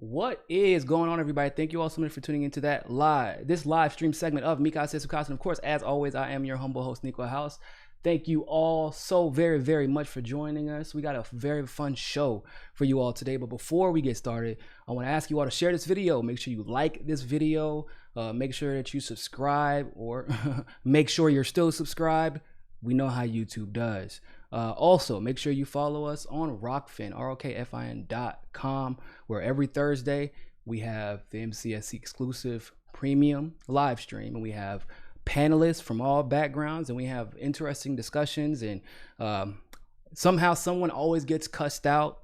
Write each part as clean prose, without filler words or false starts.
What is going on, everybody? Thank you all so much for tuning into this live stream segment of Mika Says Sukasa. And of course, as always, I am your humble host, Niko House. Thank you all so very, very much for joining us. We got a very fun show for you all today. But before we get started, I want to ask you all to share this video. Make sure you like this video. Make sure that you subscribe, or make sure you're still subscribed. We know how YouTube does. Also, make sure you follow us on Rockfin, ROKFIN.com, where every Thursday we have the MCSC exclusive premium live stream, and we have panelists from all backgrounds, and we have interesting discussions, and somehow someone always gets cussed out.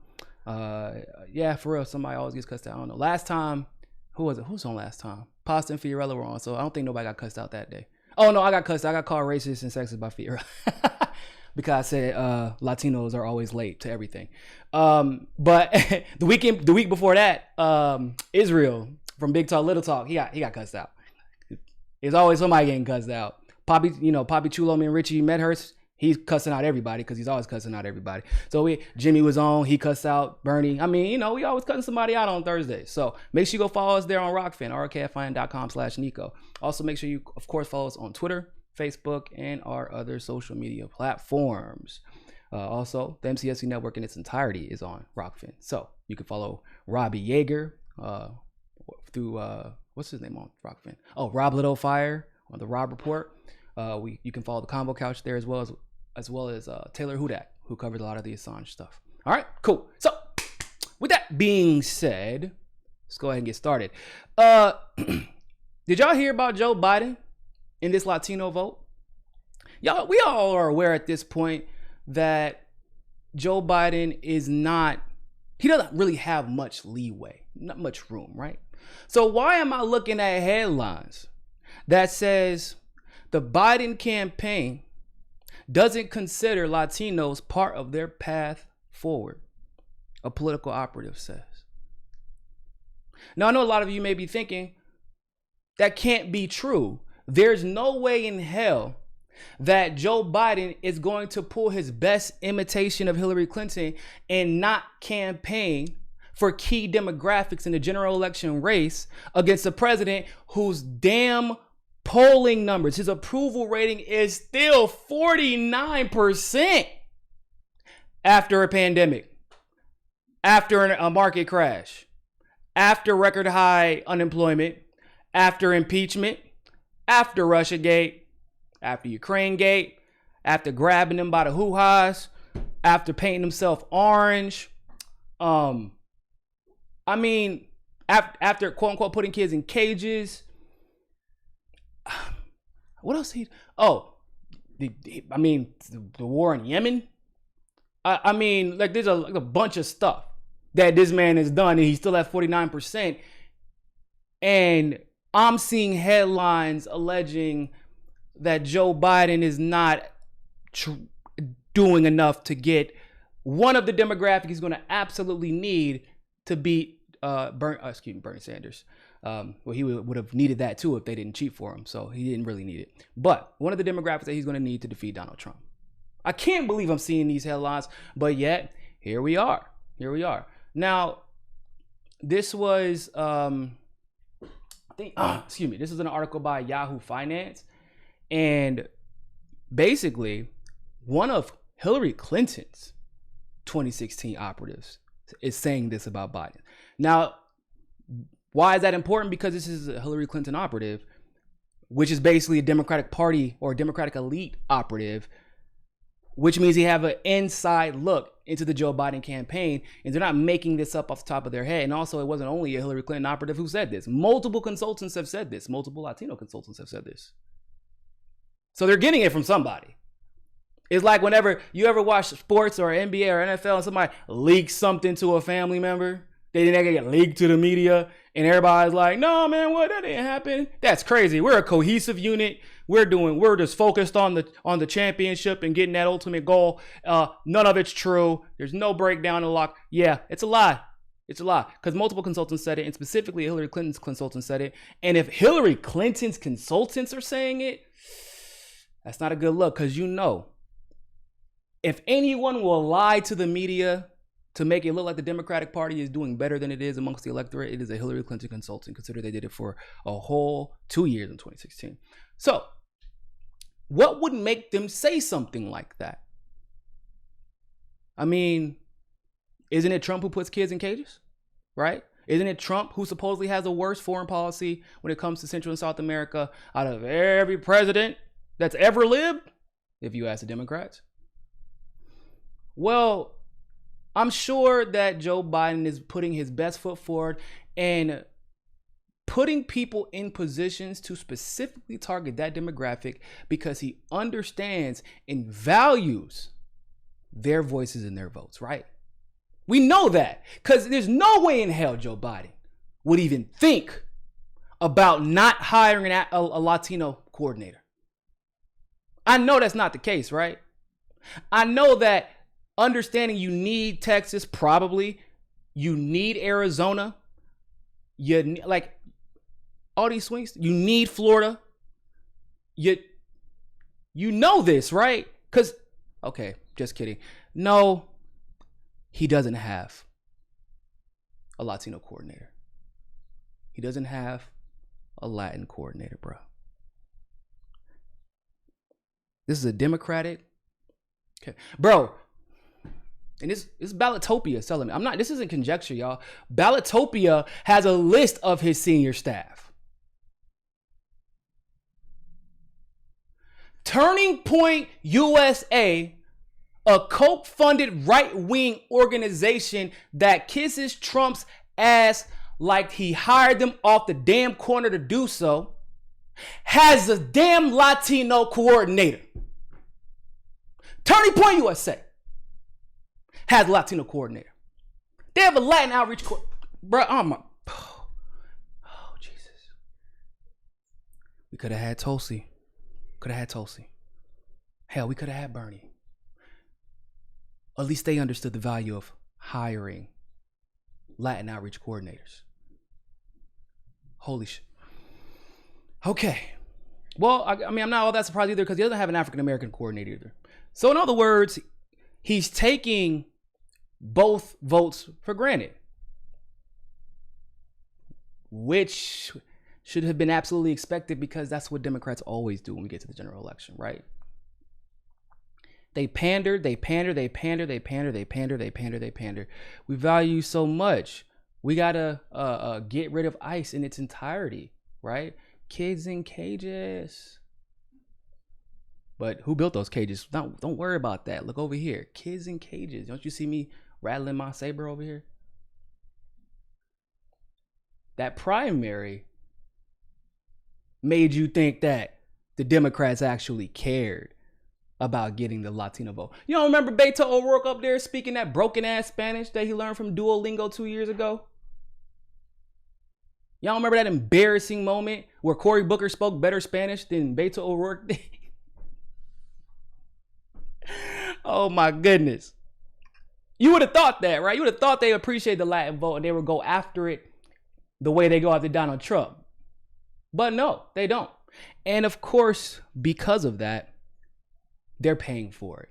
Yeah, for real, somebody always gets cussed out. I don't know. Last time, who was it? Who was on last time? Pasta and Fiorella were on, so I don't think nobody got cussed out that day. Oh no, I got cussed. I got called racist and sexist by Fiorella. Because I said Latinos are always late to everything. But the week before that, Israel from Big Talk Little Talk, he got cussed out. There's always somebody getting cussed out. Poppy Chulo, me and Richie Medhurst, he's cussing out everybody because he's always cussing out everybody. So Jimmy was on, he cussed out Bernie. I mean, we always cutting somebody out on Thursdays. So make sure you go follow us there on Rockfin, ROKFIN.com/Niko. Also make sure you, of course, follow us on Twitter, Facebook, and our other social media platforms. Also, the MCSC network in its entirety is on Rockfin. So you can follow Robbie Yeager through, what's his name on Rockfin? Oh, Rob Little Fire on the Rob Report. You can follow the Convo Couch there as well as Taylor Hudak, who covers a lot of the Assange stuff. All right, cool. So with that being said, let's go ahead and get started. Did y'all hear about Joe Biden in this Latino vote? We all are aware at this point that Joe Biden he doesn't really have much leeway, not much room, right? So why am I looking at headlines that says the Biden campaign doesn't consider Latinos part of their path forward? A political operative says. Now, I know a lot of you may be thinking that can't be true. There's no way in hell that Joe Biden is going to pull his best imitation of Hillary Clinton and not campaign for key demographics in the general election race against a president whose damn polling numbers, his approval rating is still 49% after a pandemic, after a market crash, after record high unemployment, after impeachment, after Russiagate, after Ukrainegate, after grabbing them by the hoo-ha's, after painting himself orange. After quote unquote putting kids in cages. What else the war in Yemen. There's a bunch of stuff that this man has done, and he's still at 49%. And I'm seeing headlines alleging that Joe Biden is not doing enough to get one of the demographics he's going to absolutely need to beat Bernie Sanders. He would have needed that too if they didn't cheat for him. So he didn't really need it. But one of the demographics that he's going to need to defeat Donald Trump. I can't believe I'm seeing these headlines, but yet here we are. Now, this was this is an article by Yahoo Finance, and basically one of Hillary Clinton's 2016 operatives is saying this about Biden. Now, why is that important? Because this is a Hillary Clinton operative, which is basically a Democratic Party or Democratic elite operative, which means they have an inside look into the Joe Biden campaign, and they're not making this up off the top of their head. And also, it wasn't only a Hillary Clinton operative who said this. Multiple consultants have said this. Multiple Latino consultants have said this. So they're getting it from somebody. It's like whenever you ever watch sports or NBA or NFL and somebody leaks something to a family member, they get leaked to the media, and everybody's like, no, man, that didn't happen. That's crazy. We're a cohesive unit. We're just focused on the championship and getting that ultimate goal. None of it's true. There's no breakdown in lock. Yeah, it's a lie. It's a lie. Because multiple consultants said it, and specifically Hillary Clinton's consultant said it. And if Hillary Clinton's consultants are saying it, that's not a good look. Because if anyone will lie to the media to make it look like the Democratic Party is doing better than it is amongst the electorate, it is a Hillary Clinton consultant. Consider they did it for a whole 2 years in 2016. So what would make them say something like that? I mean, isn't it Trump who puts kids in cages, right? Isn't it Trump who supposedly has the worst foreign policy when it comes to Central and South America out of every president that's ever lived, if you ask the Democrats? Well, I'm sure that Joe Biden is putting his best foot forward and putting people in positions to specifically target that demographic because he understands and values their voices and their votes, right? We know that because there's no way in hell Joe Biden would even think about not hiring a Latino coordinator. I know that's not the case, right? I know that understanding you need Texas, probably you need Arizona, you like all these swings, you need Florida. You know this, right? Because, okay, just kidding. No, he doesn't have a Latino coordinator. He doesn't have a Latin coordinator, bro. This is a Democratic. Okay, bro. And this Ballotopia telling me. This isn't conjecture, y'all. Ballotopia has a list of his senior staff. Turning Point USA, a Koch-funded right-wing organization that kisses Trump's ass like he hired them off the damn corner to do so, has a damn Latino coordinator. Turning Point USA has a Latino coordinator. They have a Latin outreach bro. Oh, Jesus. We could have had Tulsi. Hell, we could have had Bernie. At least they understood the value of hiring Latin outreach coordinators. Holy shit. Okay. Well, I mean, I'm not all that surprised either because he doesn't have an African American coordinator either. So in other words, he's taking both votes for granted, which should have been absolutely expected because that's what Democrats always do when we get to the general election, right? They pander. We value so much. We gotta get rid of ICE in its entirety, right? Kids in cages. But who built those cages? Don't worry about that. Look over here. Kids in cages. Don't you see me rattling my saber over here? That primary made you think that the Democrats actually cared about getting the Latino vote. You don't remember Beto O'Rourke up there speaking that broken ass Spanish that he learned from Duolingo 2 years ago? Y'all remember that embarrassing moment where Cory Booker spoke better Spanish than Beto O'Rourke did? Oh my goodness. You would have thought that, right? You would have thought they appreciate the Latin vote and they would go after it the way they go after Donald Trump. But no, they don't. And of course, because of that, they're paying for it.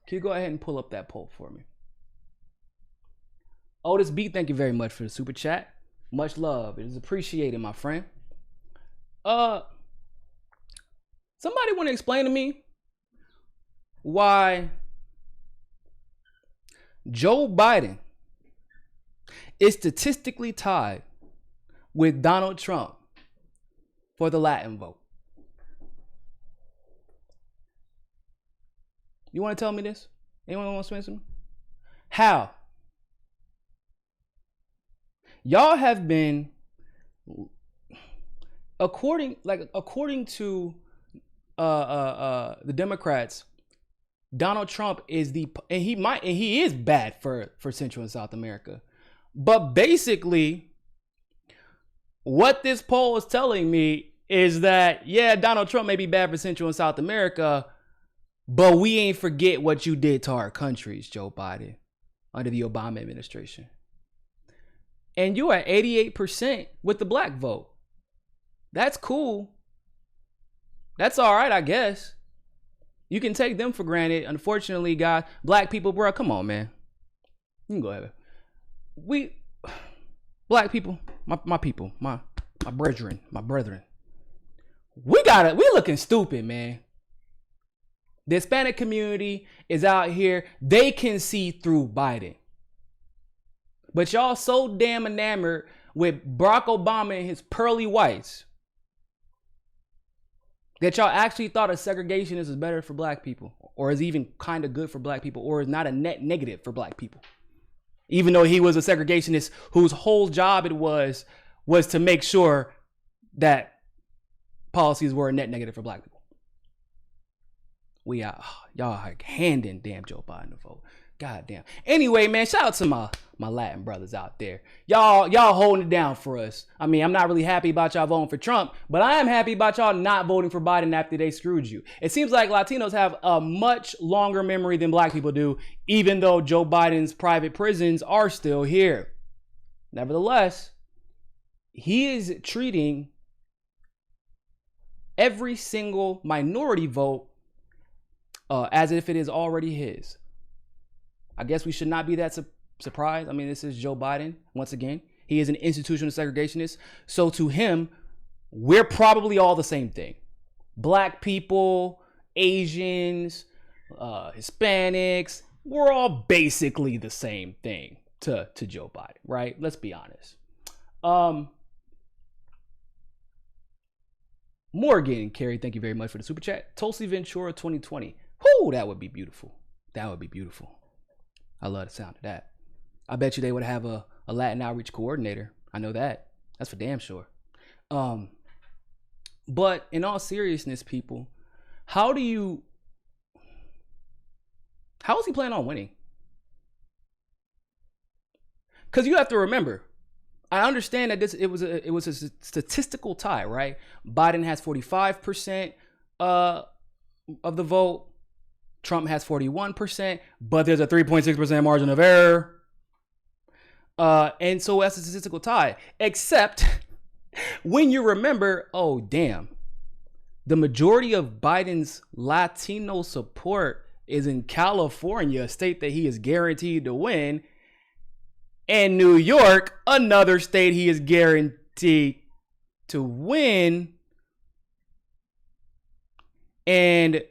Can you go ahead and pull up that poll for me? Otis B, thank you very much for the super chat. Much love. It is appreciated, my friend. Somebody want to explain to me why Joe Biden is statistically tied with Donald Trump for the Latin vote? You want to tell me this? Anyone want to explain to me? How? Y'all have been, according to the Democrats, Donald Trump is he is bad for Central and South America. But basically, what this poll is telling me is that, yeah, Donald Trump may be bad for Central and South America, but we ain't forget what you did to our countries, Joe Biden, under the Obama administration. And you are 88% with the black vote. That's cool. That's all right, I guess. You can take them for granted. Unfortunately, guys, black people, bro, come on, man. You can go ahead. We, black people, my people, my brethren, we looking stupid, man. The Hispanic community is out here. They can see through Biden. But y'all so damn enamored with Barack Obama and his pearly whites that y'all actually thought a segregationist is better for black people, or is even kind of good for black people, or is not a net negative for black people. Even though he was a segregationist whose whole job it was to make sure that policies were a net negative for black people. Y'all like handing damn Joe Biden the vote. God damn. Anyway, man, shout out to my Latin brothers out there. Y'all holding it down for us. I mean, I'm not really happy about y'all voting for Trump, but I am happy about y'all not voting for Biden after they screwed you. It seems like Latinos have a much longer memory than black people do, even though Joe Biden's private prisons are still here. Nevertheless, he is treating every single minority vote as if it is already his. I guess we should not be that surprised. I mean, this is Joe Biden. Once again, he is an institutional segregationist. So to him, we're probably all the same thing. Black people, Asians, Hispanics, we're all basically the same thing to Joe Biden, right? Let's be honest. Morgan Carey, thank you very much for the super chat. Tulsi Ventura 2020. Whoo, that would be beautiful. That would be beautiful. I love the sound of that. I bet you they would have a Latin outreach coordinator. I know that. That's for damn sure. But in all seriousness, people, how is he planning on winning? Because you have to remember, I understand that it was a statistical tie, right? Biden has 45% of the vote. Trump has 41%, but there's a 3.6% margin of error. And so that's a statistical tie. Except when you remember, oh, damn, the majority of Biden's Latino support is in California, a state that he is guaranteed to win, and New York, another state he is guaranteed to win. And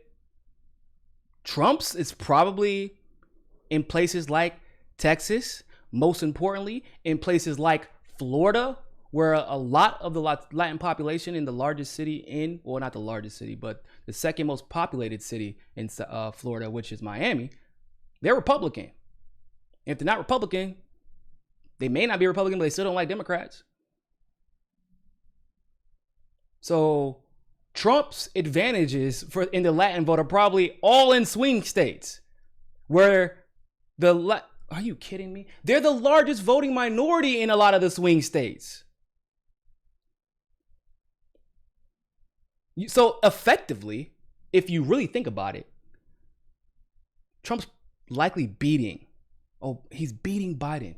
Trump's is probably in places like Texas, most importantly, in places like Florida, where a lot of the Latin population in the largest city well, not the largest city, but the second most populated city in Florida, which is Miami, they're Republican. If they're not Republican, they may not be Republican, but they still don't like Democrats. So Trump's advantages in the Latin vote are probably all in swing states, where are you kidding me? They're the largest voting minority in a lot of the swing states. So effectively, if you really think about it, Trump's likely he's beating Biden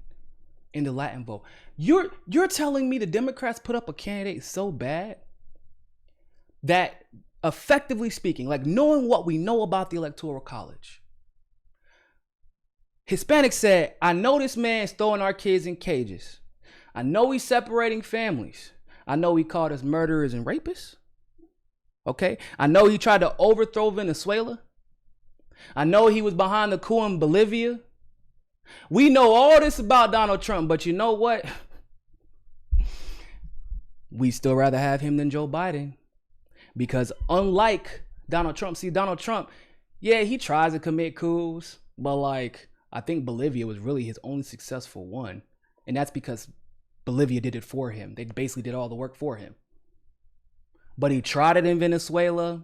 in the Latin vote. You're telling me the Democrats put up a candidate so bad that, effectively speaking, like knowing what we know about the Electoral College, Hispanics said, I know this man's throwing our kids in cages. I know he's separating families. I know he called us murderers and rapists. Okay? I know he tried to overthrow Venezuela. I know he was behind the coup in Bolivia. We know all this about Donald Trump, but you know what? We still rather have him than Joe Biden. Because unlike Donald Trump, yeah, he tries to commit coups, but like, I think Bolivia was really his only successful one. And that's because Bolivia did it for him. They basically did all the work for him. But he tried it in Venezuela.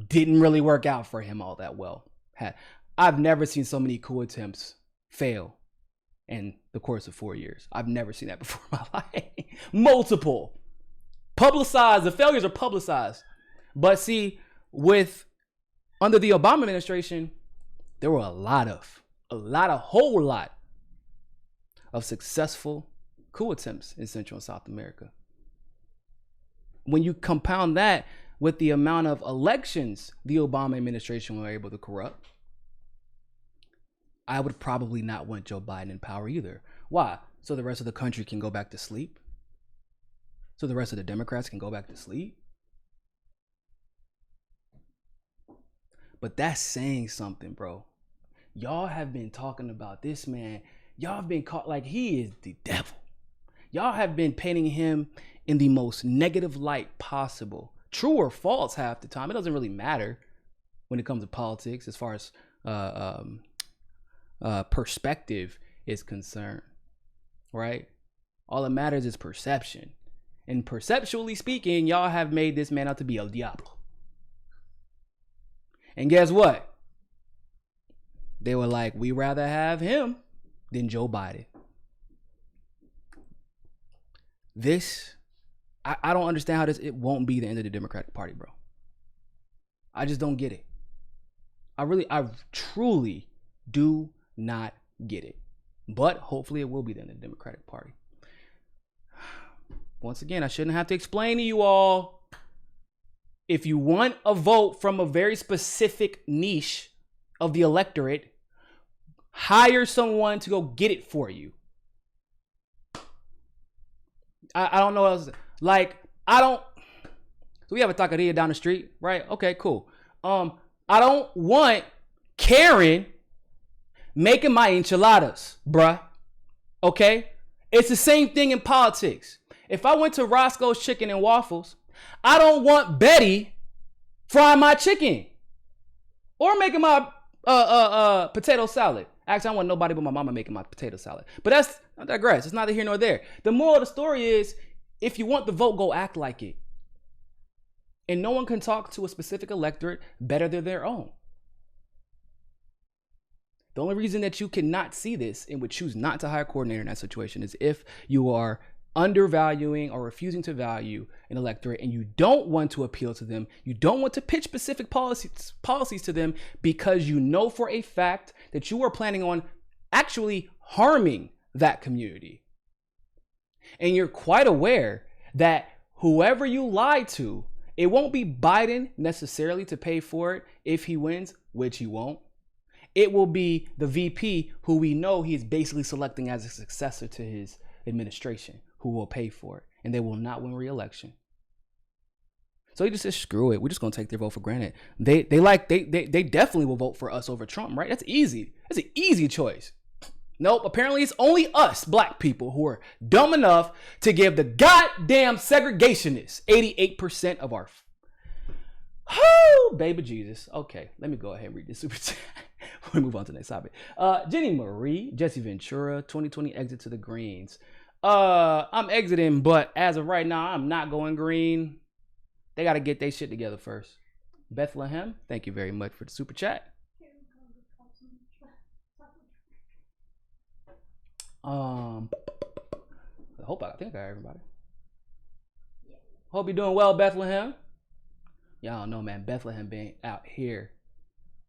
Didn't really work out for him all that well. I've never seen so many coup attempts fail in the course of 4 years. I've never seen that before in my life. Multiple. Publicized. The failures are publicized. But see, under the Obama administration, there were a whole lot of successful coup attempts in Central and South America. When you compound that with the amount of elections the Obama administration were able to corrupt, I would probably not want Joe Biden in power either. Why? So the rest of the country can go back to sleep? So the rest of the Democrats can go back to sleep? But that's saying something, bro. Y'all have been talking about this man. Y'all have been caught like he is the devil. Y'all have been painting him in the most negative light possible. True or false half the time. It doesn't really matter when it comes to politics as far as perspective is concerned, right? All that matters is perception. And perceptually speaking, y'all have made this man out to be El Diablo. And guess what? They were like, we rather have him than Joe Biden. I don't understand how it won't be the end of the Democratic Party, bro. I just don't get it. I truly do not get it. But hopefully it will be the end of the Democratic Party. Once again, I shouldn't have to explain to you all. If you want a vote from a very specific niche of the electorate, hire someone to go get it for you. I don't know what else. Like, so we have a taqueria down the street, right? Okay, cool. I don't want Karen making my enchiladas, bruh. Okay? It's the same thing in politics. If I went to Roscoe's Chicken and Waffles, I don't want Betty frying my chicken or making my potato salad. Actually, I don't want nobody but my mama making my potato salad. But I digress. It's neither here nor there. The moral of the story is, if you want the vote, go act like it. And no one can talk to a specific electorate better than their own. The only reason that you cannot see this and would choose not to hire a coordinator in that situation is if you are undervaluing or refusing to value an electorate and you don't want to appeal to them. You don't want to pitch specific policies to them because you know for a fact that you are planning on actually harming that community. And you're quite aware that whoever you lie to, it won't be Biden necessarily to pay for it if he wins, which he won't. It will be the VP who we know he is basically selecting as a successor to his administration who will pay for it, and they will not win re-election. So he just says, screw it. We're just gonna take their vote for granted. They definitely will vote for us over Trump, right? That's easy. That's an easy choice. Nope, apparently it's only us black people who are dumb enough to give the goddamn segregationists 88% of our baby Jesus. Okay, let me go ahead and read this super chat. We'll move on to the next topic. Jenny Marie, Jesse Ventura, 2020 exit to the Greens. I'm exiting, but as of right now, I'm not going green. They got to get their shit together first. Bethlehem, thank you very much for the super chat. I think I got everybody. Hope you're doing well, Bethlehem. Y'all know, man, Bethlehem been out here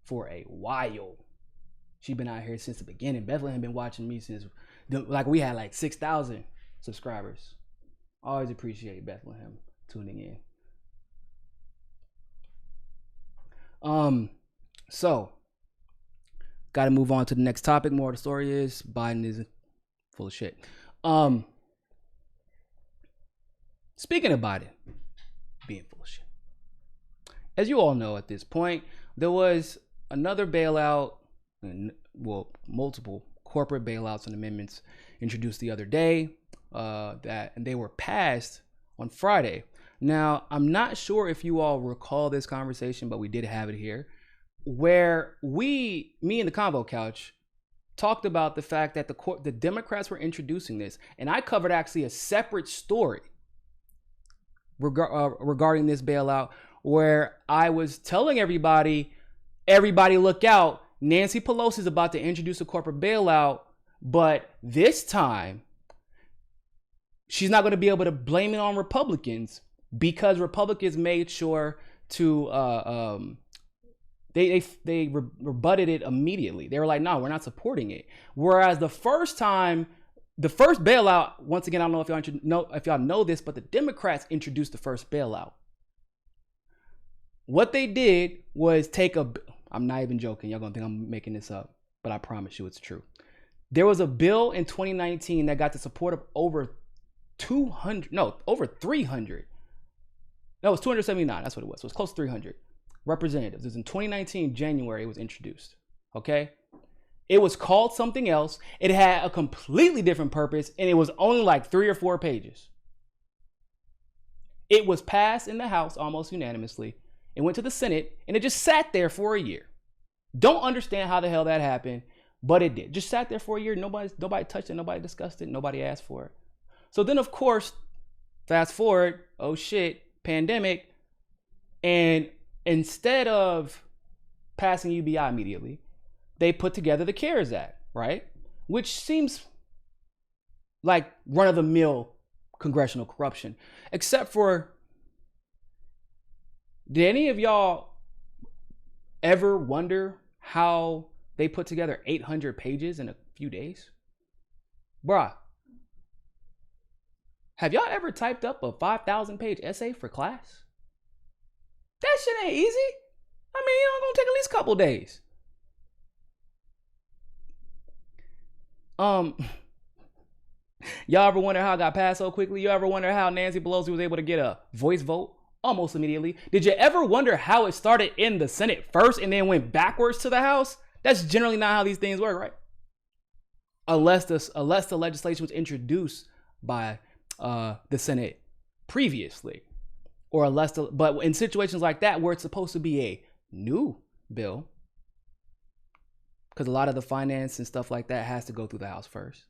for a while. She been out here since the beginning. Bethlehem been watching me since, we had like 6,000 subscribers. Always appreciate Bethlehem tuning in. So got to move on to the next topic. More of the story is Biden is full of shit. Speaking of Biden being full of shit, as you all know at this point, there was another bailout, multiple corporate bailouts and amendments introduced the other day, and they were passed on Friday. Now, I'm not sure if you all recall this conversation, but we did have it here, where me and the Convo couch talked about the fact that the Democrats were introducing this, and I covered actually a separate story regarding this bailout, where I was telling everybody look out, Nancy Pelosi is about to introduce a corporate bailout, but this time she's not going to be able to blame it on Republicans because Republicans made sure to they rebutted it immediately. They were like, no, we're not supporting it. Whereas the first bailout, once again, I don't know if y'all know this, but the Democrats introduced the first bailout. What they did was I'm not even joking. Y'all gonna think I'm making this up. but I promise you it's true. There was a bill in 2019 that got the support of over 300. No, it was 279. That's what it was. So it was close to 300 representatives. It was in 2019, January, it was introduced. Okay. It was called something else. It had a completely different purpose, and it was only like 3 or 4 pages. It was passed in the House almost unanimously. It went to the Senate, and it just sat there for a year. Don't understand how the hell that happened, but it did. Just sat there for a year. Nobody touched it. Nobody discussed it. Nobody asked for it. So then, of course, fast forward, oh shit, pandemic. And instead of passing UBI immediately, they put together the CARES Act, right? Which seems like run-of-the-mill congressional corruption. Except for, did any of y'all ever wonder how they put together 800 pages in a few days? Bruh, have y'all ever typed up a 5,000 page essay for class? That shit ain't easy. I mean, it's gonna take at least a couple days. Y'all ever wonder how it got passed so quickly? You ever wonder how Nancy Pelosi was able to get a voice vote almost immediately? Did you ever wonder how it started in the Senate first and then went backwards to the House? That's generally not how these things work, right? Unless the legislation was introduced by the Senate previously, or but in situations like that where it's supposed to be a new bill, because a lot of the finance and stuff like that has to go through the House first.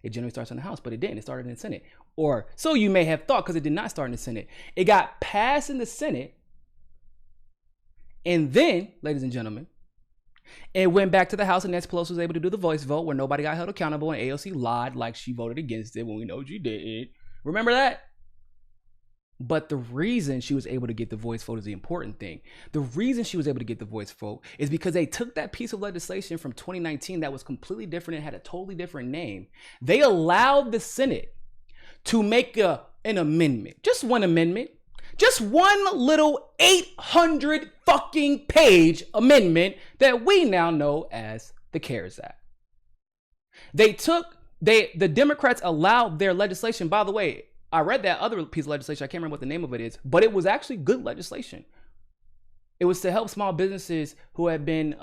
It generally starts in the House, but it didn't. It started in the Senate. Or so you may have thought, because it did not start in the Senate. It got passed in the Senate, and then, ladies and gentlemen, it went back to the House, and Nancy Pelosi was able to do the voice vote where nobody got held accountable, and AOC lied like she voted against it when we know she didn't. Remember that? But the reason she was able to get the voice vote is the important thing. The reason she was able to get the voice vote is because they took that piece of legislation from 2019 that was completely different and had a totally different name. They allowed the Senate to make an amendment, just one amendment, just one little 800 fucking page amendment that we now know as the CARES Act. The Democrats allowed their legislation. By the way, I read that other piece of legislation. I can't remember what the name of it is, but it was actually good legislation. It was to help small businesses who had been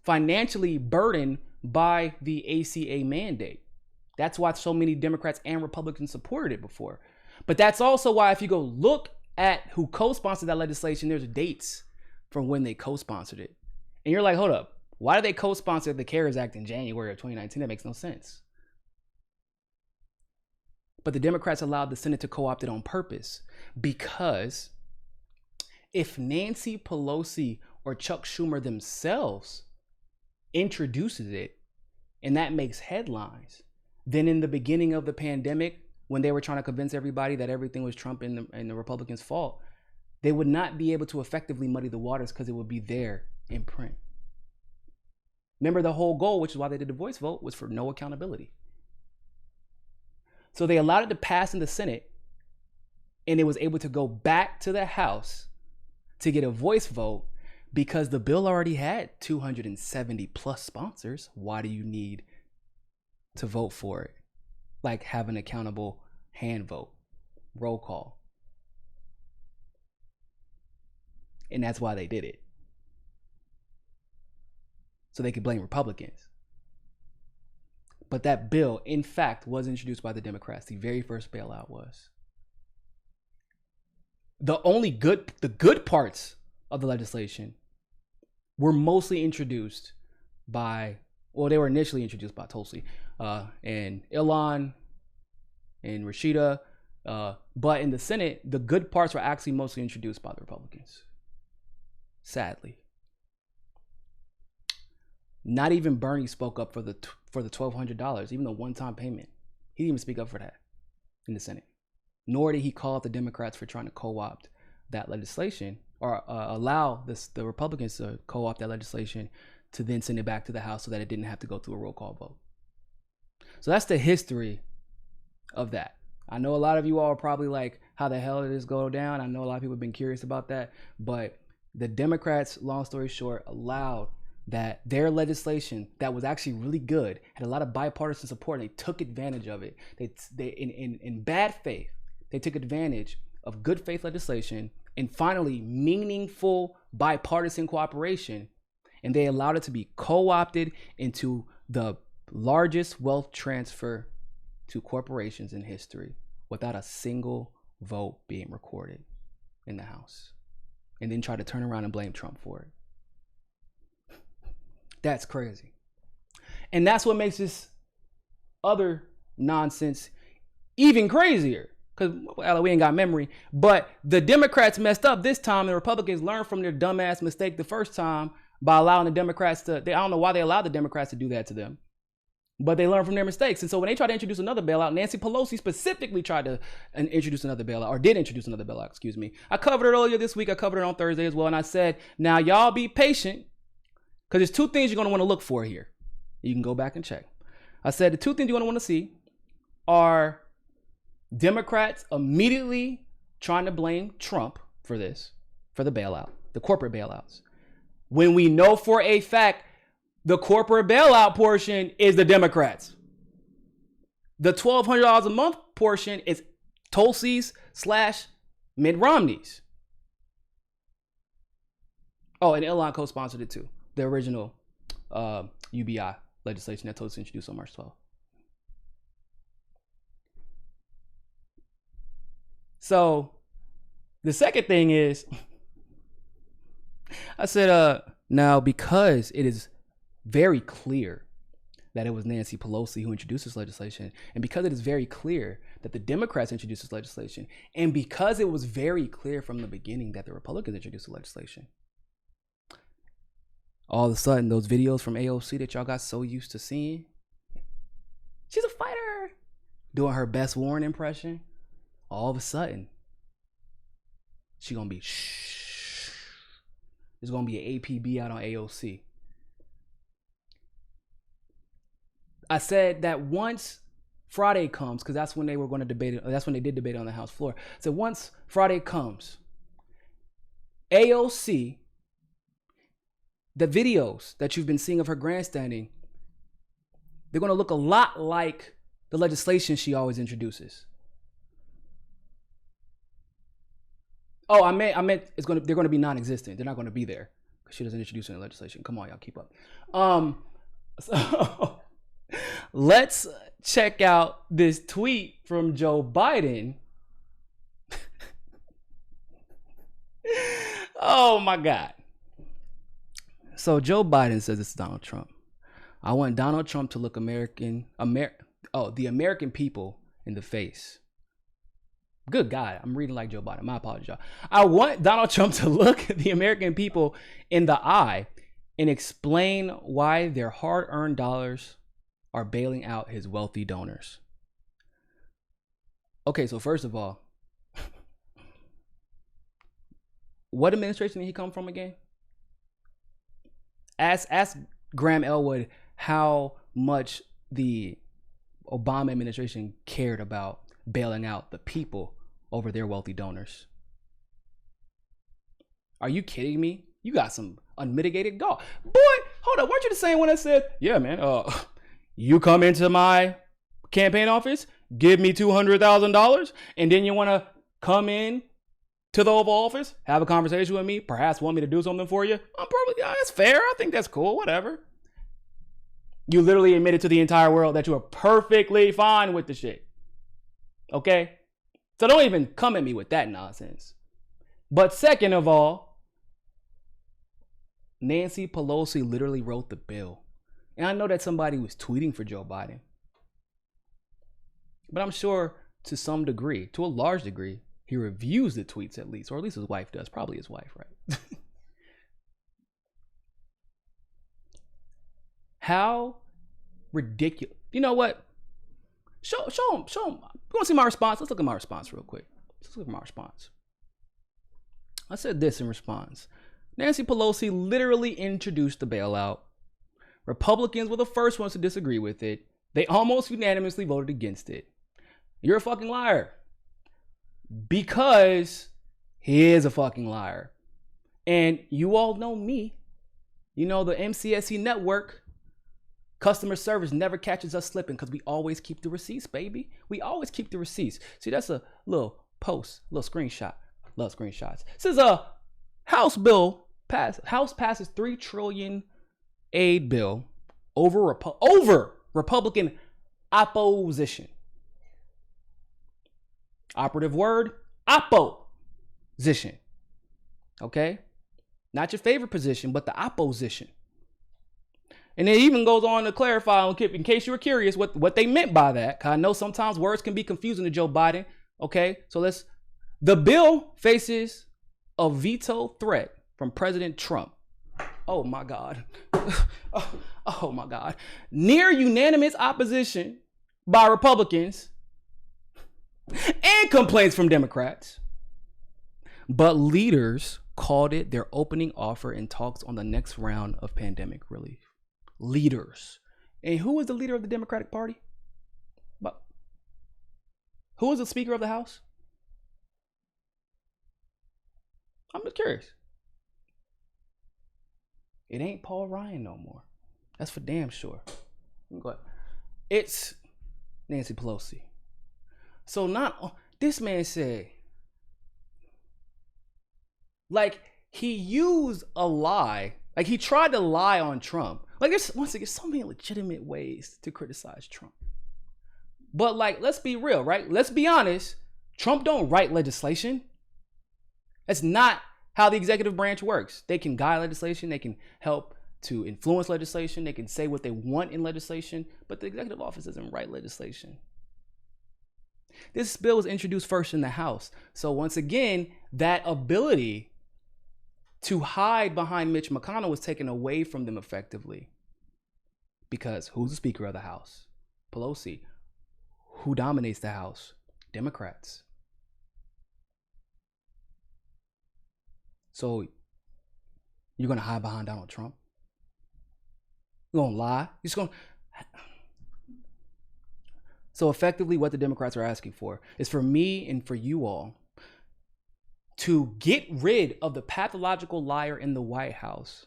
financially burdened by the ACA mandate. That's why so many Democrats and Republicans supported it before. But that's also why if you go look at who co-sponsored that legislation, there's dates from when they co-sponsored it. And you're like, hold up, why did they co-sponsor the CARES Act in January of 2019? That makes no sense. But the Democrats allowed the Senate to co-opt it on purpose, because if Nancy Pelosi or Chuck Schumer themselves introduces it and that makes headlines, then in the beginning of the pandemic, when they were trying to convince everybody that everything was Trump and the Republicans' fault, they would not be able to effectively muddy the waters because it would be there in print. Remember, the whole goal, which is why they did the voice vote, was for no accountability. So they allowed it to pass in the Senate, and it was able to go back to the House to get a voice vote because the bill already had 270 plus sponsors. Why do you need to vote for it? Like have an accountable hand vote, roll call. And that's why they did it. So they could blame Republicans. But that bill, in fact, was introduced by the Democrats. The very first bailout was. The good parts of the legislation were mostly introduced by, well, they were initially introduced by Tulsi and Ilan and Rashida. But in the Senate, the good parts were actually mostly introduced by the Republicans. Sadly. Not even Bernie spoke up for the $1,200, even the one-time payment. He didn't even speak up for that in the Senate. Nor did he call out the Democrats for trying to co-opt that legislation or allow the Republicans to co-opt that legislation to then send it back to the House so that it didn't have to go through a roll call vote. So that's the history of that. I know a lot of you all are probably like, how the hell did this go down? I know a lot of people have been curious about that, but the Democrats, long story short, allowed that their legislation that was actually really good had a lot of bipartisan support, and they took advantage of it. They in bad faith, they took advantage of good faith legislation and finally meaningful bipartisan cooperation, and they allowed it to be co-opted into the largest wealth transfer to corporations in history without a single vote being recorded in the House, and then try to turn around and blame Trump for it. That's crazy. And that's what makes this other nonsense even crazier, because we ain't got memory. But the Democrats messed up this time. The Republicans learned from their dumbass mistake the first time by allowing the Democrats to, I don't know why they allowed the Democrats to do that to them, but they learned from their mistakes. And so when they tried to introduce another bailout, Nancy Pelosi specifically tried to introduce another bailout, or did introduce another bailout, excuse me. I covered it earlier this week. I covered it on Thursday as well. And I said, now y'all be patient, because there's two things you're going to want to look for here. You can go back and check. I said the two things you're going to want to see are Democrats immediately trying to blame Trump for this, for the bailout, the corporate bailouts, when we know for a fact the corporate bailout portion is the Democrats. The $1,200 a month portion is Tulsi's / Mitt Romney's. Oh, and Elon co-sponsored it too. The original UBI legislation that Tulsi introduced on March 12th. So the second thing is, I said, now because it is very clear that it was Nancy Pelosi who introduced this legislation, and because it is very clear that the Democrats introduced this legislation, and because it was very clear from the beginning that the Republicans introduced the legislation, all of a sudden those videos from AOC that y'all got so used to seeing, she's a fighter, doing her best Warren impression, all of a sudden she gonna be there's gonna be an APB out on AOC. I said that once Friday comes, because that's when they were going to debate it. That's when they did debate on the House floor. So once Friday comes, AOC, the videos that you've been seeing of her grandstanding, they're going to look a lot like the legislation she always introduces. Oh, I meant they're going to be non-existent. They're not going to be there because she doesn't introduce any legislation. Come on, y'all, keep up. So let's check out this tweet from Joe Biden. Oh my God. So Joe Biden says, this is Donald Trump. I want Donald Trump to look the American people in the face. Good God, I'm reading like Joe Biden. My apologies, y'all. I want Donald Trump to look the American people in the eye and explain why their hard-earned dollars are bailing out his wealthy donors. Okay, so first of all, what administration did he come from again? Ask Graham Elwood how much the Obama administration cared about bailing out the people over their wealthy donors. Are you kidding me? You got some unmitigated gall. Boy, hold up. Weren't you the same one that said, yeah, man, you come into my campaign office, give me $200,000, and then you want to come in to the Oval Office, have a conversation with me, perhaps want me to do something for you? I'm probably, yeah, that's fair. I think that's cool, whatever. You literally admitted to the entire world that you are perfectly fine with the shit. Okay? So don't even come at me with that nonsense. But second of all, Nancy Pelosi literally wrote the bill. And I know that somebody was tweeting for Joe Biden. But I'm sure to some degree, to a large degree, he reviews the tweets at least, or at least his wife does. Probably his wife, right? How ridiculous. You know what? Show him. You want to see my response? Let's look at my response real quick. Let's look at my response. I said this in response. Nancy Pelosi literally introduced the bailout. Republicans were the first ones to disagree with it. They almost unanimously voted against it. You're a fucking liar. Because he is a fucking liar. And you all know me. You know, the MCSC network, customer service never catches us slipping because we always keep the receipts, baby. We always keep the receipts. See, that's a little post, little screenshot. Love screenshots. This is a House bill House passes $3 trillion aid bill over Republican opposition. Operative word, opposition. Okay? Not your favorite position, but the opposition. And it even goes on to clarify, in case you were curious, what they meant by that. Because I know sometimes words can be confusing to Joe Biden. Okay? So the bill faces a veto threat from President Trump. Oh my God. Oh my God. Near unanimous opposition by Republicans and complaints from Democrats. But leaders called it their opening offer in talks on the next round of pandemic relief. Leaders. And who is the leader of the Democratic Party? But who is the Speaker of the House? I'm just curious. It ain't Paul Ryan no more. That's for damn sure. Go ahead. It's Nancy Pelosi. So this man said, like, he used a lie. Like, he tried to lie on Trump. Like, there's so many legitimate ways to criticize Trump. But, like, let's be real, right? Let's be honest. Trump don't write legislation. That's not how the executive branch works. They can guide legislation. They can help to influence legislation. They can say what they want in legislation. But the executive office doesn't write legislation. This bill was introduced first in the House. So once again, that ability to hide behind Mitch McConnell was taken away from them effectively. Because who's the Speaker of the House? Pelosi. Who dominates the House? Democrats. So you're going to hide behind Donald Trump? You're going to lie? You're just going to... So effectively what the Democrats are asking for is for me and for you all to get rid of the pathological liar in the White House,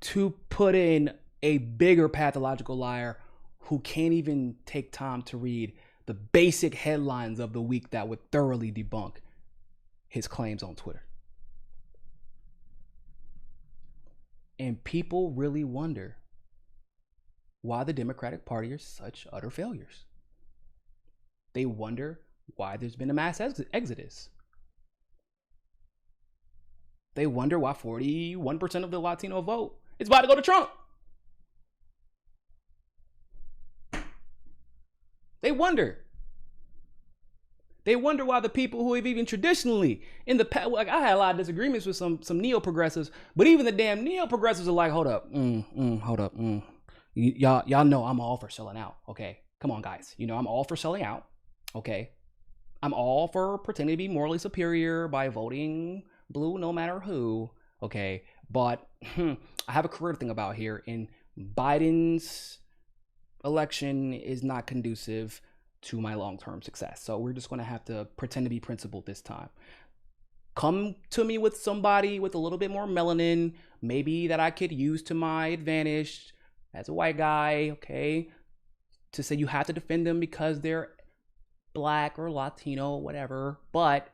to put in a bigger pathological liar who can't even take time to read the basic headlines of the week that would thoroughly debunk his claims on Twitter. And people really wonder why the Democratic Party are such utter failures. They wonder why there's been a mass exodus. They wonder why 41% of the Latino vote is about to go to Trump. They wonder. They wonder why the people who have even traditionally in the past, like, I had a lot of disagreements with some neo-progressives, but even the damn neo-progressives are like, hold up. Y'all know I'm all for selling out. Okay. Come on, guys. You know, I'm all for selling out. Okay. I'm all for pretending to be morally superior by voting blue no matter who. Okay. But I have a career to think about here, and Biden's election is not conducive to my long-term success. So we're just going to have to pretend to be principled this time. Come to me with somebody with a little bit more melanin, maybe that I could use to my advantage as a white guy, okay, to say you have to defend them because they're black or Latino, whatever. But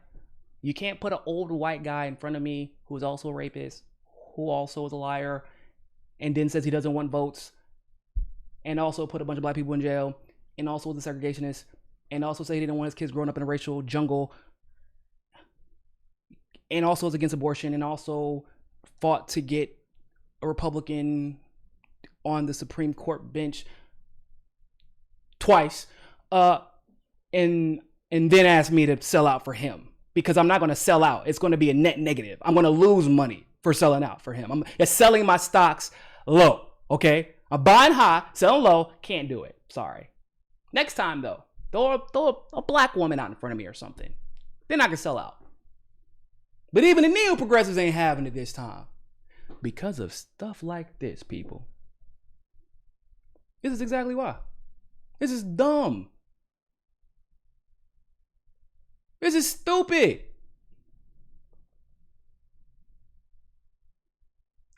you can't put an old white guy in front of me who is also a rapist, who also is a liar, and then says he doesn't want votes, and also put a bunch of black people in jail, and also was a segregationist, and also say he didn't want his kids growing up in a racial jungle, and also was against abortion, and also fought to get a Republican on the Supreme Court bench twice, and then asked me to sell out for him, because I'm not going to sell out. It's going to be a net negative. I'm going to lose money for selling out for him. I'm selling my stocks low, okay? I'm buying high, selling low, can't do it. Sorry. Next time, though, throw a black woman out in front of me or something. Then I can sell out. But even the neo-progressives ain't having it this time. Because of stuff like this, people. This is exactly why. This is dumb. This is stupid.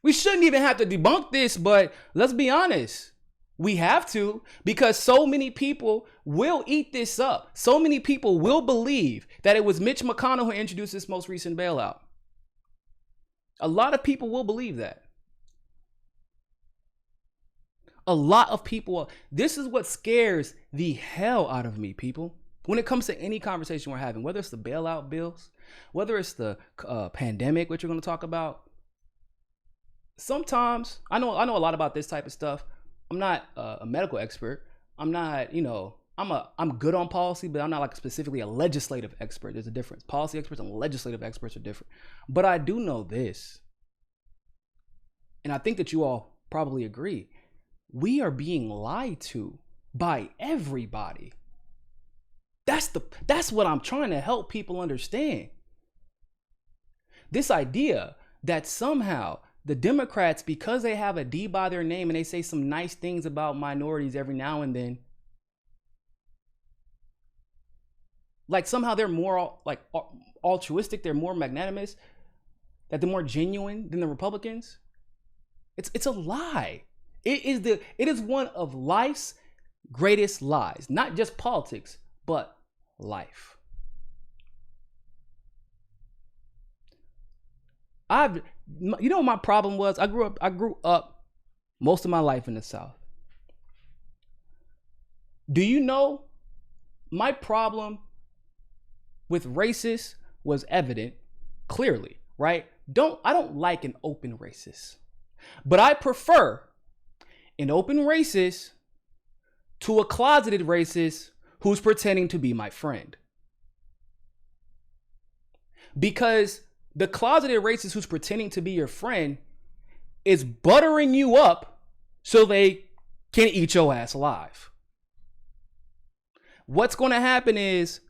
We shouldn't even have to debunk this, but let's be honest. We have to, because so many people will eat this up. So many people will believe that it was Mitch McConnell who introduced this most recent bailout. A lot of people will believe that. A lot of people. This is what scares the hell out of me, people. When it comes to any conversation we're having, whether it's the bailout bills, whether it's the pandemic, which we're going to talk about. Sometimes I know a lot about this type of stuff. I'm not a medical expert. I'm not, I'm good on policy, but I'm not like specifically a legislative expert. There's a difference. Policy experts and legislative experts are different. But I do know this, and I think that you all probably agree. We are being lied to by everybody. That's what I'm trying to help people understand. This idea that somehow the Democrats, because they have a D by their name and they say some nice things about minorities every now and then, like somehow they're more like altruistic, they're more magnanimous, that they're more genuine than the Republicans. It's a lie. It is one of life's greatest lies. Not just politics, but life. My problem was I grew up most of my life in the South. Do you know my problem with racists was evident clearly, right? I don't like an open racist, but I prefer an open racist to a closeted racist who's pretending to be my friend. Because the closeted racist who's pretending to be your friend is buttering you up so they can eat your ass alive. What's going to happen is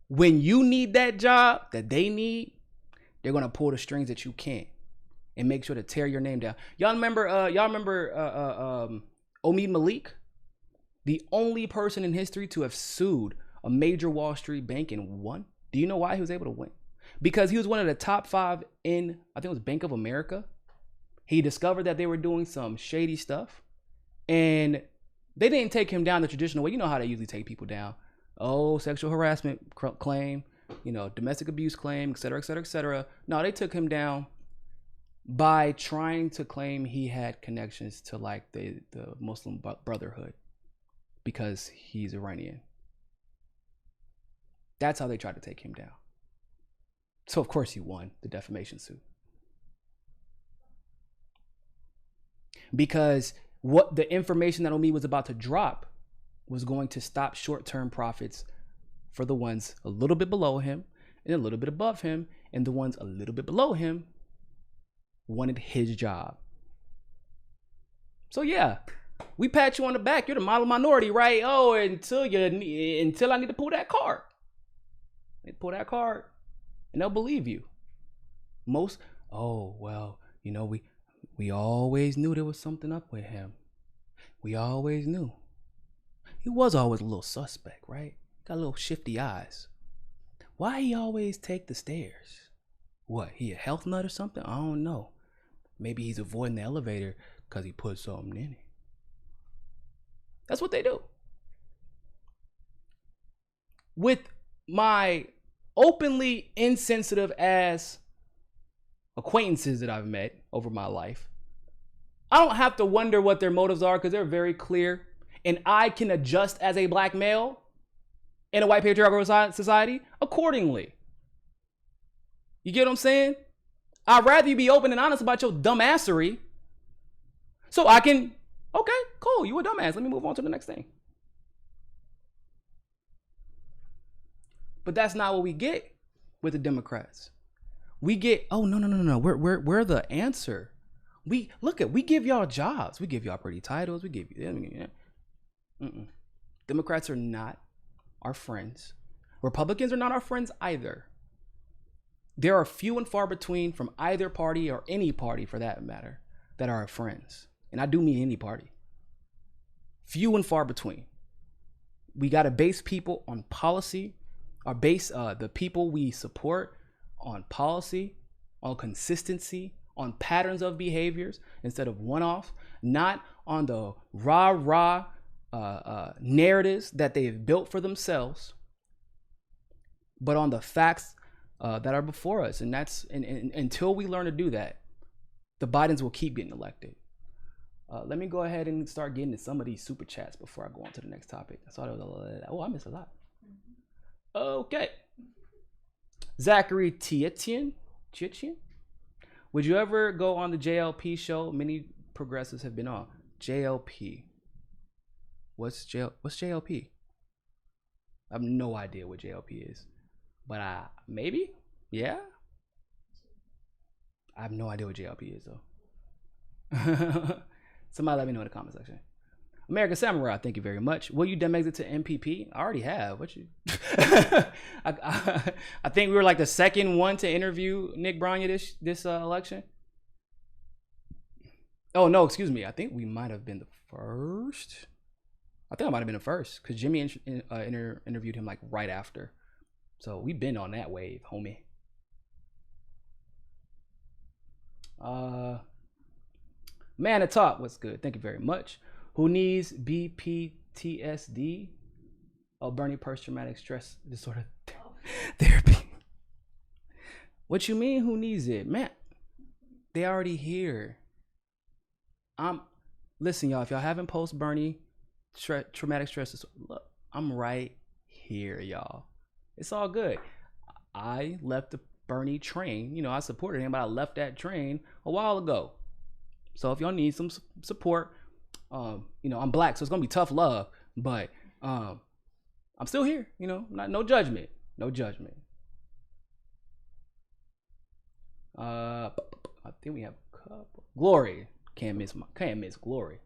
when you need that job that they need, they're going to pull the strings that you can't and make sure to tear your name down. Y'all remember Omid Malik? The only person in history to have sued a major Wall Street bank and won. Do you know why he was able to win? Because he was one of the top 5 in, I think it was Bank of America. He discovered that they were doing some shady stuff, and they didn't take him down the traditional way. You know how they usually take people down. Oh, sexual harassment claim, domestic abuse claim, et cetera, et cetera, et cetera. No, they took him down by trying to claim he had connections to like the Muslim Brotherhood because he's Iranian. That's how they tried to take him down. So of course he won the defamation suit. Because what the information that Omid was about to drop was going to stop short-term profits for the ones a little bit below him and a little bit above him, and the ones a little bit below him wanted his job. So yeah, we pat you on the back. You're the model minority, right? Oh, until I need to pull that card. They pull that card and they'll believe you. We always knew there was something up with him. We always knew. He was always a little suspect, right? Got a little shifty eyes. Why he always take the stairs? What, he a health nut or something? I don't know. Maybe he's avoiding the elevator because he put something in it. That's what they do. With my openly insensitive ass acquaintances that I've met over my life, I don't have to wonder what their motives are because they're very clear, and I can adjust as a black male in a white patriarchal society accordingly. You get what I'm saying? I'd rather you be open and honest about your dumbassery so I can, okay, cool, you a dumbass. Let me move on to the next thing. But that's not what we get with the Democrats. We get, oh, no. We're the answer. We give y'all jobs. We give y'all pretty titles. We give you, Democrats are not our friends. Republicans are not our friends either. There are few and far between from either party or any party for that matter that are our friends. And I do mean any party. Few and far between. We got to base people on policy, or base the people we support on policy, on consistency, on patterns of behaviors instead of one-off, not on the rah-rah narratives that they've built for themselves, but on the facts that are before us. And that's until we learn to do that, the Bidens will keep getting elected. Let me go ahead and start getting to some of these super chats before I go on to the next topic. I saw there was I missed a lot. Okay. Zachary Tietjen. Would you ever go on the JLP show? Many progressives have been on. JLP. What's JLP? I have no idea what JLP is. But maybe? Yeah? I have no idea what JLP is though. Somebody let me know in the comment section. American Samurai, thank you very much. Will you dem exit to MPP? I already have. What you? I think we were like the second one to interview Nick Bronya this election. Oh no, excuse me. I think we might have been the first. I think I might have been the first because Jimmy interviewed him like right after. So we've been on that wave, homie. Man to talk, what's good? Thank you very much. Who needs BPTSD? Oh, Bernie post-traumatic stress disorder therapy. What you mean? Who needs it, man? They already here. Listen, y'all. If y'all haven't post-Bernie traumatic stress disorder, look, I'm right here, y'all. It's all good. I left the Bernie train. You know, I supported him, but I left that train a while ago. So if y'all need some support, you know, I'm black, so it's gonna be tough love, but I'm still here. You know, no judgment, no judgment. I think we have a couple. Glory, can't miss Glory.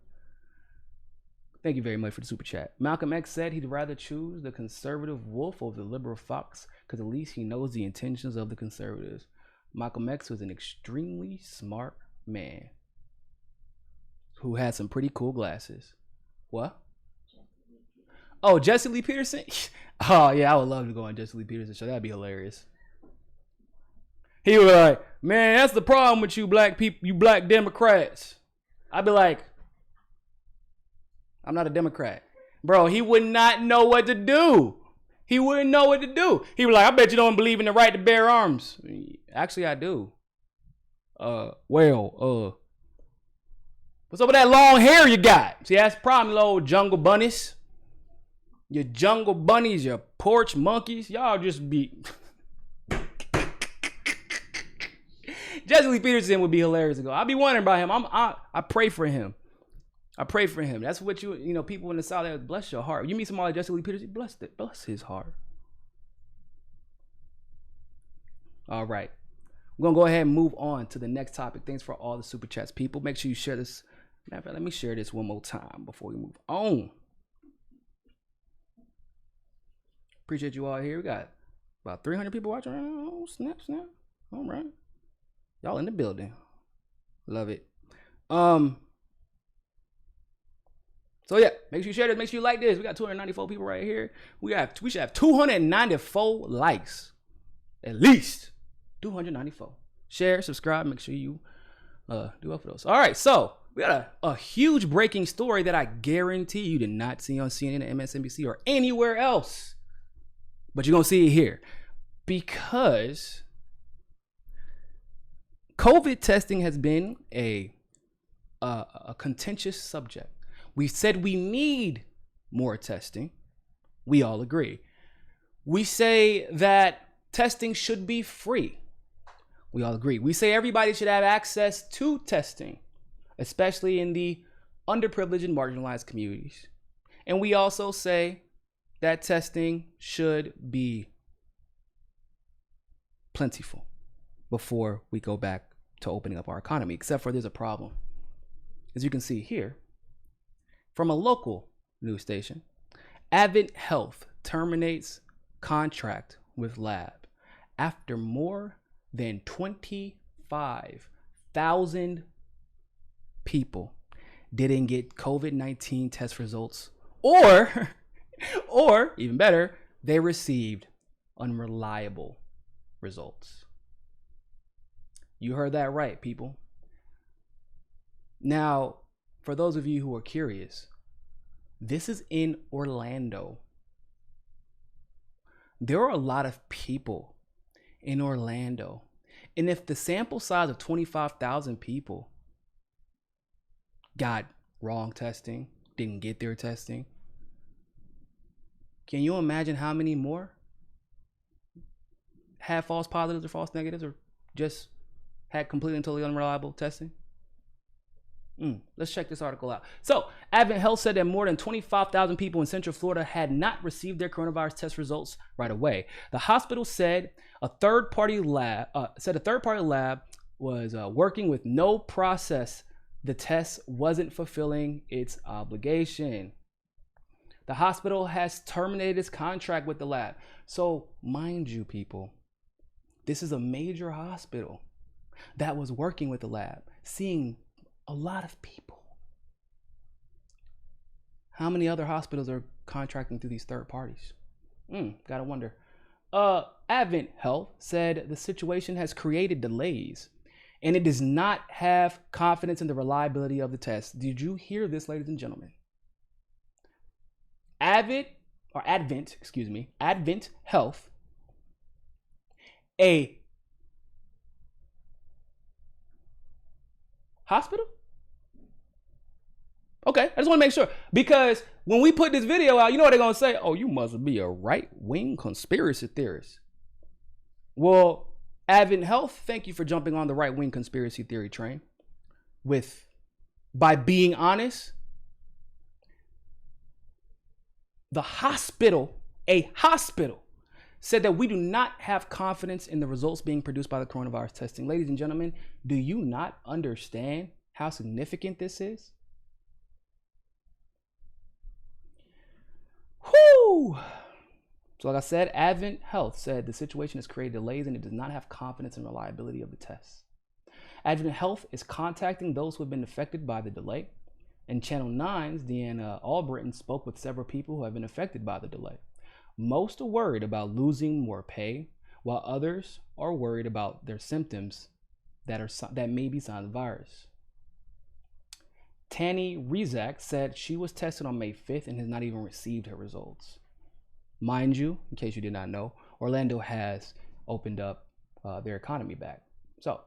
Thank you very much for the super chat. Malcolm X said he'd rather choose the conservative wolf over the liberal fox because at least he knows the intentions of the conservatives. Malcolm X was an extremely smart man who had some pretty cool glasses. What? Oh, Jesse Lee Peterson? Oh, yeah, I would love to go on Jesse Lee Peterson's show. That'd be hilarious. He was like, man, that's the problem with you black people, you black Democrats. I'd be like, I'm not a Democrat. Bro, he would not know what to do. He wouldn't know what to do. He was like, I bet you don't believe in the right to bear arms. Actually, I do. What's up with that long hair you got? See, that's the problem, little jungle bunnies. Your jungle bunnies, your porch monkeys. Y'all just be... Jesse Lee Peterson would be hilarious to go. I'd be wondering about him. I pray for him. I pray for him. That's what you know, people in the South, they bless your heart. You meet somebody like Jesse Lee Peterson, bless his heart. All right. We're going to go ahead and move on to the next topic. Thanks for all the super chats, people. Make sure you share this. Matter of fact, let me share this one more time before we move on. Appreciate you all here. We got about 300 people watching right now. Oh, snap. All right. Y'all in the building. Love it. So yeah, make sure you share this. Make sure you like this. We got 294 people right here. We should have 294 likes. At least 294. Share, subscribe. Make sure you do up for those. All right, so we got a huge breaking story that I guarantee you did not see on CNN or MSNBC or anywhere else. But you're going to see it here. Because COVID testing has been a contentious subject. We said we need more testing. We all agree. We say that testing should be free. We all agree. We say everybody should have access to testing, especially in the underprivileged and marginalized communities. And we also say that testing should be plentiful before we go back to opening up our economy, except for there's a problem. As you can see here, from a local news station, Advent Health terminates contract with lab after more than 25,000 people didn't get COVID-19 test results, or even better, they received unreliable results. You heard that right, people. Now, for those of you who are curious, this is in Orlando. There are a lot of people in Orlando. And if the sample size of 25,000 people got wrong testing, didn't get their testing, can you imagine how many more had false positives or false negatives or just had completely and totally unreliable testing? Let's check this article out. So, Advent Health said that more than 25,000 people in Central Florida had not received their coronavirus test results right away. The hospital said a third-party lab was working with no process. The test wasn't fulfilling its obligation. The hospital has terminated its contract with the lab. So, mind you, people, this is a major hospital that was working with the lab, seeing a lot of people. How many other hospitals are contracting through these third parties? Gotta wonder. Advent Health said the situation has created delays and it does not have confidence in the reliability of the test. Did you hear this, ladies and gentlemen? Advent Health, a hospital? Okay, I just want to make sure, because when we put this video out, you know what they're going to say? Oh, you must be a right-wing conspiracy theorist. Well, Advent Health, thank you for jumping on the right-wing conspiracy theory train. By being honest, the hospital, a hospital, said that we do not have confidence in the results being produced by the coronavirus testing. Ladies and gentlemen, do you not understand how significant this is? Whoo! So like I said, Advent Health said the situation has created delays and it does not have confidence in reliability of the tests. Advent Health is contacting those who have been affected by the delay. And Channel 9's Deanna Albritton spoke with several people who have been affected by the delay. Most are worried about losing more pay, while others are worried about their symptoms that may be signs of virus. Tanny Rizak said she was tested on May 5th and has not even received her results. Mind you, in case you did not know, Orlando has opened up their economy back. So,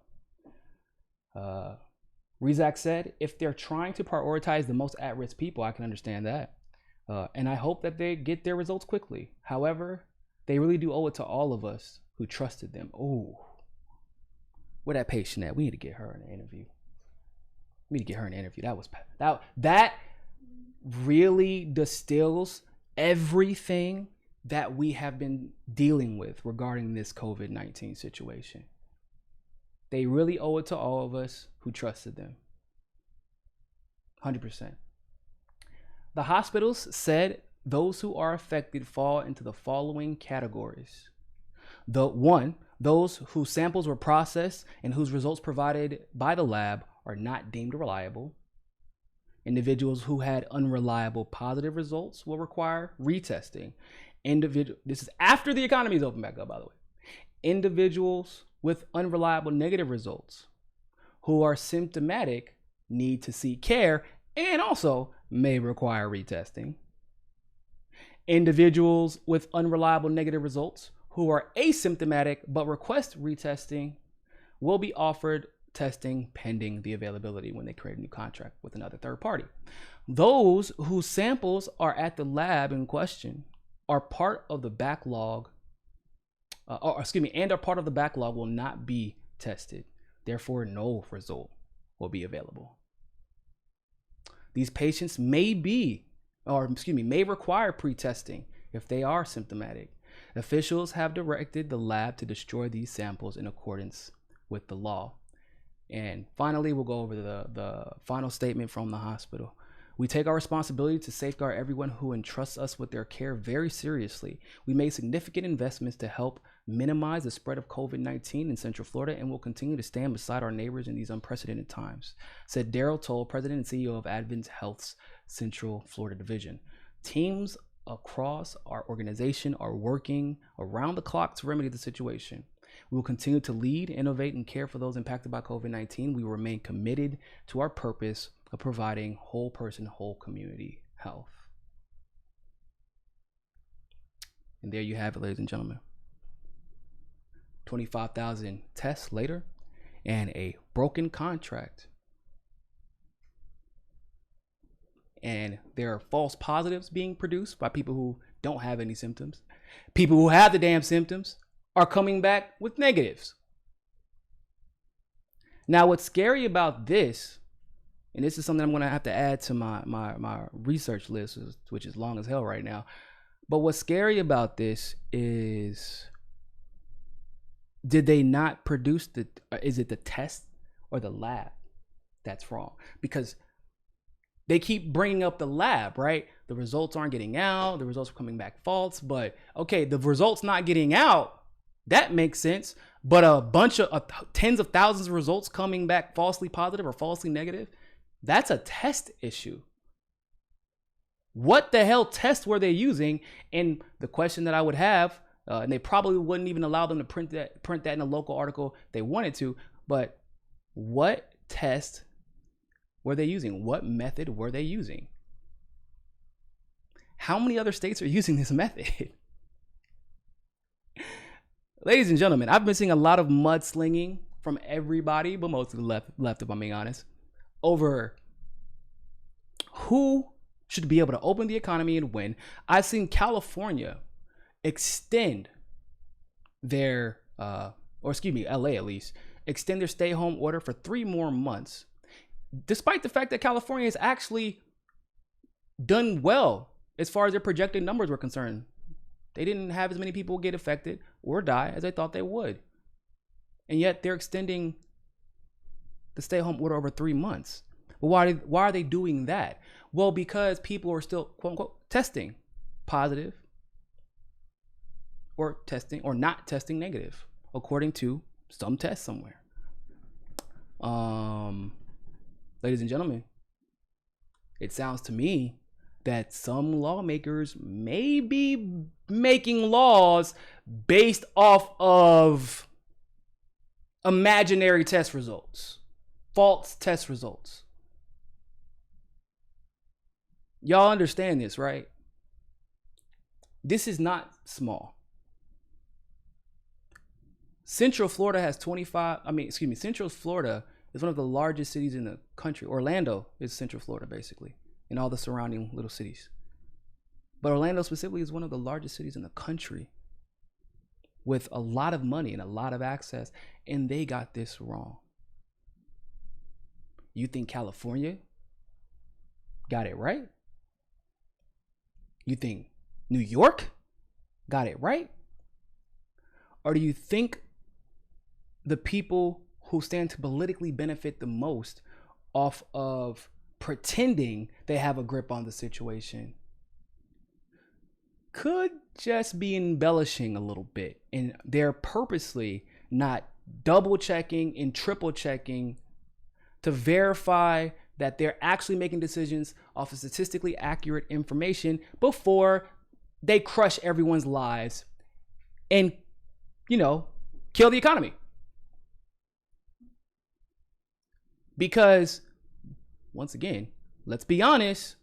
Rizak said, if they're trying to prioritize the most at-risk people, I can understand that. And I hope that they get their results quickly. However, they really do owe it to all of us who trusted them. Oh, where that patient at? We need to get her in an interview. That really distills everything that we have been dealing with regarding this COVID-19 situation. They really owe it to all of us who trusted them. 100%. The hospitals said those who are affected fall into the following categories. Those whose samples were processed and whose results provided by the lab are not deemed reliable. Individuals who had unreliable positive results will require retesting. This is after the economy is open back up, by the way. Individuals with unreliable negative results who are symptomatic need to seek care and also may require retesting. Individuals with unreliable negative results who are asymptomatic but request retesting will be offered testing pending the availability when they create a new contract with another third party. Those whose samples are at the lab in question are part of the backlog, and are part of the backlog will not be tested. Therefore, no result will be available. These patients may require pre-testing if they are symptomatic. Officials have directed the lab to destroy these samples in accordance with the law. And finally, we'll go over the final statement from the hospital. We take our responsibility to safeguard everyone who entrusts us with their care very seriously. We made significant investments to help minimize the spread of COVID-19 in Central Florida and will continue to stand beside our neighbors in these unprecedented times, said Daryl Toll, President and CEO of Advent Health's Central Florida Division. Teams across our organization are working around the clock to remedy the situation. We will continue to lead, innovate, and care for those impacted by COVID-19. We remain committed to our purpose of providing whole person, whole community health. And there you have it, ladies and gentlemen. 25,000 tests later and a broken contract. And there are false positives being produced by people who don't have any symptoms. People who have the damn symptoms are coming back with negatives. Now, what's scary about this, and this is something I'm going to have to add to my research list, which is long as hell right now. But what's scary about this is, did they not produce is it the test or the lab that's wrong? Because they keep bringing up the lab, right? The results aren't getting out. The results are coming back false. But okay, the results not getting out, that makes sense. But a bunch of tens of thousands of results coming back falsely positive or falsely negative, that's a test issue. What the hell test were they using? And the question that I would have, and they probably wouldn't even allow them to print that in a local article if they wanted to, but what test were they using? What method were they using? How many other states are using this method? Ladies and gentlemen, I've been seeing a lot of mudslinging from everybody, but most of the left, if I'm being honest, over who should be able to open the economy and when. I've seen California extend their, LA at least, extend their stay-home order for 3 more months, despite the fact that California has actually done well as far as their projected numbers were concerned. They didn't have as many people get affected or die as they thought they would. And yet they're extending the stay-home order over 3 months. Well, why are they doing that? Well, because people are still, quote unquote, testing positive or testing or not testing negative, according to some test somewhere. Ladies and gentlemen, it sounds to me that some lawmakers may be making laws based off of imaginary test results, false test results. Y'all understand this, right? This is not small. Central Florida is one of the largest cities in the country. Orlando is Central Florida, basically, and all the surrounding little cities. But Orlando specifically is one of the largest cities in the country with a lot of money and a lot of access, and they got this wrong. You think California got it right? You think New York got it right? Or do you think the people who stand to politically benefit the most off of pretending they have a grip on the situation could just be embellishing a little bit, and they're purposely not double checking and triple checking to verify that they're actually making decisions off of statistically accurate information before they crush everyone's lives and, kill the economy. Because, once again, let's be honest,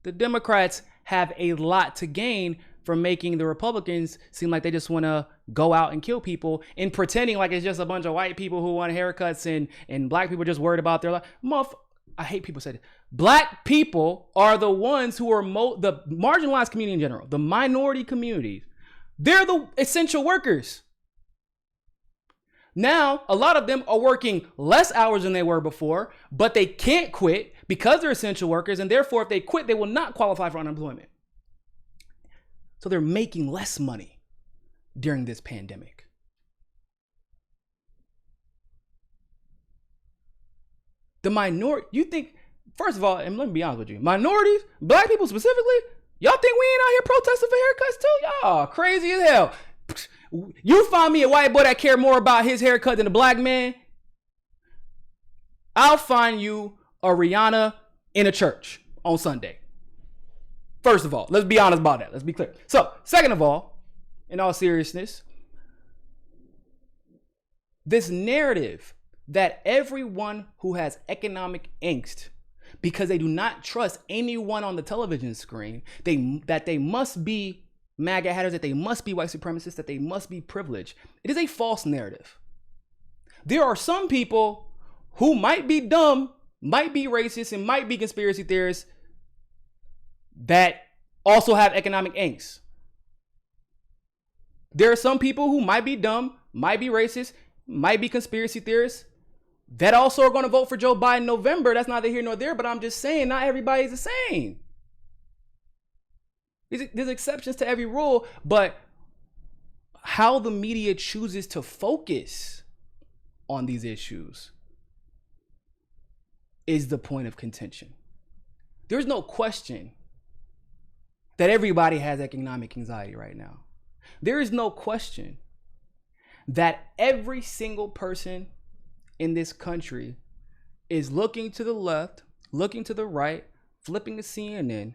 the Democrats have a lot to gain from making the Republicans seem like they just want to go out and kill people and pretending like it's just a bunch of white people who want haircuts and black people just worried about their life. I hate people say this. Black people are the ones who are the marginalized community in general, the minority communities. They're the essential workers. Now, a lot of them are working less hours than they were before, but they can't quit because they're essential workers, and therefore, if they quit, they will not qualify for unemployment. So they're making less money during this pandemic. The minority, you think, first of all, and let me be honest with you, minorities, black people specifically, y'all think we ain't out here protesting for haircuts too? Y'all crazy as hell. You find me a white boy that care more about his haircut than a black man, I'll find you a Rihanna in a church on Sunday. First of all, let's be honest about that. Let's be clear. So, second of all, in all seriousness, This narrative that everyone who has economic angst, because they do not trust anyone on the television screen, that they must be MAGA hatters, that they must be white supremacists, that they must be privileged. It is a false narrative. There are some people who might be dumb, might be racist, and might be conspiracy theorists that also have economic angst. There are some people who might be dumb, might be racist, might be conspiracy theorists that also are going to vote for Joe Biden in November. That's neither here nor there, but I'm just saying not everybody's the same. There's exceptions to every rule, but how the media chooses to focus on these issues is the point of contention. There's no question that everybody has economic anxiety right now. There is no question that every single person in this country is looking to the left, looking to the right, flipping to CNN,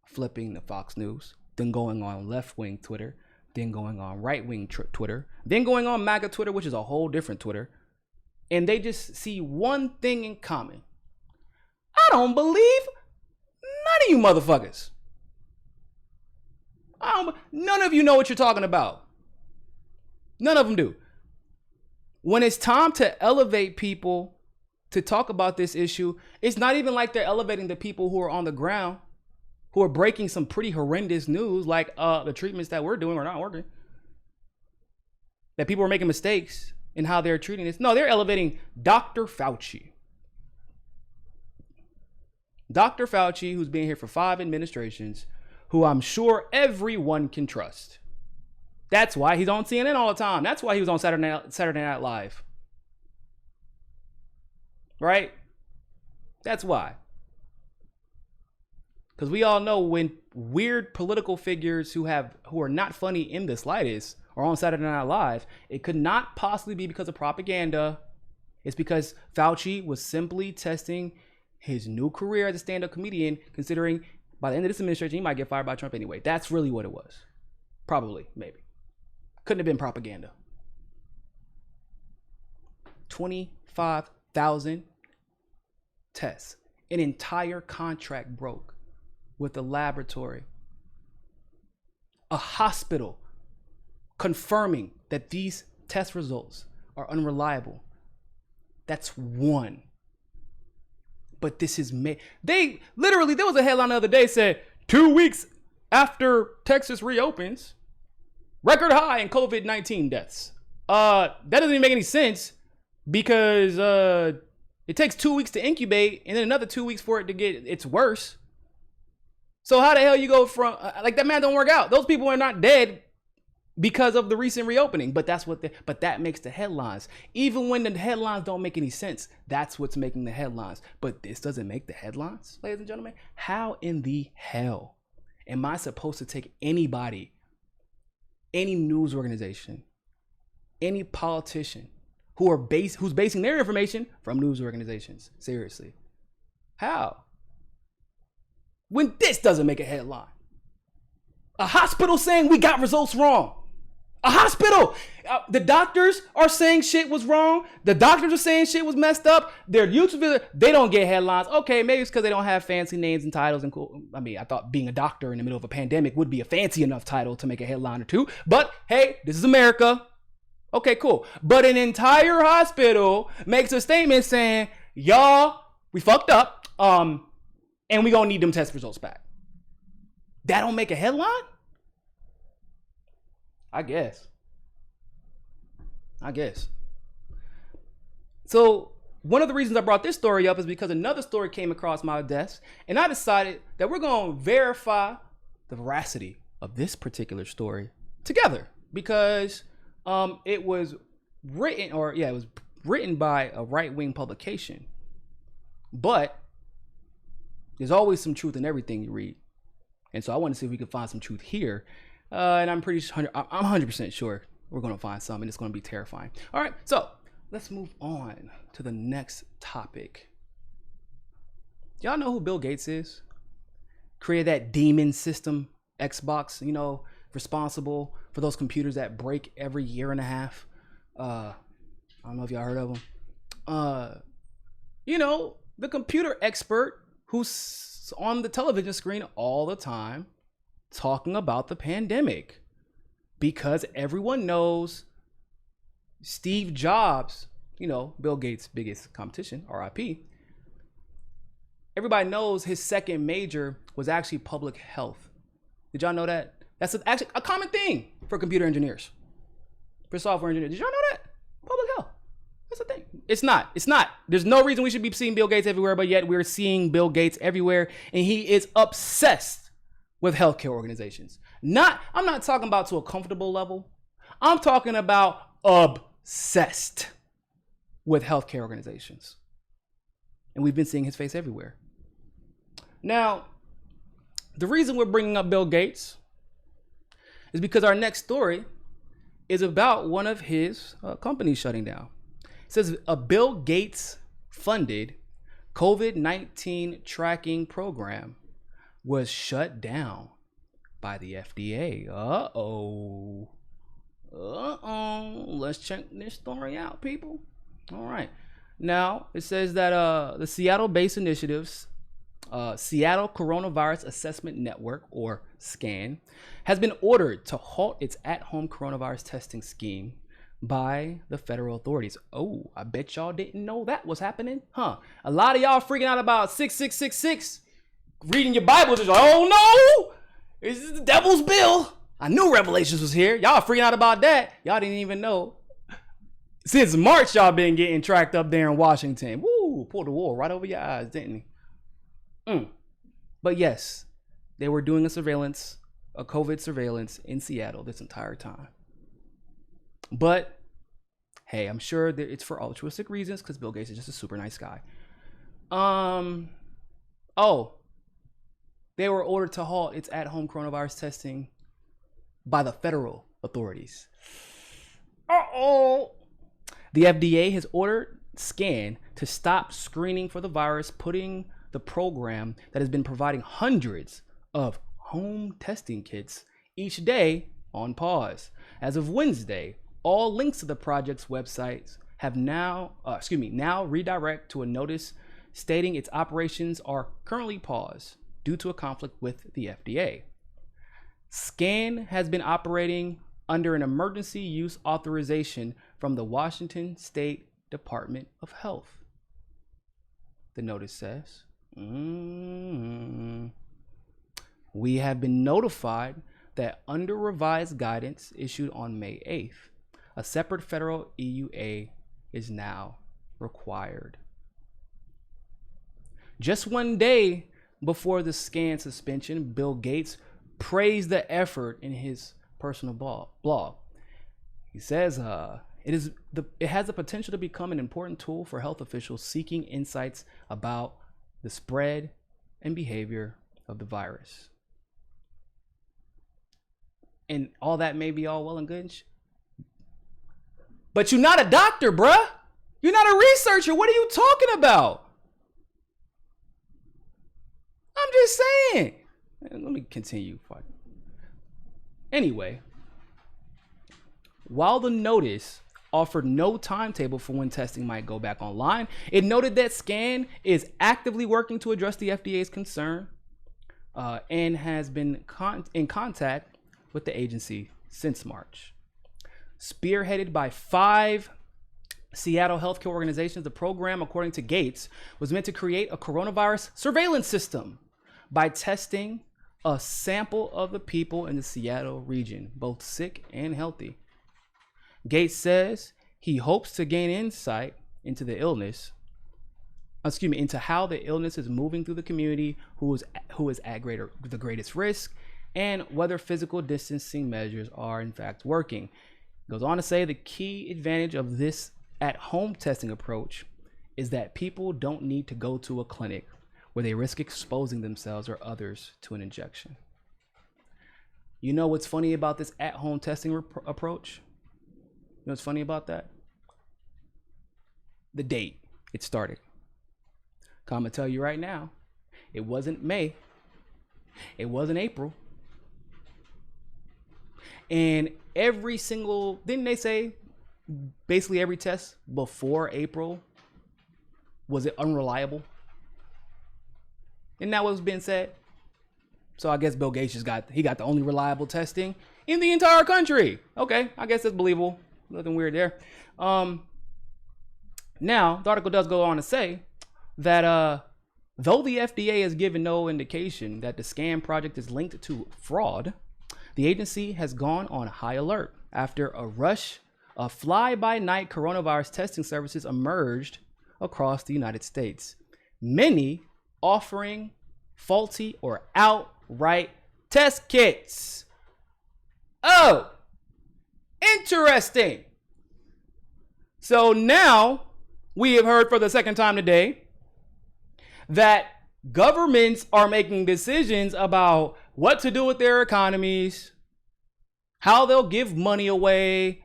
flipping to Fox News, then going on left-wing Twitter, then going on right-wing Twitter, then going on MAGA Twitter, which is a whole different Twitter. And they just see one thing in common. I don't believe none of you motherfuckers. None of you know what you're talking about. None of them do. When it's time to elevate people to talk about this issue, it's not even like they're elevating the people who are on the ground, who are breaking some pretty horrendous news, like the treatments that we're doing are not working. That people are making mistakes in how they're treating this. No, they're elevating Dr. Fauci. Dr. Fauci, who's been here for 5 administrations, who I'm sure everyone can trust. That's why he's on CNN all the time. That's why he was on Saturday Night Live. Right? That's why. Because we all know when weird political figures who are not funny in the slightest are on Saturday Night Live, it could not possibly be because of propaganda. It's because Fauci was simply testing his new career as a stand-up comedian, considering by the end of this administration, he might get fired by Trump anyway. That's really what it was. Probably, maybe. Couldn't have been propaganda. 25,000 tests. An entire contract broke with a laboratory. A hospital confirming that these test results are unreliable. That's one. But this is they literally, there was a headline the other day said 2 weeks after Texas reopens, record high in COVID-19 deaths. That doesn't even make any sense because it takes 2 weeks to incubate and then another 2 weeks for it to get its worse. So how the hell you go from like that man don't work out. Those people are not dead because of the recent reopening, but but that makes the headlines. Even when the headlines don't make any sense, that's what's making the headlines. But this doesn't make the headlines, ladies and gentlemen. How in the hell am I supposed to take anybody, any news organization, any politician who's basing their information from news organizations seriously? How? When this doesn't make a headline. A hospital saying we got results wrong. A hospital. The doctors are saying shit was wrong. The doctors are saying shit was messed up. Their YouTube videos, they don't get headlines. Okay, maybe it's because they don't have fancy names and titles and cool. I mean, I thought being a doctor in the middle of a pandemic would be a fancy enough title to make a headline or two. But hey, this is America. Okay, cool. But an entire hospital makes a statement saying, y'all, we fucked up. And we gonna need them test results back. That don't make a headline? I guess. So one of the reasons I brought this story up is because another story came across my desk, and I decided that we're gonna verify the veracity of this particular story together because it was written by a right-wing publication, but there's always some truth in everything you read. And so I want to see if we can find some truth here. And I'm 100% sure we're going to find some, and it's going to be terrifying. All right, so let's move on to the next topic. Y'all know who Bill Gates is? Created that demon system, Xbox, responsible for those computers that break every year and a half. I don't know if y'all heard of him. You know, the computer expert who's on the television screen all the time talking about the pandemic, because everyone knows Steve Jobs, you know, Bill Gates' biggest competition, RIP. Everybody knows his second major was actually public health. Did y'all know that? That's actually a common thing for computer engineers, for software engineers. Did y'all know that? Public health. That's the thing. It's not. There's no reason we should be seeing Bill Gates everywhere, but yet we're seeing Bill Gates everywhere, and he is obsessed with healthcare organizations. I'm not talking about to a comfortable level. I'm talking about obsessed with healthcare organizations. And we've been seeing his face everywhere. Now, the reason we're bringing up Bill Gates is because our next story is about one of his companies shutting down. It says a Bill Gates funded COVID-19 tracking program was shut down by the FDA. Let's check this story out, people. All right. Now, it says that the Seattle-based initiatives, Seattle Coronavirus Assessment Network, or SCAN, has been ordered to halt its at-home coronavirus testing scheme by the federal authorities. Oh, I bet y'all didn't know that was happening, huh? A lot of y'all freaking out about 6666, reading your Bible, just like, oh no, this is the devil's bill. I knew Revelations was here. Y'all freaking out about that. Y'all didn't even know. Since March, y'all been getting tracked up there in Washington. Woo, pulled the wool right over your eyes, didn't he? But yes, they were doing a COVID surveillance in Seattle this entire time. But hey, I'm sure that it's for altruistic reasons, because Bill Gates is just a super nice guy. They were ordered to halt its at-home coronavirus testing by the federal authorities. The FDA has ordered SCAN to stop screening for the virus, putting the program that has been providing hundreds of home testing kits each day on pause. As of Wednesday, all links to the project's websites have now redirect to a notice stating its operations are currently paused due to a conflict with the FDA. SCAN has been operating under an emergency use authorization from the Washington State Department of Health. The notice says, we have been notified that under revised guidance issued on May 8th, a separate federal EUA is now required. Just one day before the SCAN suspension, Bill Gates praised the effort in his personal blog. He says it has the potential to become an important tool for health officials seeking insights about the spread and behavior of the virus. And all that may be all well and good, but you're not a doctor, bruh. You're not a researcher. What are you talking about? I'm just saying. Let me continue. Anyway, while the notice offered no timetable for when testing might go back online, it noted that SCAN is actively working to address the FDA's concern and has been in contact with the agency since March. Spearheaded by 5 Seattle healthcare organizations, the program, according to Gates, was meant to create a coronavirus surveillance system by testing a sample of the people in the Seattle region, both sick and healthy. Gates says he hopes to gain insight into into how the illness is moving through the community, who is at the greatest risk, and whether physical distancing measures are in fact working. It goes on to say the key advantage of this at-home testing approach is that people don't need to go to a clinic where they risk exposing themselves or others to an injection. You know what's funny about this at-home testing approach? You know what's funny about that? The date it started. I'm gonna tell you right now, it wasn't May, it wasn't April. And every single, didn't they say basically every test before April was it unreliable? Isn't that what's been said? So I guess Bill Gates just got the only reliable testing in the entire country. Okay, I guess that's believable. Nothing weird there. Now the article does go on to say that though the FDA has given no indication that the scam project is linked to fraud, the agency has gone on high alert after a rush of fly-by-night coronavirus testing services emerged across the United States, many offering faulty or outright test kits. Oh, interesting. So now we have heard for the second time today that governments are making decisions about what to do with their economies, how they'll give money away,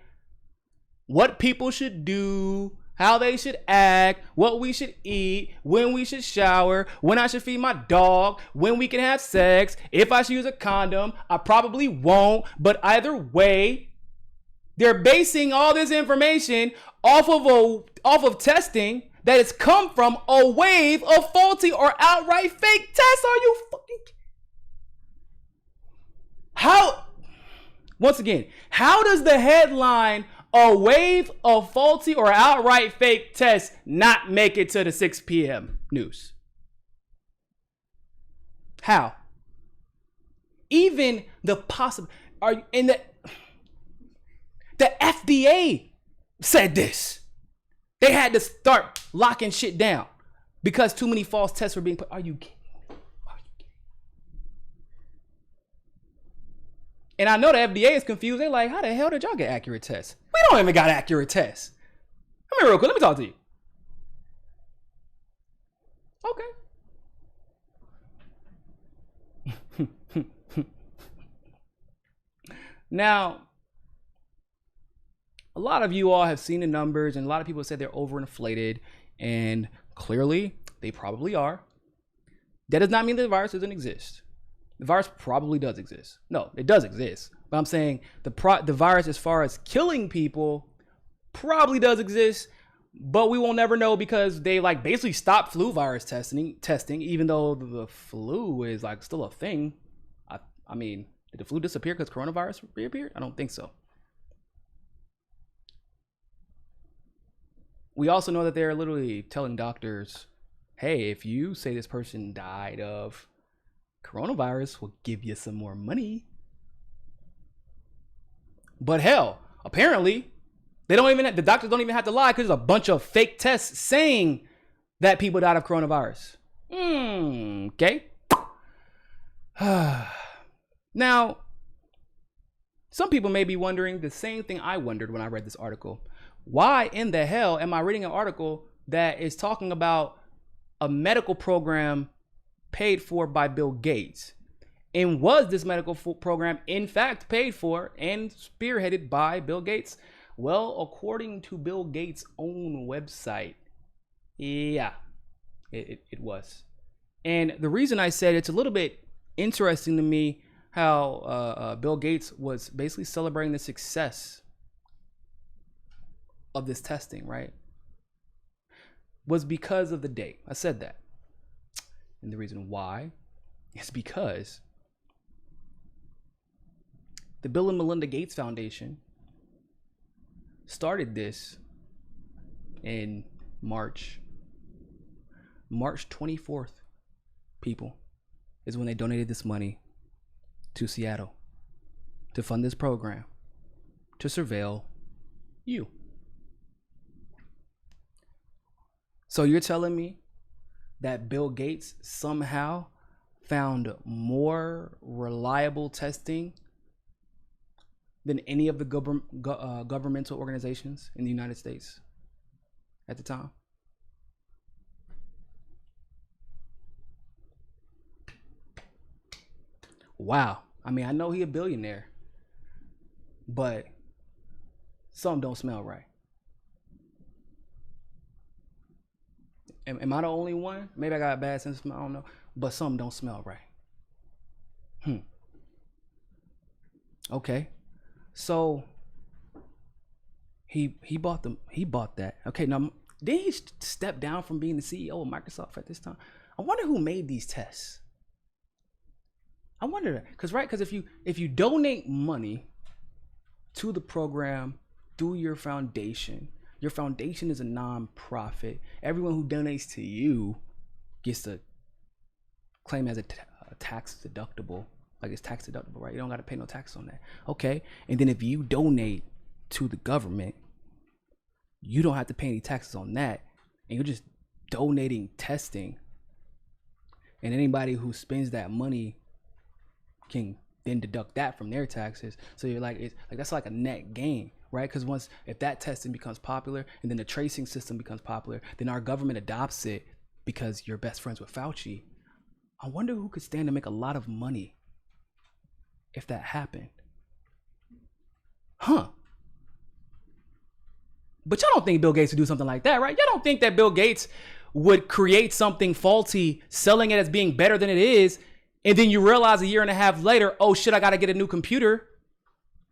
what people should do, how they should act, what we should eat, when we should shower, when I should feed my dog, when we can have sex, if I should use a condom. I probably won't, but either way, they're basing all this information off of testing that has come from a wave of faulty or outright fake tests. Are you fucking... How? Once again, how does the headline "a wave of faulty or outright fake tests" not make it to the 6 p.m. news? How? Even the possible... Are in the FDA said this. They had to start locking shit down because too many false tests were being put. Are you kidding? And I know the FDA is confused. They're like, how the hell did y'all get accurate tests? We don't even got accurate tests. Come here real quick. Let me talk to you. Okay. Now, a lot of you all have seen the numbers, and a lot of people said they're overinflated, and clearly they probably are. That does not mean that the virus doesn't exist. The virus probably does exist. No, it does exist. But I'm saying the virus, as far as killing people, probably does exist, but we will never know because they like basically stopped flu virus testing, even though the flu is like still a thing. I mean, did the flu disappear because coronavirus reappeared? I don't think so. We also know that they're literally telling doctors, hey, if you say this person died of coronavirus, we'll give you some more money. But hell, apparently the doctors don't even have to lie because there's a bunch of fake tests saying that people died of coronavirus. Okay. Now, some people may be wondering the same thing I wondered when I read this article. Why in the hell am I reading an article that is talking about a medical program paid for by Bill Gates? And was this medical program in fact paid for and spearheaded by Bill Gates? Well, according to Bill Gates' own website, yeah, it was. And the reason I said it's a little bit interesting to me how Bill Gates was basically celebrating the success of this testing, right, was because of the date. I said that. And the reason why is because the Bill and Melinda Gates Foundation started this in March 24th, people, is when they donated this money to Seattle to fund this program to surveil you. So you're telling me that Bill Gates somehow found more reliable testing than any of the governmental organizations in the United States at the time? Wow. I mean, I know he a billionaire, but something don't smell right. Am I the only one? Maybe I got a bad sense of smell, I don't know. But something don't smell right. Okay. So He bought them. He bought that. Okay, now did he step down from being the CEO of Microsoft at this time? I wonder who made these tests. I wonder because if you donate money to the program through your foundation is a non-profit. Everyone who donates to you gets to claim as a tax deductible. Like it's tax deductible, right? You don't got to pay no tax on that. Okay, and then if you donate to the government, you don't have to pay any taxes on that, and you're just donating testing. And anybody who spends that money can then deduct that from their taxes. So you're like, that's like a net gain, right? Because if that testing becomes popular and then the tracing system becomes popular, then our government adopts it because you're best friends with Fauci. I wonder who could stand to make a lot of money if that happened. But y'all don't think Bill Gates would do something like that, right? Y'all don't think that Bill Gates would create something faulty, selling it as being better than it is, and then you realize a year and a half later, oh shit, I gotta get a new computer.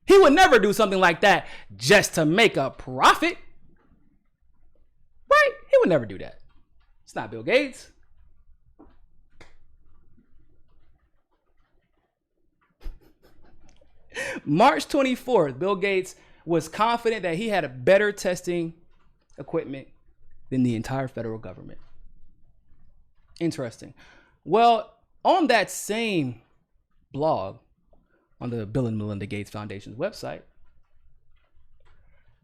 He would never do something like that just to make a profit. Right? He would never do that. It's not Bill Gates. March 24th, Bill Gates was confident that he had a better testing equipment than the entire federal government. Interesting. Well, on that same blog, on the Bill and Melinda Gates Foundation's website,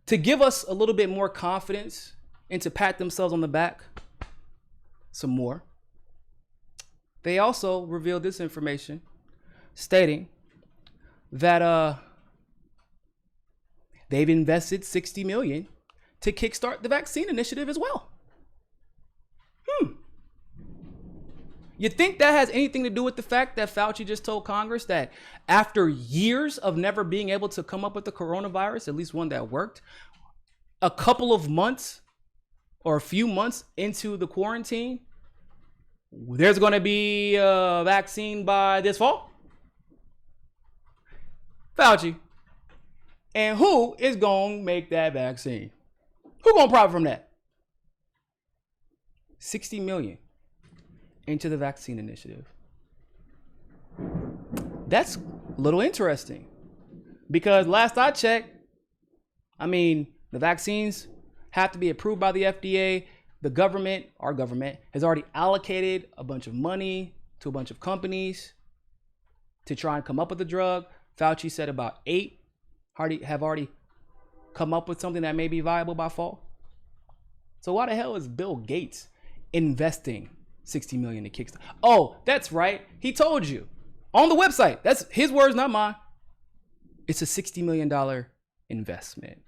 to give us a little bit more confidence and to pat themselves on the back some more, they also revealed this information stating that they've invested $60 million to kickstart the vaccine initiative as well. You think that has anything to do with the fact that Fauci just told Congress that after years of never being able to come up with the coronavirus, at least one that worked, a couple of months or a few months into the quarantine, there's going to be a vaccine by this fall? Fauci. And who is going to make that vaccine? Who going to profit from that? 60 million into the vaccine initiative. That's a little interesting because last I checked, the vaccines have to be approved by the FDA. The government, our government, has already allocated a bunch of money to a bunch of companies to try and come up with a drug. Fauci said about 8 have already come up with something that may be viable by fall. So why the hell is Bill Gates investing $60 million to kickstart? Oh, that's right. He told you on the website. That's his words, not mine. It's a $60 million investment.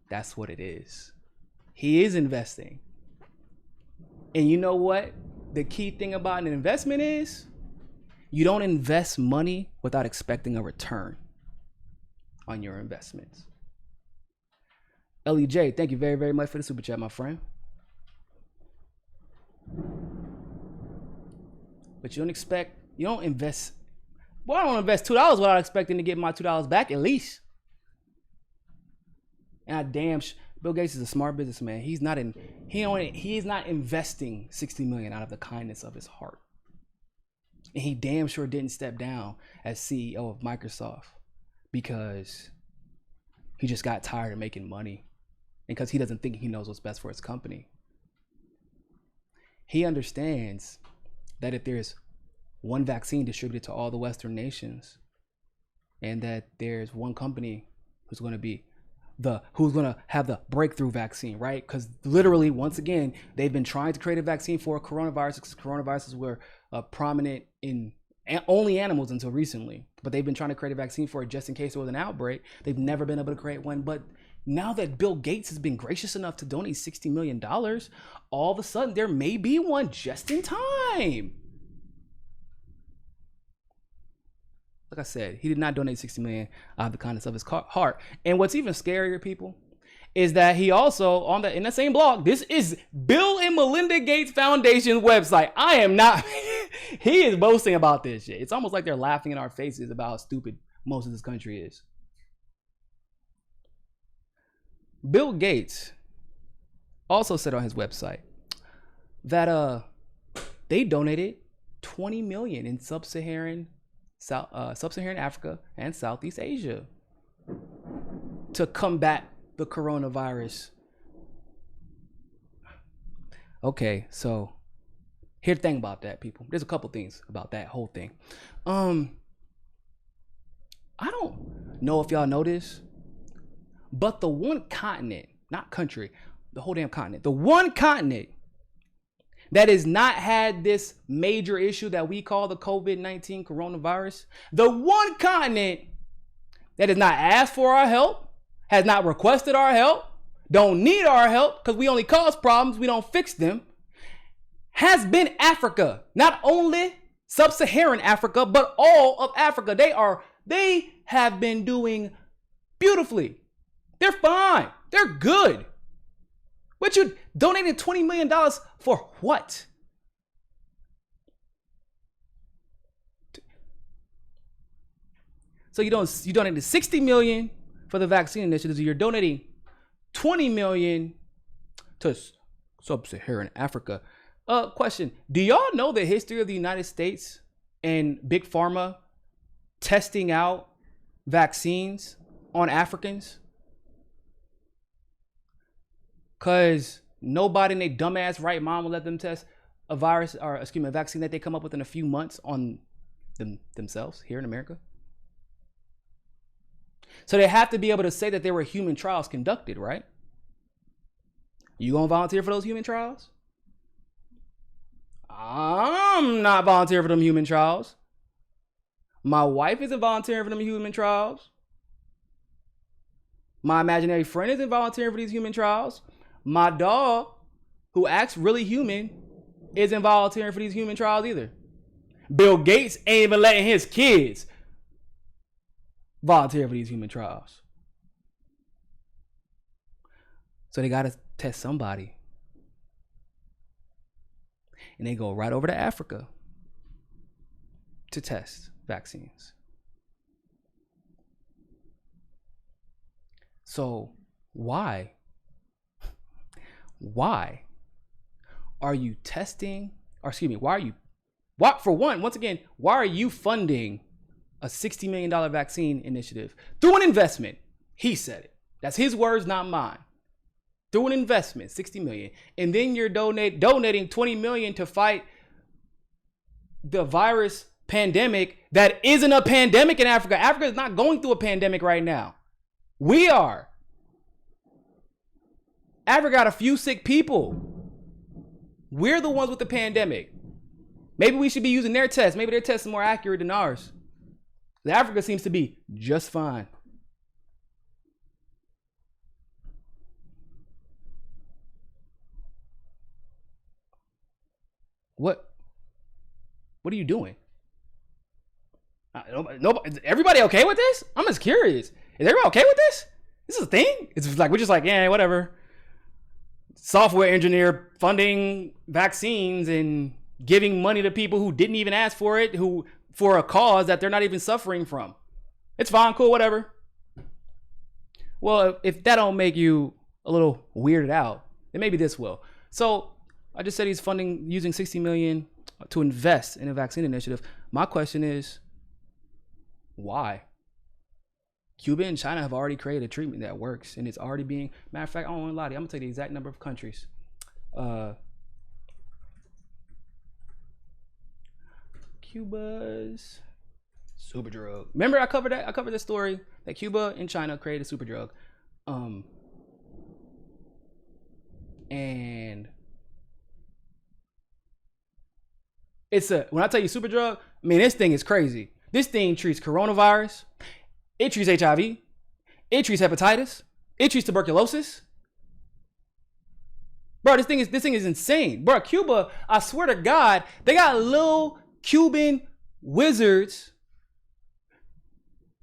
That's what it is. He is investing. And you know what? The key thing about an investment is you don't invest money without expecting a return on your investments. LEJ, thank you very, very much for the super chat, my friend. But you don't invest. Well, I don't invest $2 without expecting to get my $2 back at least. And Bill Gates is a smart businessman. He is not investing $60 million out of the kindness of his heart. And he damn sure didn't step down as CEO of Microsoft because he just got tired of making money and because he doesn't think he knows what's best for his company. He understands that if there's one vaccine distributed to all the Western nations and that there's one company who's going to have the breakthrough vaccine, right? Because literally, once again, they've been trying to create a vaccine for coronavirus because coronaviruses were prominent in only animals until recently. But they've been trying to create a vaccine for it just in case there was an outbreak. They've never been able to create one. But now that Bill Gates has been gracious enough to donate $60 million, all of a sudden there may be one just in time. Like I said, he did not donate $60 million out of the kindness of his heart. And what's even scarier, people, is that he also, in the same blog, this is Bill and Melinda Gates Foundation's website. I am not, he is boasting about this shit. It's almost like they're laughing in our faces about how stupid most of this country is. Bill Gates also said on his website that they donated 20 million in sub-Saharan Africa and Southeast Asia to combat the coronavirus. Okay, so here's the thing about that, people. There's a couple things about that whole thing. I don't know if y'all know this, but the one continent, not country, the whole damn continent, the one continent that has not had this major issue that we call the COVID-19 coronavirus, the one continent that has not asked for our help, has not requested our help, don't need our help because we only cause problems, we don't fix them, has been Africa. Not only sub-Saharan Africa, but all of Africa. They have been doing beautifully. They're fine. They're good. But you donated $20 million for what? So you donated $60 million for the vaccine initiatives. You're donating $20 million to sub-Saharan Africa. Question: do y'all know the history of the United States and Big Pharma testing out vaccines on Africans? Because nobody in their dumbass right mind will let them test a vaccine that they come up with in a few months on themselves here in America. So they have to be able to say that there were human trials conducted, right? You gonna volunteer for those human trials? I'm not volunteering for them human trials. My wife isn't volunteering for them human trials. My imaginary friend isn't volunteering for these human trials. My dog, who acts really human, isn't volunteering for these human trials either. Bill Gates ain't even letting his kids volunteer for these human trials. So they got to test somebody. And they go right over to Africa to test vaccines. So why are you testing, or excuse me, why are you funding a $60 million vaccine initiative through an investment? He said it. That's his words, not mine. Through an investment, $60 million. And then you're donating $20 million to fight the virus pandemic that isn't a pandemic in Africa. Africa is not going through a pandemic right now. We are. Africa got a few sick people. We're the ones with the pandemic. Maybe we should be using their tests. Maybe their tests are more accurate than ours. Africa seems to be just fine. What are you doing? Nobody, everybody okay with this? I'm just curious. Is everybody okay with this? This is a thing? It's like, we're just like, yeah, whatever. Software engineer funding vaccines and giving money to people who didn't even ask for it, for a cause that they're not even suffering from. It's fine, cool, whatever. Well, if that don't make you a little weirded out, then maybe this will. So I just said he's using $60 million to invest in a vaccine initiative. My question is, why? Cuba and China have already created a treatment that works, and it's already being, matter of fact, I don't want to lie to you, I'm gonna tell you the exact number of countries. Cuba's super drug. Remember I covered that? I covered this story that Cuba and China created a super drug. And when I tell you super drug, I mean, this thing is crazy. This thing treats coronavirus. It treats HIV. It treats hepatitis. It treats tuberculosis. Bro, this thing is insane. Bro, Cuba, I swear to God, they got little Cuban wizards.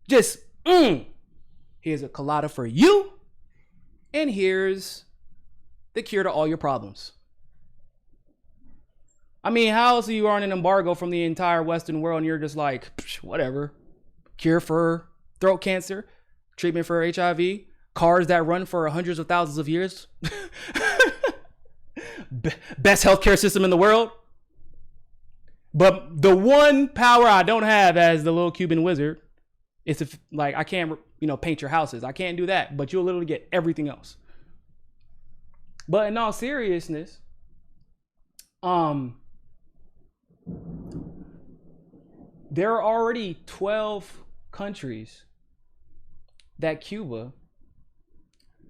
Just, here's a colada for you. And here's the cure to all your problems. I mean, how else are you on an embargo from the entire Western world and you're just like, whatever. Cure for throat cancer, treatment for HIV, cars that run for hundreds of thousands of years, best healthcare system in the world. But the one power I don't have as the little Cuban wizard is if, like, I can't, paint your houses. I can't do that, but you'll literally get everything else. But in all seriousness, there are already 12 countries that Cuba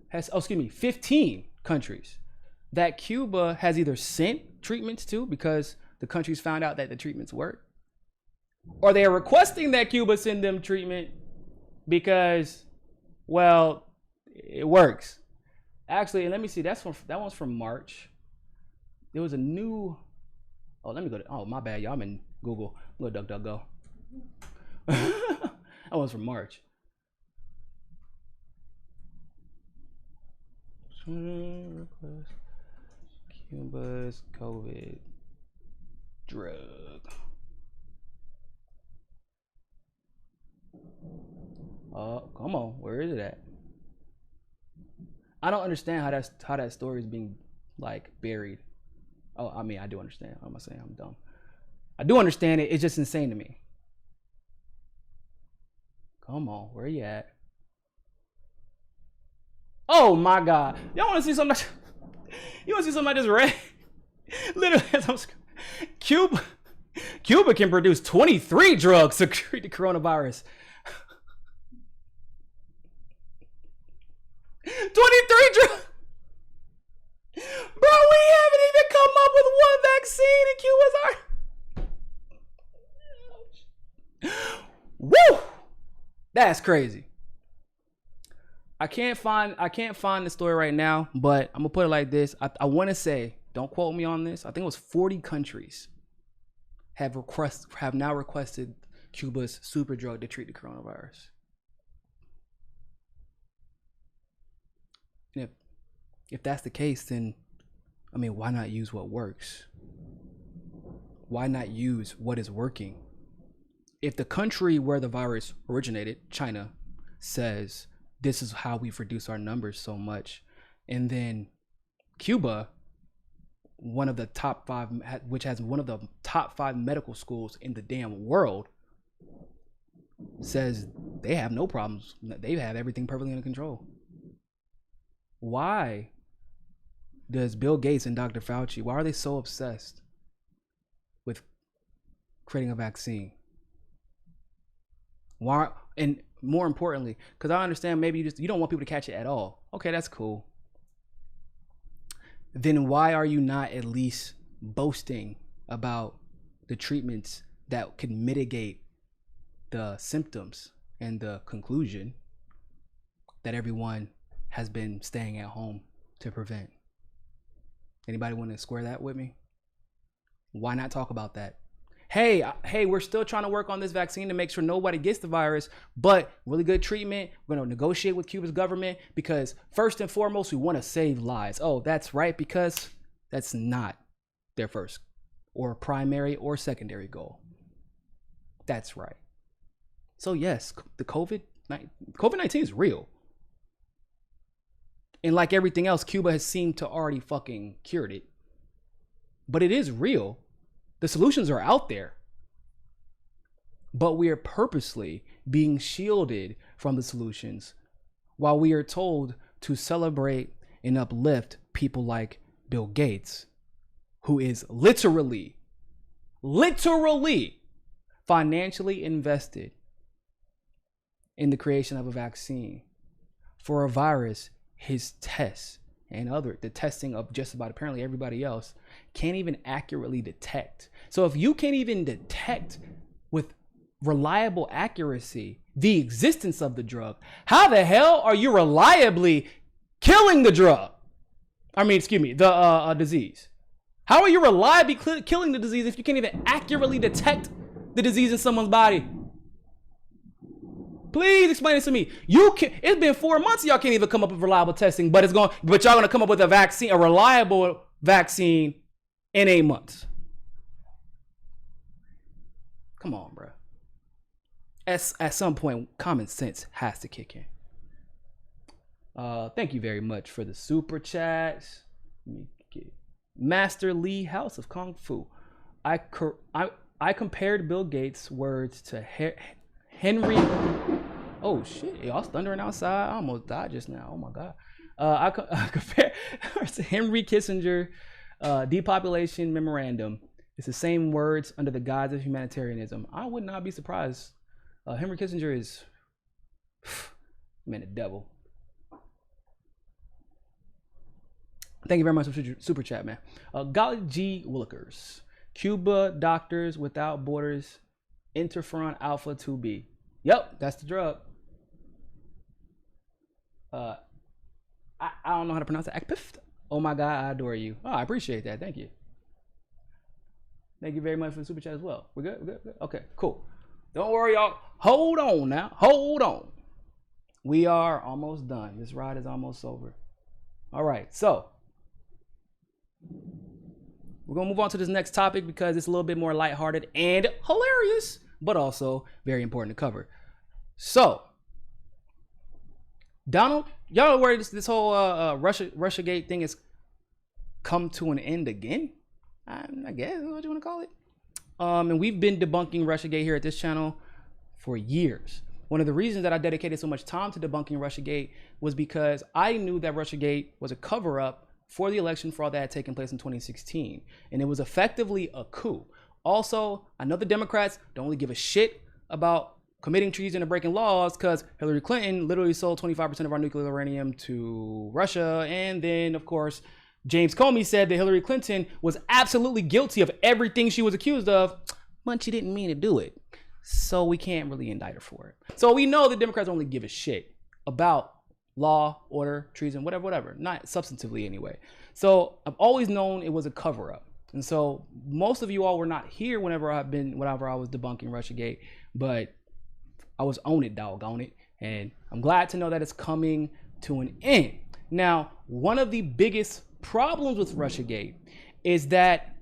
has, 15 countries that Cuba has either sent treatments to because the countries found out that the treatments work, or they are requesting that Cuba send them treatment because, well, it works. Actually, and let me see, that one's from March. There was a new, let me go to, my bad, y'all, I'm in Google. I'm gonna DuckDuckGo. That one's from March. Cuba's COVID drug. Come on, where is it at? I don't understand how that story is being, like, buried. Oh, I mean, I do understand. I'm not saying I'm dumb. I do understand it. It's just insane to me. Come on, where you at? Oh my God! Y'all want to see something? You want to see something I just read? Literally, Cuba can produce 23 drugs to treat the coronavirus. 23 drugs. Bro, we haven't even come up with one vaccine, and Cuba's already. Woo! That's crazy. I can't find the story right now, but I'm gonna put it like this. I want to say, don't quote me on this, I think it was 40 countries have now requested Cuba's super drug to treat the coronavirus. And if that's the case, then, I mean, why not use what works? Why not use what is working? If the country where the virus originated, China, says this is how we've reduced our numbers so much, and then Cuba, one of the top 5, which has one of the top 5 medical schools in the damn world, says they have no problems, they have everything perfectly under control. Why does Bill Gates and Dr. Fauci, why are they so obsessed with creating a vaccine? Why? And more importantly, because I understand maybe you don't want people to catch it at all. Okay, that's cool. Then why are you not at least boasting about the treatments that can mitigate the symptoms and the conclusion that everyone has been staying at home to prevent? Anybody want to square that with me? Why not talk about that? Hey, we're still trying to work on this vaccine to make sure nobody gets the virus, but really good treatment. We're going to negotiate with Cuba's government because first and foremost, we want to save lives. Oh, that's right, because that's not their first or primary or secondary goal. That's right. So yes, the COVID-19 is real. And like everything else, Cuba has seemed to already fucking cured it. But it is real. The solutions are out there. But we are purposely being shielded from the solutions while we are told to celebrate and uplift people like Bill Gates, who is literally financially invested in the creation of a vaccine for a virus his tests and the testing of just about apparently everybody else can't even accurately detect. So if you can't even detect with reliable accuracy the existence of the drug, how the hell are you reliably killing the drug? The disease. How are you reliably killing the disease if you can't even accurately detect the disease in someone's body? Please explain this to me. It's been 4 months, y'all can't even come up with reliable testing, but y'all gonna come up with a reliable vaccine in 8 months. Come on, bro. At some point, common sense has to kick in. Thank you very much for the super chats. Let me get Master Lee House of Kung Fu. I compared Bill Gates' words to Henry. Oh shit! Y'all thundering outside. I almost died just now. Oh my god. I compared to Henry Kissinger depopulation memorandum. It's the same words under the guise of humanitarianism. I would not be surprised. Henry Kissinger is, man, the devil. Thank you very much for super chat, man. Golly G. Willikers. Cuba doctors without borders. Interferon alpha 2B. Yep, that's the drug. I don't know how to pronounce it. Akpift. Oh my God, I adore you. Oh, I appreciate that. Thank you. Thank you very much for the super chat as well. We're good? We're good? Okay, cool. Don't worry, y'all. Hold on now. Hold on. We are almost done. This ride is almost over. All right, so we're going to move on to this next topic because it's a little bit more lighthearted and hilarious, but also very important to cover. So, Donald, y'all know where this whole Russiagate thing has come to an end again? I guess is what you want to call it. And we've been debunking Russiagate here at this channel for years. One of the reasons that I dedicated so much time to debunking Russiagate was because I knew that Russiagate was a cover-up for the election fraud that had taken place in 2016. And it was effectively a coup. Also, I know the Democrats don't really give a shit about committing treason and breaking laws because Hillary Clinton literally sold 25% of our nuclear uranium to Russia. And then, of course, James Comey said that Hillary Clinton was absolutely guilty of everything she was accused of, but she didn't mean to do it. So we can't really indict her for it. So we know the Democrats only give a shit about law, order, treason, whatever, not substantively anyway. So I've always known it was a cover up. And so most of you all were not here whenever I was debunking Russiagate, but I was on it, doggone it. And I'm glad to know that it's coming to an end. Now, one of the biggest problems with Russiagate is that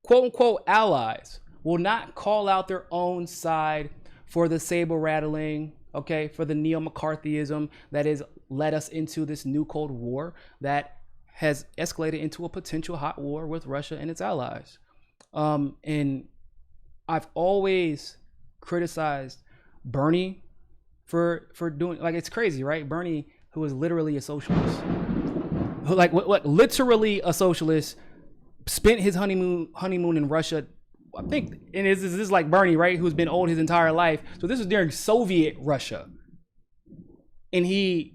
quote unquote allies will not call out their own side for the saber rattling, okay, for the neo-McCarthyism that has led us into this new Cold War that has escalated into a potential hot war with Russia and its allies. And I've always criticized Bernie for doing, like, it's crazy, right? Bernie, who is literally a socialist, who like literally a socialist, spent his honeymoon in Russia. I think, and this is like Bernie, right? Who's been old his entire life. So this was during Soviet Russia. And he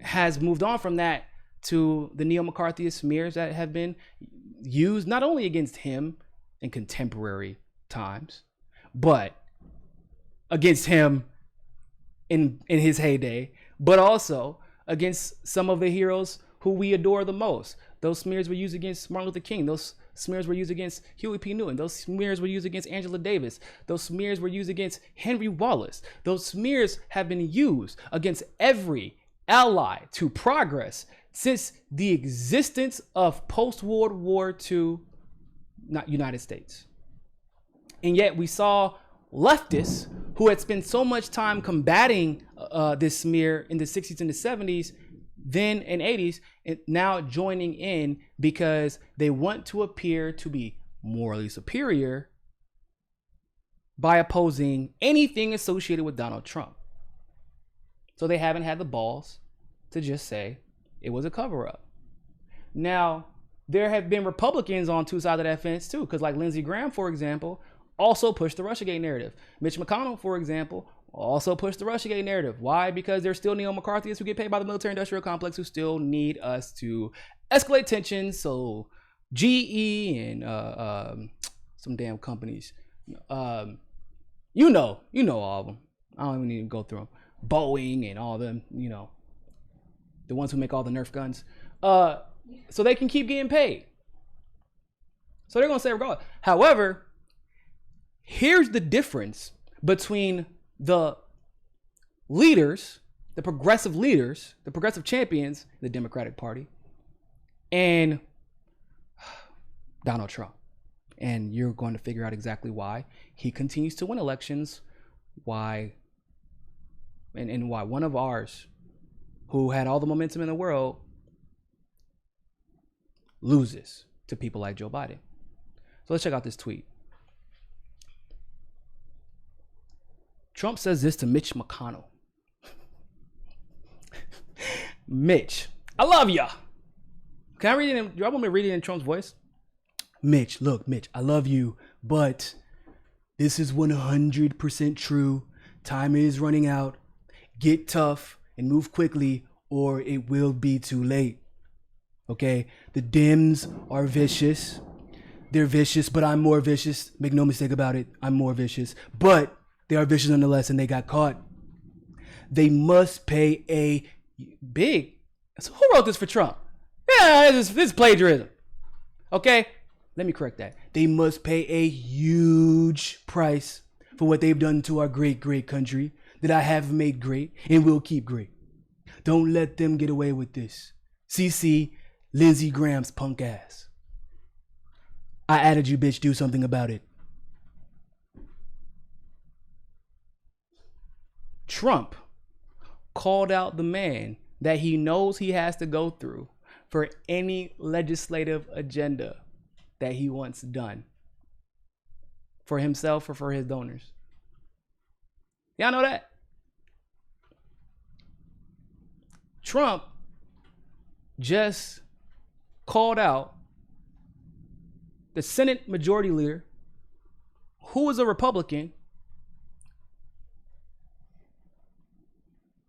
has moved on from that to the neo-McCarthyist smears that have been used not only against him in contemporary times, but against him in his heyday, but also against some of the heroes who we adore the most. Those smears were used against Martin Luther King. Those smears were used against Huey P. Newton. Those smears were used against Angela Davis. Those smears were used against Henry Wallace. Those smears have been used against every ally to progress since the existence of post-World War II United States. And yet we saw leftists who had spent so much time combating this smear in the 60s and the 70s, then in 80s, and now joining in because they want to appear to be morally superior by opposing anything associated with Donald Trump. So they haven't had the balls to just say it was a cover-up. Now, there have been Republicans on two sides of that fence too, because like Lindsey Graham, for example, also pushed the Russiagate narrative. Mitch McConnell, for example, also pushed the Russiagate narrative. Why? Because there's still neo-McCarthyists who get paid by the military-industrial complex who still need us to escalate tensions. So GE and some damn companies, you know all of them. I don't even need to go through them. Boeing and all them, the ones who make all the Nerf guns. So they can keep getting paid. So they're going to say regardless. However, here's the difference between the leaders, the progressive leaders, the progressive champions, the Democratic Party, and Donald Trump. And you're going to figure out exactly why he continues to win elections, why, and why one of ours who had all the momentum in the world, loses to people like Joe Biden. So let's check out this tweet. Trump says this to Mitch McConnell. Mitch, I love ya. Can I read it in, do I want me to read it in Trump's voice? Mitch, look, Mitch, I love you, but this is 100% true. Time is running out. Get tough and move quickly or it will be too late. Okay? The Dems are vicious. They're vicious, but I'm more vicious. Make no mistake about it. I'm more vicious. But they are vicious nonetheless and they got caught. They must pay a big... So who wrote this for Trump? Yeah, this is plagiarism. Okay? Let me correct that. They must pay a huge price for what they've done to our great, great country that I have made great and will keep great. Don't let them get away with this. CC Lindsey Graham's punk ass. I added you, bitch. Do something about it. Trump called out the man that he knows he has to go through for any legislative agenda that he wants done for himself or for his donors. Y'all know that? Trump just called out the Senate Majority Leader, who is a Republican,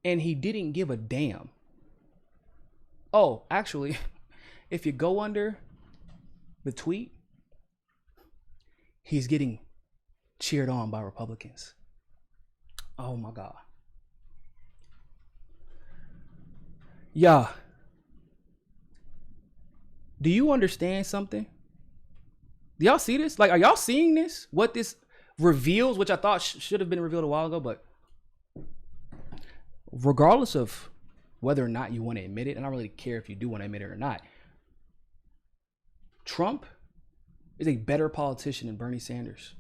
and he didn't give a damn. Oh, actually, if you go under the tweet, he's getting cheered on by Republicans. Oh my God. Yeah. Do you understand something? Do y'all see this? Like, are y'all seeing this? What this reveals, which I thought should have been revealed a while ago, but regardless of whether or not you want to admit it, and I don't really care if you do want to admit it or not, Trump is a better politician than Bernie Sanders.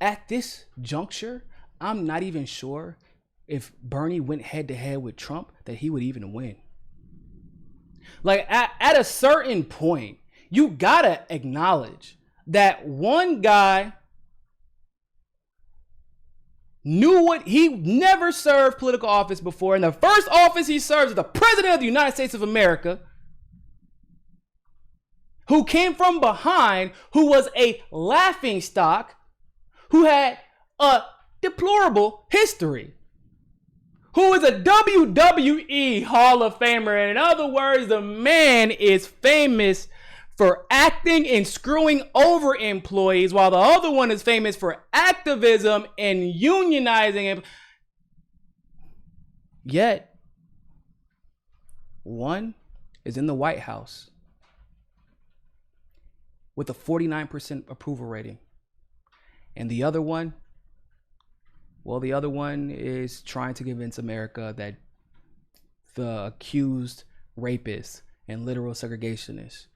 At this juncture, I'm not even sure if Bernie went head to head with Trump that he would even win. Like at a certain point, you gotta acknowledge that one guy knew what he never served political office before. And the first office he serves is the president of the United States of America, who came from behind, who was a laughingstock, who had a deplorable history, who is a WWE Hall of Famer. In other words, the man is famous for acting and screwing over employees, while the other one is famous for activism and unionizing. Yet, one is in the White House with a 49% approval rating. And the other one, well, the other one is trying to convince America that the accused rapist and literal segregationist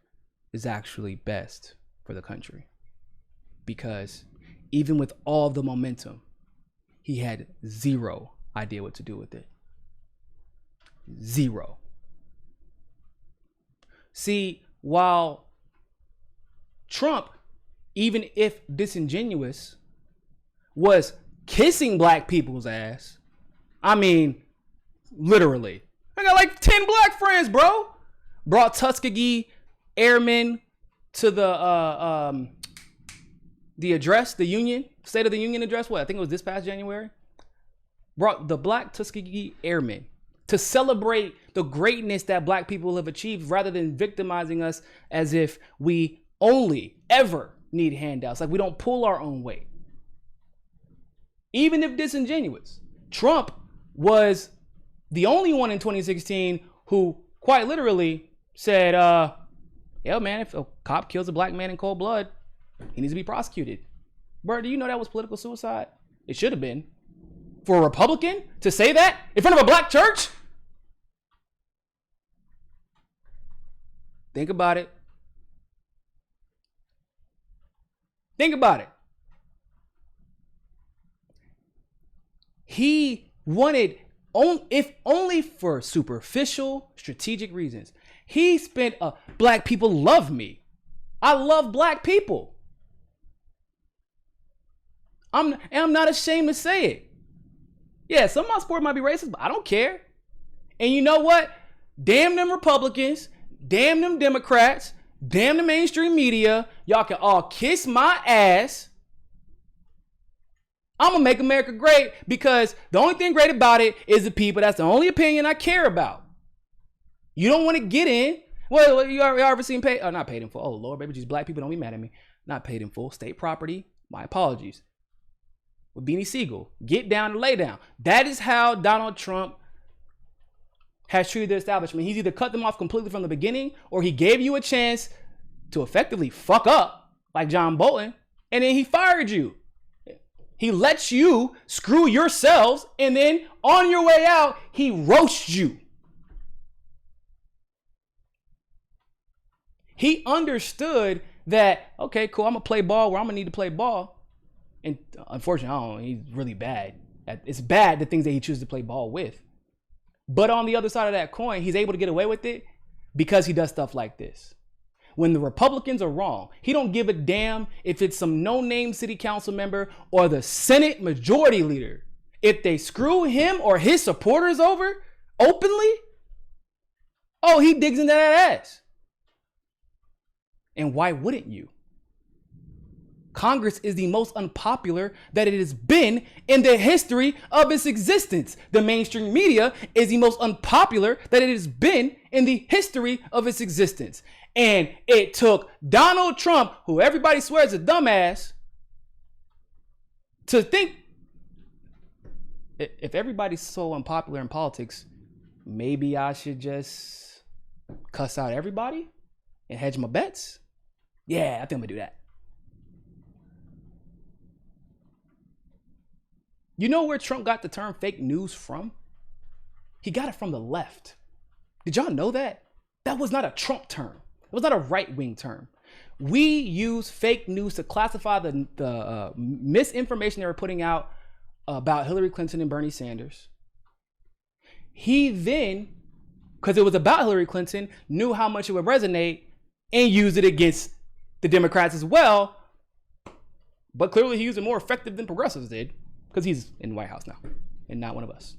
is actually best for the country. Because even with all the momentum, he had zero idea what to do with it. Zero. See, while Trump, even if disingenuous, was kissing black people's ass, I mean, literally. I got like 10 black friends, bro. Brought Tuskegee Airmen to the address, the Union, State of the Union address. What? I think it was this past January. Brought the black Tuskegee Airmen to celebrate the greatness that black people have achieved, rather than victimizing us as if we only ever need handouts, like we don't pull our own weight. Even if disingenuous, Trump was the only one in 2016 who quite literally said, yeah, man, if a cop kills a black man in cold blood, he needs to be prosecuted. Bro, do you know that was political suicide? It should have been. For a Republican to say that in front of a black church? Think about it. Think about it. He wanted if only for superficial strategic reasons. He spent black people love me. I love black people. I'm not ashamed to say it. Yeah, some of my support might be racist, but I don't care. And you know what? Damn them Republicans, damn them Democrats, damn the mainstream media. Y'all can all kiss my ass. I'm gonna make America great because the only thing great about it is the people. That's the only opinion I care about. You don't want to get in. Well, you ever seen paid? Oh, not paid in full. Oh Lord, baby, just black people don't be mad at me. Not paid in full. State property. My apologies. With Beanie Siegel, get down and lay down. That is how Donald Trump has treated the establishment. He's either cut them off completely from the beginning, or he gave you a chance to effectively fuck up, like John Bolton, and then he fired you. He lets you screw yourselves, and then on your way out, he roasts you. He understood that, okay, cool, I'm going to play ball where I'm going to need to play ball. And unfortunately, he's really bad. It's bad the things that he chooses to play ball with. But on the other side of that coin, he's able to get away with it because he does stuff like this. When the Republicans are wrong, he don't give a damn if it's some no-name city council member or the Senate majority leader. If they screw him or his supporters over openly, oh, he digs into that ass. And why wouldn't you? Congress is the most unpopular that it has been in the history of its existence. The mainstream media is the most unpopular that it has been in the history of its existence. And it took Donald Trump, who everybody swears is a dumbass, to think, if everybody's so unpopular in politics, maybe I should just cuss out everybody and hedge my bets. Yeah, I think I'm gonna do that. You know where Trump got the term fake news from? He got it from the left. Did y'all know that? That was not a Trump term. It was not a right-wing term. We use fake news to classify the misinformation they were putting out about Hillary Clinton and Bernie Sanders. He then, because it was about Hillary Clinton, knew how much it would resonate and used it against the Democrats as well. But clearly he used it more effective than progressives did. Because he's in the White House now and not one of us.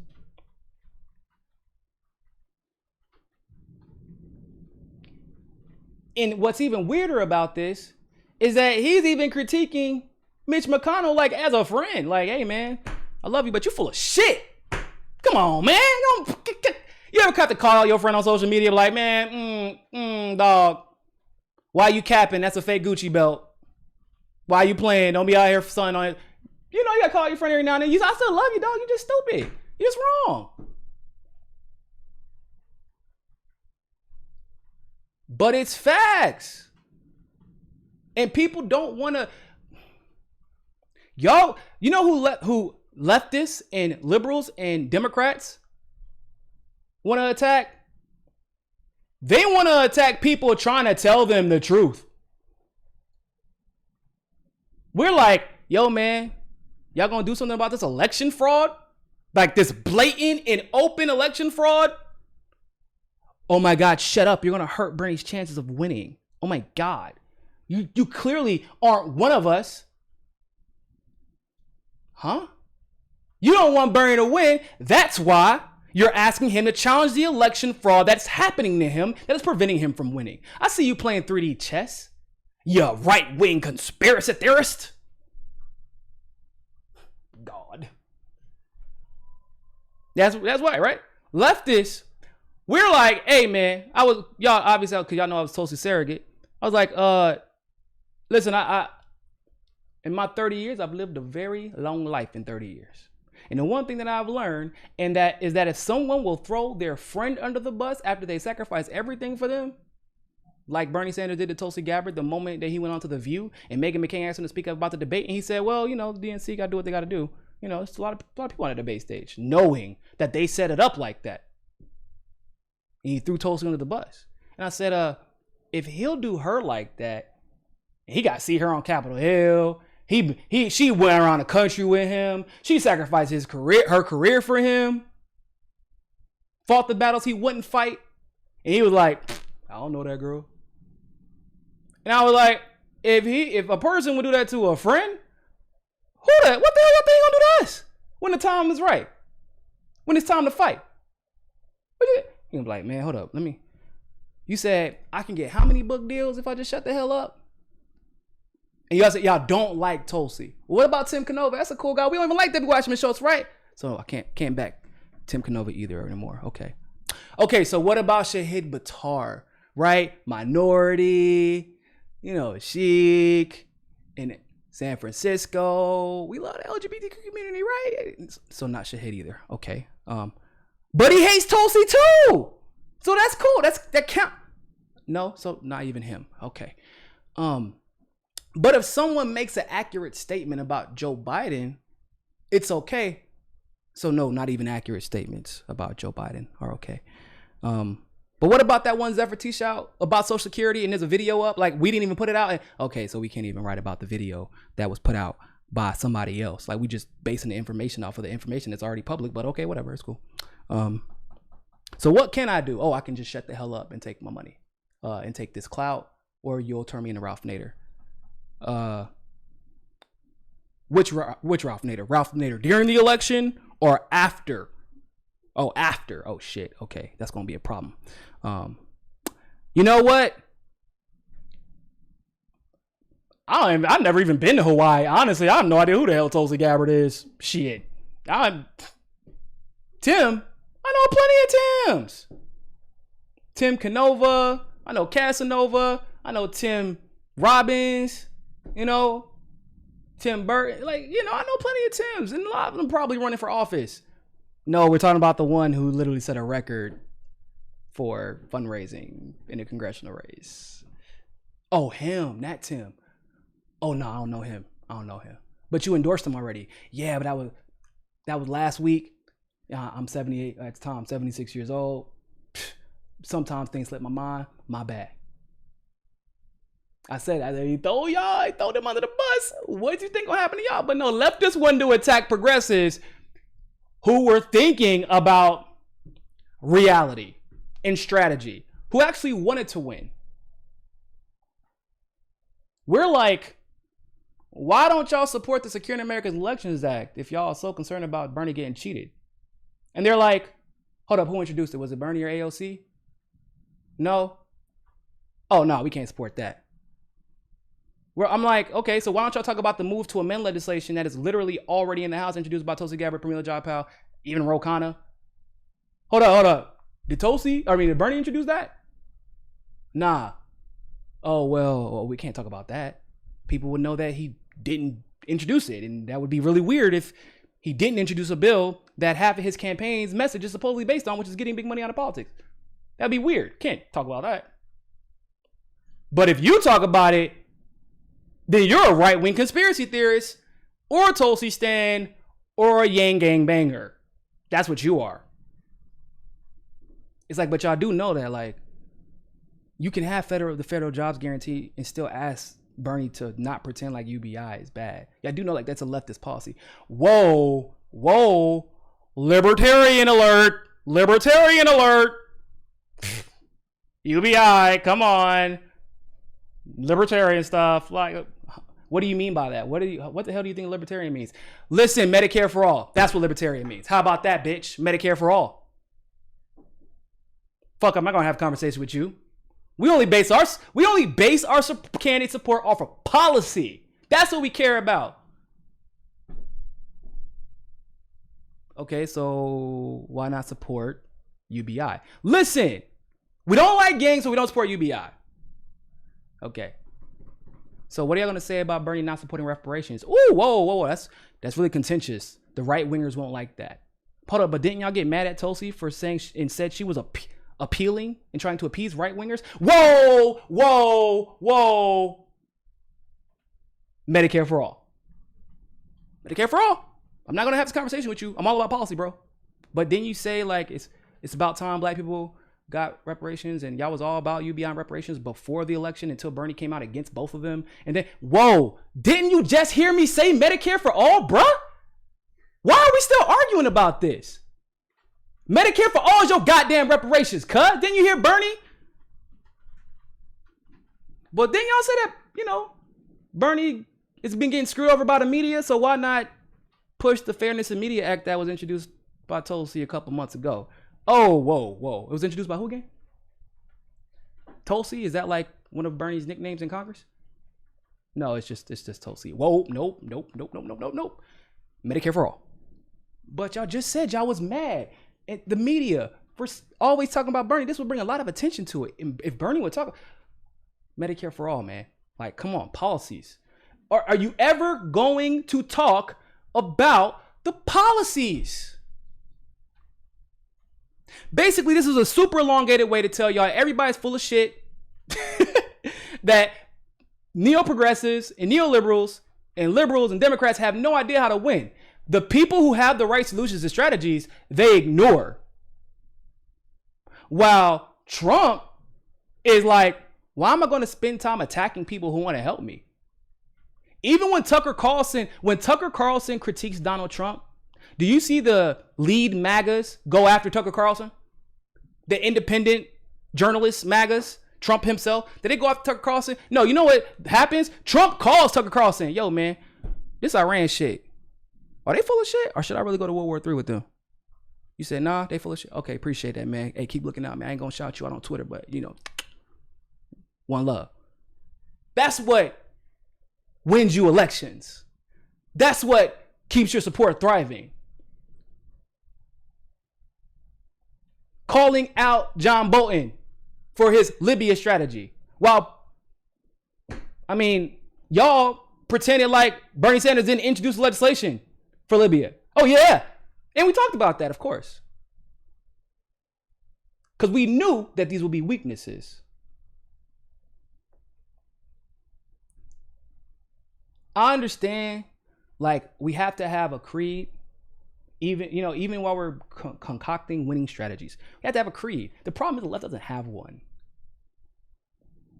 And what's even weirder about this is that he's even critiquing Mitch McConnell like as a friend. Like, hey man, I love you, but you're full of shit. Come on, man. You ever cut to call your friend on social media like, man, dog, why you capping? That's a fake Gucci belt. Why you playing? Don't be out here son on it. You know, you gotta call your friend every now and then. I still love you, dog. You're just stupid. You're just wrong. But it's facts. And people don't want to. Y'all, you know who leftists and liberals and Democrats want to attack? They want to attack people trying to tell them the truth. We're like, yo, man. Y'all gonna do something about this election fraud? Like this blatant and open election fraud? Oh my God, shut up. You're gonna hurt Bernie's chances of winning. Oh my God. You clearly aren't one of us. Huh? You don't want Bernie to win. That's why you're asking him to challenge the election fraud that's happening to him that is preventing him from winning. I see you playing 3D chess. You right-wing conspiracy theorist. God. That's right? Leftists, we're like, hey man, y'all obviously, because y'all know I was Tulsi surrogate. I was like, listen, I in my 30 years, I've lived a very long life in 30 years. And the one thing that I've learned, and that is that if someone will throw their friend under the bus after they sacrifice everything for them, like Bernie Sanders did to Tulsi Gabbard the moment that he went on to The View and Meghan McCain asked him to speak up about the debate. And he said, well, you know, the DNC got to do what they got to do. You know, it's a lot of people on the debate stage, knowing that they set it up like that. And he threw Tulsi under the bus. And I said, if he'll do her like that, he got to see her on Capitol Hill. She went around the country with him. She sacrificed her career for him. fought the battles he wouldn't fight. And he was like, I don't know that girl. And I was like, if a person would do that to a friend, what the hell y'all think he gonna do to us? When the time is right. When it's time to fight. He was like, man, hold up. You said I can get how many book deals if I just shut the hell up? And y'all said y'all don't like Tulsi. What about Tim Canova? That's a cool guy. We don't even like Debbie Wasserman Schultz, right? So I can't back Tim Canova either anymore. Okay, so what about Shahid Buttar, right? Minority, chic, in San Francisco. We love the LGBTQ community, right? So not Shahid either. Okay. But he hates Tulsi too. So that's cool. That count. No, so not even him. Okay. But if someone makes an accurate statement about Joe Biden, it's okay. So no, not even accurate statements about Joe Biden are okay. But what about that one Zephyr T-Shout about Social Security and there's a video up? Like we didn't even put it out. Okay, so we can't even write about the video that was put out by somebody else. Like we just basing the information off of the information that's already public, but okay, whatever, it's cool. So what can I do? Oh, I can just shut the hell up and take my money and take this clout, or you'll turn me into Ralph Nader. Which Ralph Nader? Ralph Nader during the election or after? Oh, after. Oh shit. Okay, that's gonna be a problem. You know what? I've never even been to Hawaii. Honestly, I have no idea who the hell Tulsi Gabbard is. Shit. Tim. I know plenty of Tims. Tim Canova. I know Casanova. I know Tim Robbins. Tim Burton. I know plenty of Tims. And a lot of them probably running for office. No, we're talking about the one who literally set a record for fundraising in a congressional race. Oh, him. That Tim. Oh, no, I don't know him. But you endorsed him already. Yeah, but that was last week. I'm 78 at the time, 76 years old. Sometimes things slip my mind. My bad. I said, he throw them under the bus. What do you think will happen to y'all? But no, leftists wanted to attack progressives who were thinking about reality and strategy, who actually wanted to win. We're like, why don't y'all support the Securing America's Elections Act if y'all are so concerned about Bernie getting cheated? And they're like, hold up, who introduced it? Was it Bernie or AOC? No. Oh, no, we can't support that. I'm like, okay, so why don't y'all talk about the move to amend legislation that is literally already in the House, introduced by Tulsi Gabbard, Pramila Jayapal, even Ro Khanna? Hold up. Did Bernie introduce that? Nah. Oh, well, we can't talk about that. People would know that he didn't introduce it, and that would be really weird if he didn't introduce a bill that half of his campaign's message is supposedly based on, which is getting big money out of politics. That'd be weird. Can't talk about that. But if you talk about it, then you're a right-wing conspiracy theorist, or a Tulsi stan, or a Yang Gang banger. That's what you are. It's like, but y'all do know that, like, you can have the federal jobs guarantee and still ask Bernie to not pretend like UBI is bad. Yeah, I do know, like, that's a leftist policy. Whoa, libertarian alert. UBI, come on. Libertarian stuff. Like, what do you mean by that? What the hell do you think libertarian means? Listen, Medicare for all. That's what libertarian means. How about that, bitch? Medicare for all. Fuck, I'm not gonna have a conversation with you. We only base our candidate support off of policy. That's what we care about. Okay, so why not support UBI? Listen, we don't like gangs, so we don't support UBI. Okay. So what are y'all gonna say about Bernie not supporting reparations? Ooh, whoa, that's really contentious. The right wingers won't like that. Hold up, but didn't y'all get mad at Tulsi for saying and said she was appealing and trying to appease right wingers? Whoa. Medicare for all. I'm not gonna have this conversation with you. I'm all about policy, bro. But didn't you say like it's about time black people got reparations, and y'all was all about UBI and reparations before the election until Bernie came out against both of them? And then, whoa, didn't you just hear me say Medicare for all, bruh? Why are we still arguing about this? Medicare for all is your goddamn reparations, cuz. Didn't you hear Bernie? But then y'all say that, Bernie has been getting screwed over by the media, so why not push the Fairness in Media Act that was introduced by Tulsi a couple months ago? Oh, whoa. It was introduced by who again? Tulsi? Is that like one of Bernie's nicknames in Congress? No, it's just Tulsi. Whoa, nope. Medicare for all. But y'all just said y'all was mad at the media for always talking about Bernie. This would bring a lot of attention to it. If Bernie would talk Medicare for all, man. Like, come on, policies. Are you ever going to talk about the policies? Basically, this is a super elongated way to tell y'all everybody's full of shit. That neo-progressives and neoliberals and liberals and Democrats have no idea how to win. The people who have the right solutions and strategies, they ignore. While Trump is like, why am I going to spend time attacking people who want to help me? Even when Tucker Carlson critiques Donald Trump, do you see the lead MAGAs go after Tucker Carlson? The independent journalist MAGAs, Trump himself, did they go after Tucker Carlson? No, you know what happens? Trump calls Tucker Carlson, yo, man, this Iran shit. Are they full of shit? Or should I really go to World War III with them? You said, nah, they full of shit. Okay, appreciate that, man. Hey, keep looking out, man. I ain't gonna shout you out on Twitter, but one love. That's what wins you elections. That's what keeps your support thriving. Calling out John Bolton for his Libya strategy. While, y'all pretended like Bernie Sanders didn't introduce legislation for Libya. Oh, yeah. And we talked about that, of course. Because we knew that these would be weaknesses. I understand, like, we have to have a creed, even while we're concocting winning strategies. We have to have a creed. The problem is the left doesn't have one.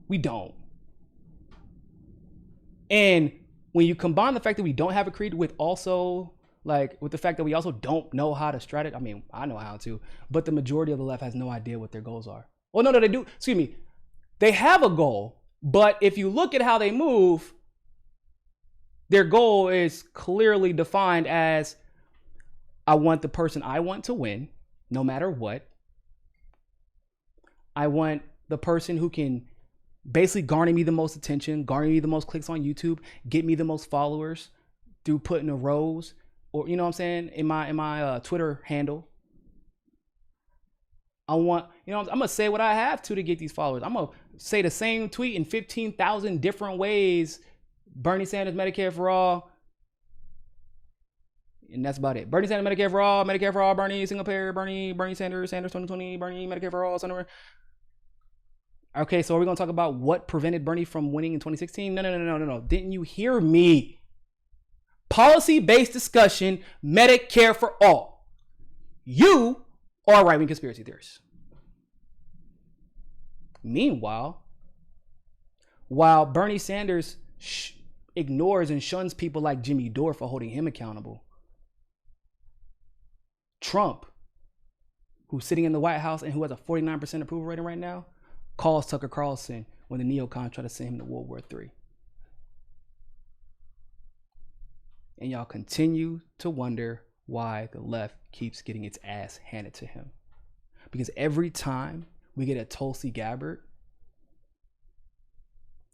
We don't. And when you combine the fact that we don't have a creed with the fact that we also don't know how to strategize, I know how to, but the majority of the left has no idea what their goals are. Well, no, they do. Excuse me. They have a goal, but if you look at how they move, their goal is clearly defined as, I want the person I want to win, no matter what. I want the person who can basically garner me the most attention, garner me the most clicks on YouTube, get me the most followers through putting a rose, or in my Twitter handle. I'm gonna say what I have to get these followers. I'm gonna say the same tweet in 15,000 different ways. Bernie Sanders, Medicare for all. And that's about it. Bernie Sanders, Medicare for all, Bernie, single payer, Bernie Sanders 2020, Bernie, Medicare for all, somewhere. Okay, so are we going to talk about what prevented Bernie from winning in 2016? No. Didn't you hear me? Policy-based discussion, Medicare for all. You are right-wing conspiracy theorists. Meanwhile, while Bernie Sanders ignores and shuns people like Jimmy Dore for holding him accountable, Trump, who's sitting in the White House and who has a 49% approval rating right now, calls Tucker Carlson when the neocons try to send him to World War III. And y'all continue to wonder why the left keeps getting its ass handed to him. Because every time we get a Tulsi Gabbard,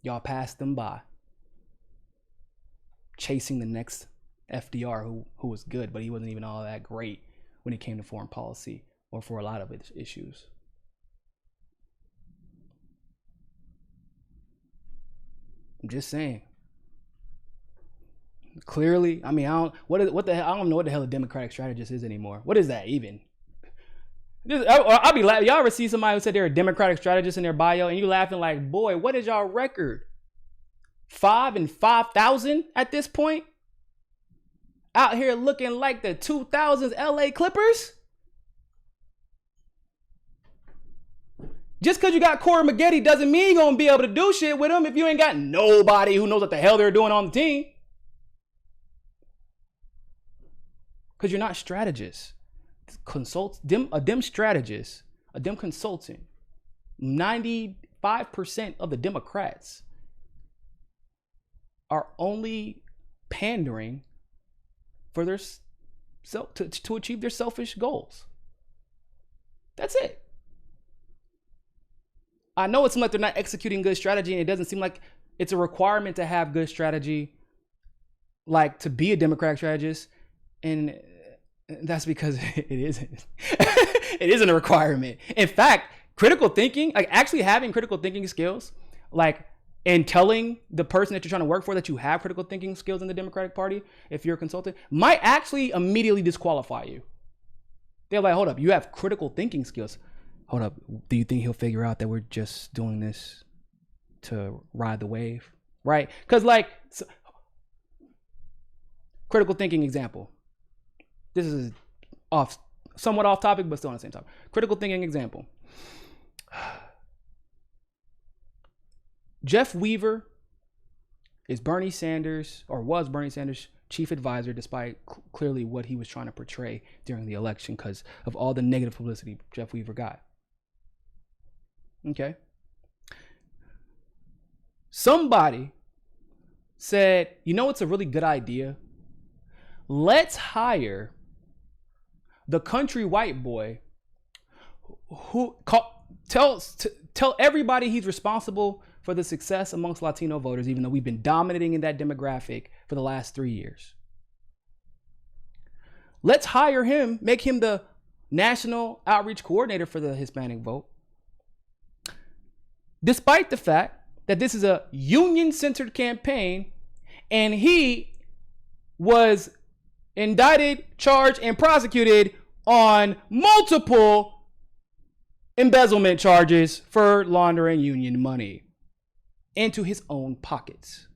y'all pass them by, chasing the next FDR who was good, but he wasn't even all that great when it came to foreign policy or for a lot of its issues. I'm just saying. Clearly, I don't know what the hell a Democratic strategist is anymore. What is that even? I'll be laughing. Y'all ever see somebody who said they're a Democratic strategist in their bio and you laughing like, boy, what is y'all record? 5 and 5,000 at this point? Out here looking like the 2000s LA Clippers? Just because you got Corey Maggette doesn't mean you're going to be able to do shit with them if you ain't got nobody who knows what the hell they're doing on the team. Because you're not strategists. a Dem strategist, a Dem consultant, 95% of the Democrats are only pandering for their to achieve their selfish goals. That's it. I know it seems like they're not executing good strategy, and it doesn't seem like it's a requirement to have good strategy, like to be a Democratic strategist, and that's because it isn't. It isn't a requirement. In fact, critical thinking, like actually having critical thinking skills, like, and telling the person that you're trying to work for that you have critical thinking skills in the Democratic Party, if you're a consultant, might actually immediately disqualify you. They're like, hold up, you have critical thinking skills. Hold up, do you think he'll figure out that we're just doing this to ride the wave? Right? Because like, critical thinking example. This is somewhat off topic, but still on the same topic. Critical thinking example. Jeff Weaver is Bernie Sanders, or was Bernie Sanders' chief advisor, despite clearly what he was trying to portray during the election because of all the negative publicity Jeff Weaver got. Okay. Somebody said, you know what's a really good idea? Let's hire the country white boy who tell everybody he's responsible for the success amongst Latino voters, even though we've been dominating in that demographic for the last 3 years. Let's hire him, make him the national outreach coordinator for the Hispanic vote. Despite the fact that this is a union-centered campaign and he was indicted, charged, and prosecuted on multiple embezzlement charges for laundering union money into his own pockets.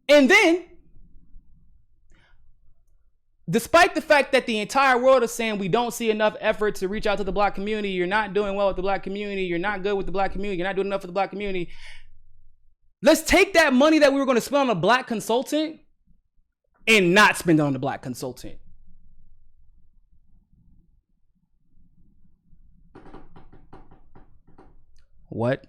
And then, despite the fact that the entire world is saying we don't see enough effort to reach out to the black community, you're not doing well with the black community, you're not good with the black community, you're not doing enough for the black community, let's take that money that we were going to spend on a black consultant and not spend it on the black consultant. What?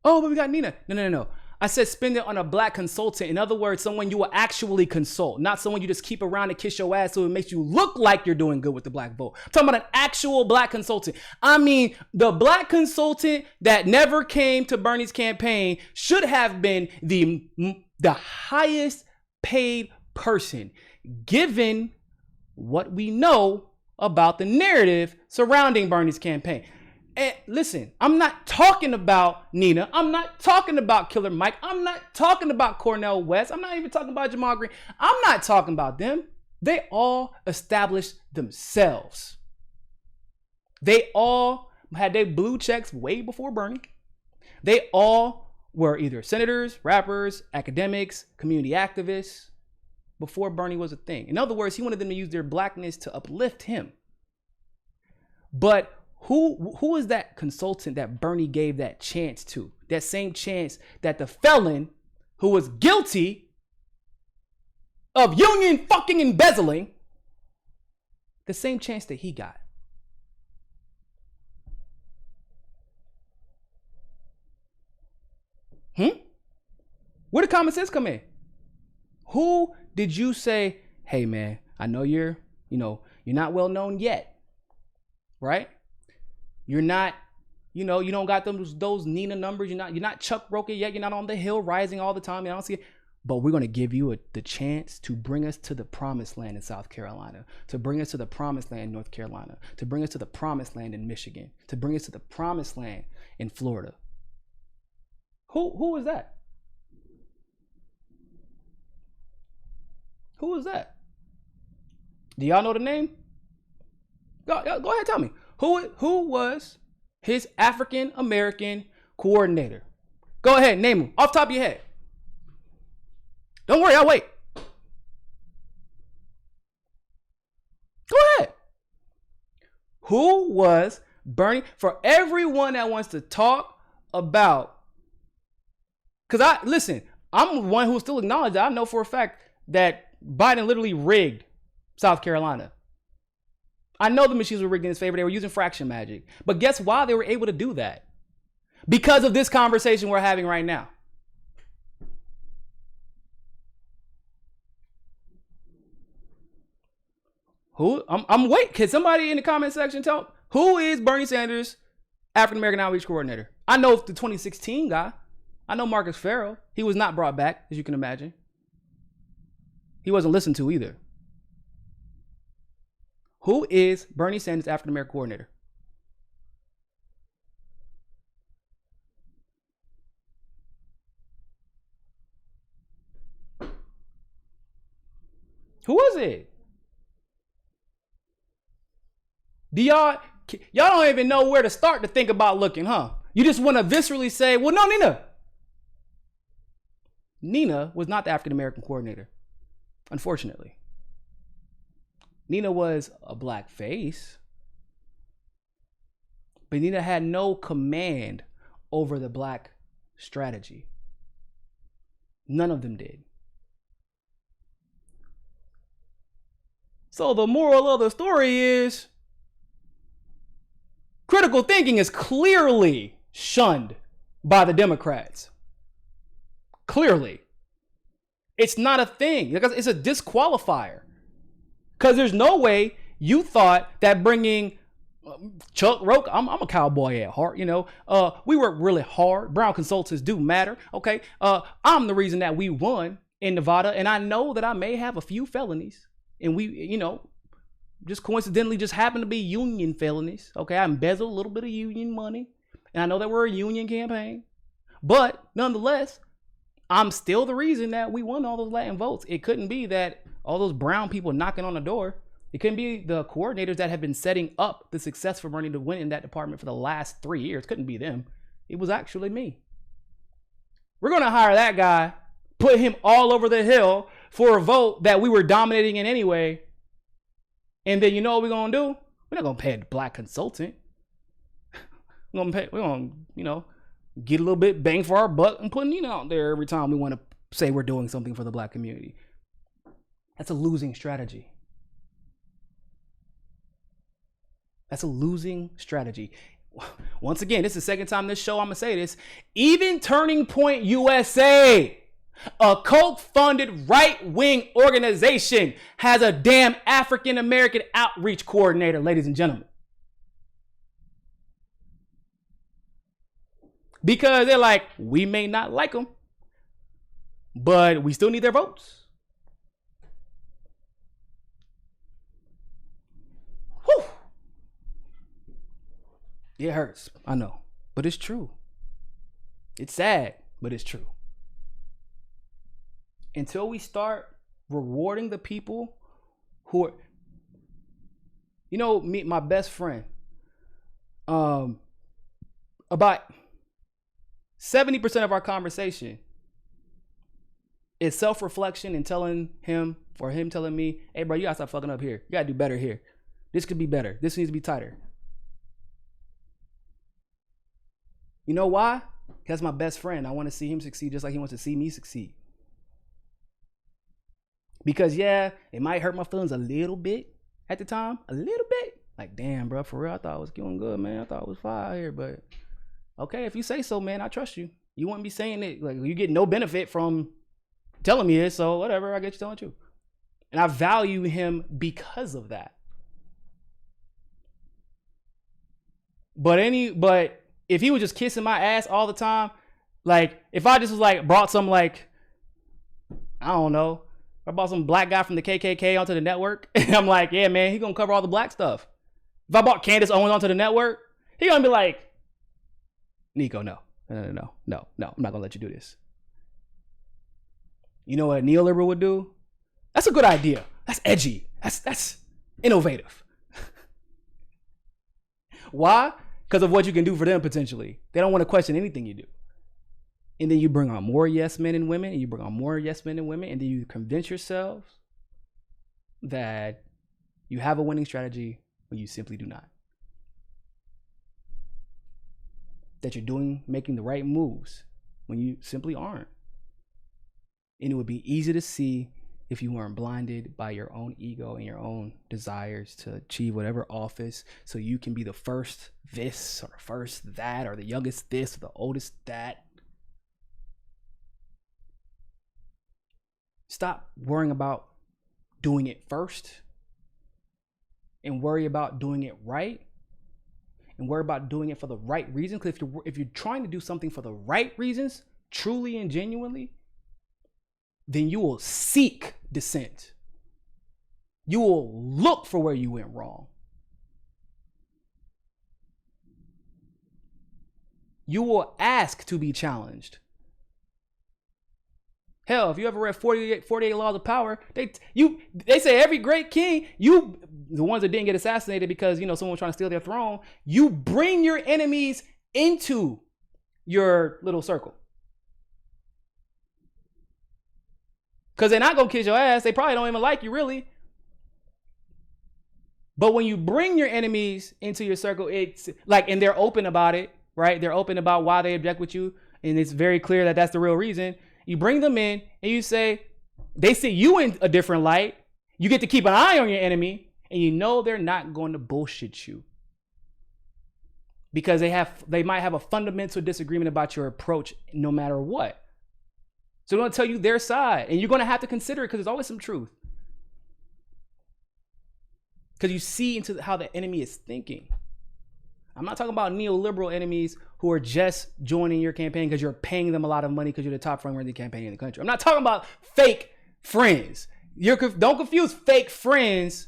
Oh, but we got Nina. No. I said spend it on a black consultant. In other words, someone you will actually consult, not someone you just keep around and kiss your ass so it makes you look like you're doing good with the black vote. I'm talking about an actual black consultant. I mean, the black consultant that never came to Bernie's campaign should have been the highest paid person, given what we know about the narrative surrounding Bernie's campaign. And listen, I'm not talking about Nina. I'm not talking about Killer Mike. I'm not talking about Cornel West. I'm not even talking about Jamal Green. I'm not talking about them. They all established themselves. They all had their blue checks way before Bernie. They all were either senators, rappers, academics, community activists before Bernie was a thing. In other words, he wanted them to use their blackness to uplift him. But who is that consultant that Bernie gave that chance to? That same chance that the felon who was guilty of union fucking embezzling, the same chance that he got. Where did common sense come in? Who did you say, hey man, I know you're not well known yet, right? You're not, you don't got those Nina numbers. You're not Chuck Roken yet. You're not on the hill rising all the time. I don't see it. But we're going to give you the chance to bring us to the promised land in South Carolina, to bring us to the promised land in North Carolina, to bring us to the promised land in Michigan, to bring us to the promised land in Florida. Who is that? Who is that? Do y'all know the name? Go ahead, tell me. Who was his African American coordinator? Go ahead, name him off the top of your head. Don't worry, I'll wait. Go ahead. Who was Bernie? For everyone that wants to talk about Because listen, I'm one who still acknowledge that I know for a fact that Biden literally rigged South Carolina. I know the machines were rigged in his favor. They were using fraction magic. But guess why they were able to do that? Because of this conversation we're having right now. Who? I'm waiting. Can somebody in the comment section tell who is Bernie Sanders' African American Outreach Coordinator? I know the 2016 guy. I know Marcus Farrell. He was not brought back, as you can imagine. He wasn't listened to either. Who is Bernie Sanders' African American Coordinator? Who was it? Do y'all don't even know where to start to think about looking, huh? You just want to viscerally say, well, no, Nina. Nina was not the African American coordinator, unfortunately. Nina was a black face, but Nina had no command over the black strategy. None of them did. So the moral of the story is critical thinking is clearly shunned by the Democrats. Clearly. It's not a thing. It's a disqualifier. Because there's no way you thought that bringing Chuck Roke, I'm a cowboy at heart, we work really hard. Brown consultants do matter. Okay. I'm the reason that we won in Nevada. And I know that I may have a few felonies. And we, just coincidentally just happen to be union felonies. Okay. I embezzled a little bit of union money. And I know that we're a union campaign. But nonetheless, I'm still the reason that we won all those Latin votes. It couldn't be that all those brown people knocking on the door. It couldn't be the coordinators that have been setting up the success for Bernie to win in that department for the last 3 years. Couldn't be them. It was actually me. We're going to hire that guy, put him all over the hill for a vote that we were dominating in anyway. And then you know what we're going to do? We're not going to pay a black consultant. We're going to get a little bit bang for our buck and put Nina out there every time we want to say we're doing something for the black community. That's a losing strategy. That's a losing strategy. Once again, this is the second time this show I'm going to say this. Even Turning Point USA, a Koch-funded right-wing organization, has a damn African-American outreach coordinator, ladies and gentlemen. Because they're like, we may not like them, but we still need their votes. Whew. It hurts, I know, but it's true. It's sad, but it's true. Until we start rewarding the people who are, my best friend, about 70% of our conversation is self-reflection and telling him me, hey bro, you gotta stop fucking up here. You gotta do better here. This could be better. This needs to be tighter. You know why? That's my best friend. I want to see him succeed just like he wants to see me succeed. Because yeah, it might hurt my feelings a little bit at the time. A little bit. Like, damn, bro, for real, I thought I was doing good, man. I thought it was fire here, but okay, if you say so, man, I trust you. You wouldn't be saying it. Like, you get no benefit from telling me this, so whatever, I get you telling you. And I value him because of that. But if he was just kissing my ass all the time, like, if I just was like, brought some, like, I don't know, I brought some black guy from the KKK onto the network, and I'm like, yeah, man, he gonna cover all the black stuff. If I brought Candace Owens onto the network, he gonna be like, Niko, no, I'm not gonna let you do this. You know what a neoliberal would do? That's a good idea. That's edgy. That's innovative. Why? Because of what you can do for them potentially. They don't want to question anything you do. And then you bring on more yes men and women, and then you convince yourselves that you have a winning strategy when you simply do not. That you're making the right moves when you simply aren't. And it would be easy to see if you weren't blinded by your own ego and your own desires to achieve whatever office so you can be the first this or the first that or the youngest this or the oldest that. Stop worrying about doing it first and worry about doing it right and worry about doing it for the right reason. Because if you're trying to do something for the right reasons, truly and genuinely, then you will seek dissent. You will look for where you went wrong. You will ask to be challenged. Hell, if you ever read 48 Laws of Power, they say every great king, the ones that didn't get assassinated because, someone was trying to steal their throne, you bring your enemies into your little circle. Because they're not going to kiss your ass. They probably don't even like you, really. But when you bring your enemies into your circle, it's like, and they're open about it, right? They're open about why they object with you. And it's very clear that that's the real reason. You bring them in and you say, they see you in a different light. You get to keep an eye on your enemy and they're not going to bullshit you. Because they might have a fundamental disagreement about your approach no matter what. So they're going to tell you their side and you're going to have to consider it because there's always some truth. Because you see into how the enemy is thinking. I'm not talking about neoliberal enemies who are just joining your campaign because you're paying them a lot of money because you're the top fundraising campaign in the country. I'm not talking about fake friends. Don't confuse fake friends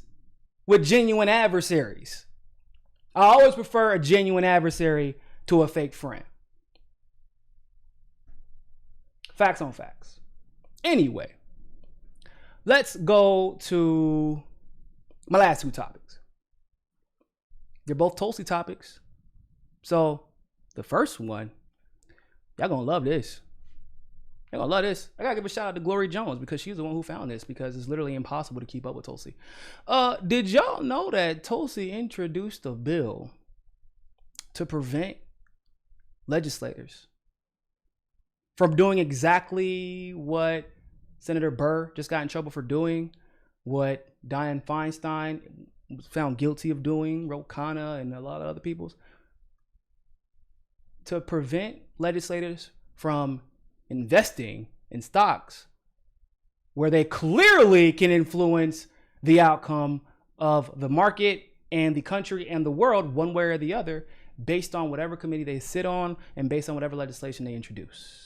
with genuine adversaries. I always prefer a genuine adversary to a fake friend. Facts on facts. Anyway, let's go to my last two topics. They're both Tulsi topics. So the first one, y'all gonna love this. Y'all gonna love this. I gotta give a shout out to Glory Jones because she's the one who found this because it's literally impossible to keep up with Tulsi. Did y'all know that Tulsi introduced a bill to prevent legislators from doing exactly what Senator Burr just got in trouble for doing, what Dianne Feinstein was found guilty of doing, Ro Khanna and a lot of other people's, to prevent legislators from investing in stocks where they clearly can influence the outcome of the market and the country and the world one way or the other based on whatever committee they sit on and based on whatever legislation they introduce.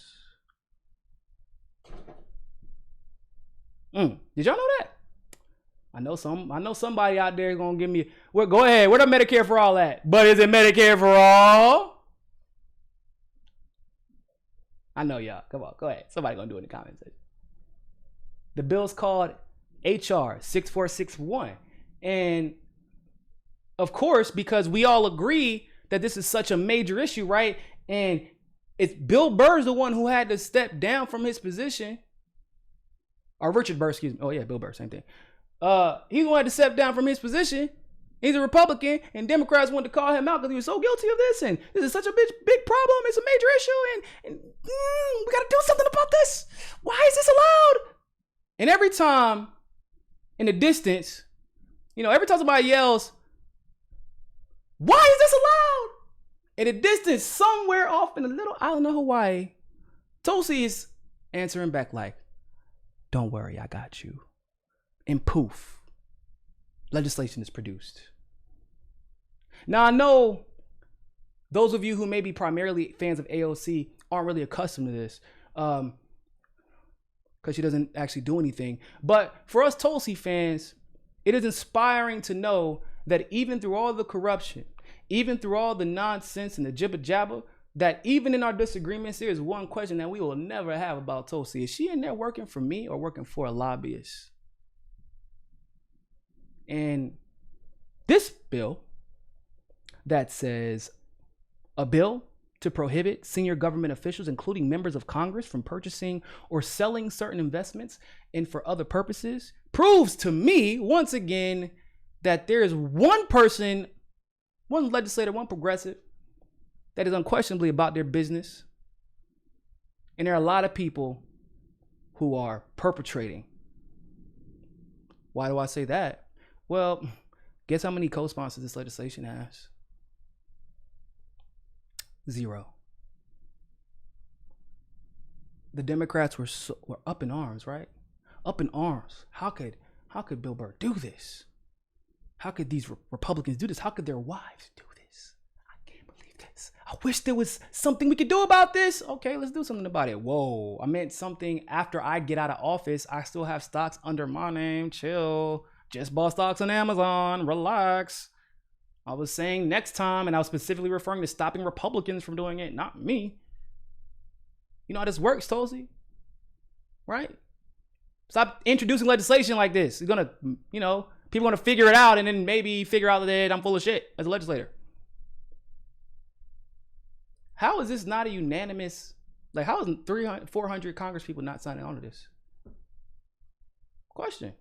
Did y'all know that? I know somebody out there is gonna give me, well, go ahead, where the Medicare for all at? But is it Medicare for all? I know y'all. Come on, go ahead. Somebody gonna do it in the comments section. The bill's called HR 6461. And of course, because we all agree that this is such a major issue, right? And it's Bill Burr's the one who had to step down from his position. Or Richard Burr, excuse me. Oh yeah, Bill Burr, same thing. He wanted to step down from his position. He's a Republican, and Democrats wanted to call him out because he was so guilty of this, and this is such a big problem. It's a major issue, and we got to do something about this. Why is this allowed? And every time in the distance, every time somebody yells, "Why is this allowed?" In the distance, somewhere off in a little island of Hawaii, Tulsi is answering back like, "Don't worry, I got you." And poof, legislation is produced. Now, I know those of you who may be primarily fans of AOC aren't really accustomed to this because she doesn't actually do anything. But for us Tulsi fans, it is inspiring to know that even through all the corruption, even through all the nonsense and the jibber jabber, that even in our disagreements, there is one question that we will never have about Tulsi. Is she in there working for me or working for a lobbyist? And this bill that says a bill to prohibit senior government officials, including members of Congress, from purchasing or selling certain investments and for other purposes, proves to me once again that there is one person, one legislator, one progressive that is unquestionably about their business. And there are a lot of people who are perpetrating. Why do I say that? Well, guess how many co-sponsors this legislation has? 0. The Democrats were up in arms, right? Up in arms. How could Bill Burr do this? How could these Republicans do this? How could their wives do this? I can't believe this. I wish there was something we could do about this. Okay, let's do something about it. Whoa, I meant something after I get out of office. I still have stocks under my name. Chill. Just bought stocks on Amazon. Relax. I was saying next time, and I was specifically referring to stopping Republicans from doing it, not me. You know how this works, Tulsi? Right? Stop introducing legislation like this. It's gonna, people gonna figure it out and then maybe figure out that I'm full of shit as a legislator. How is this not a unanimous, how is 400 Congress people not signing on to this? Question.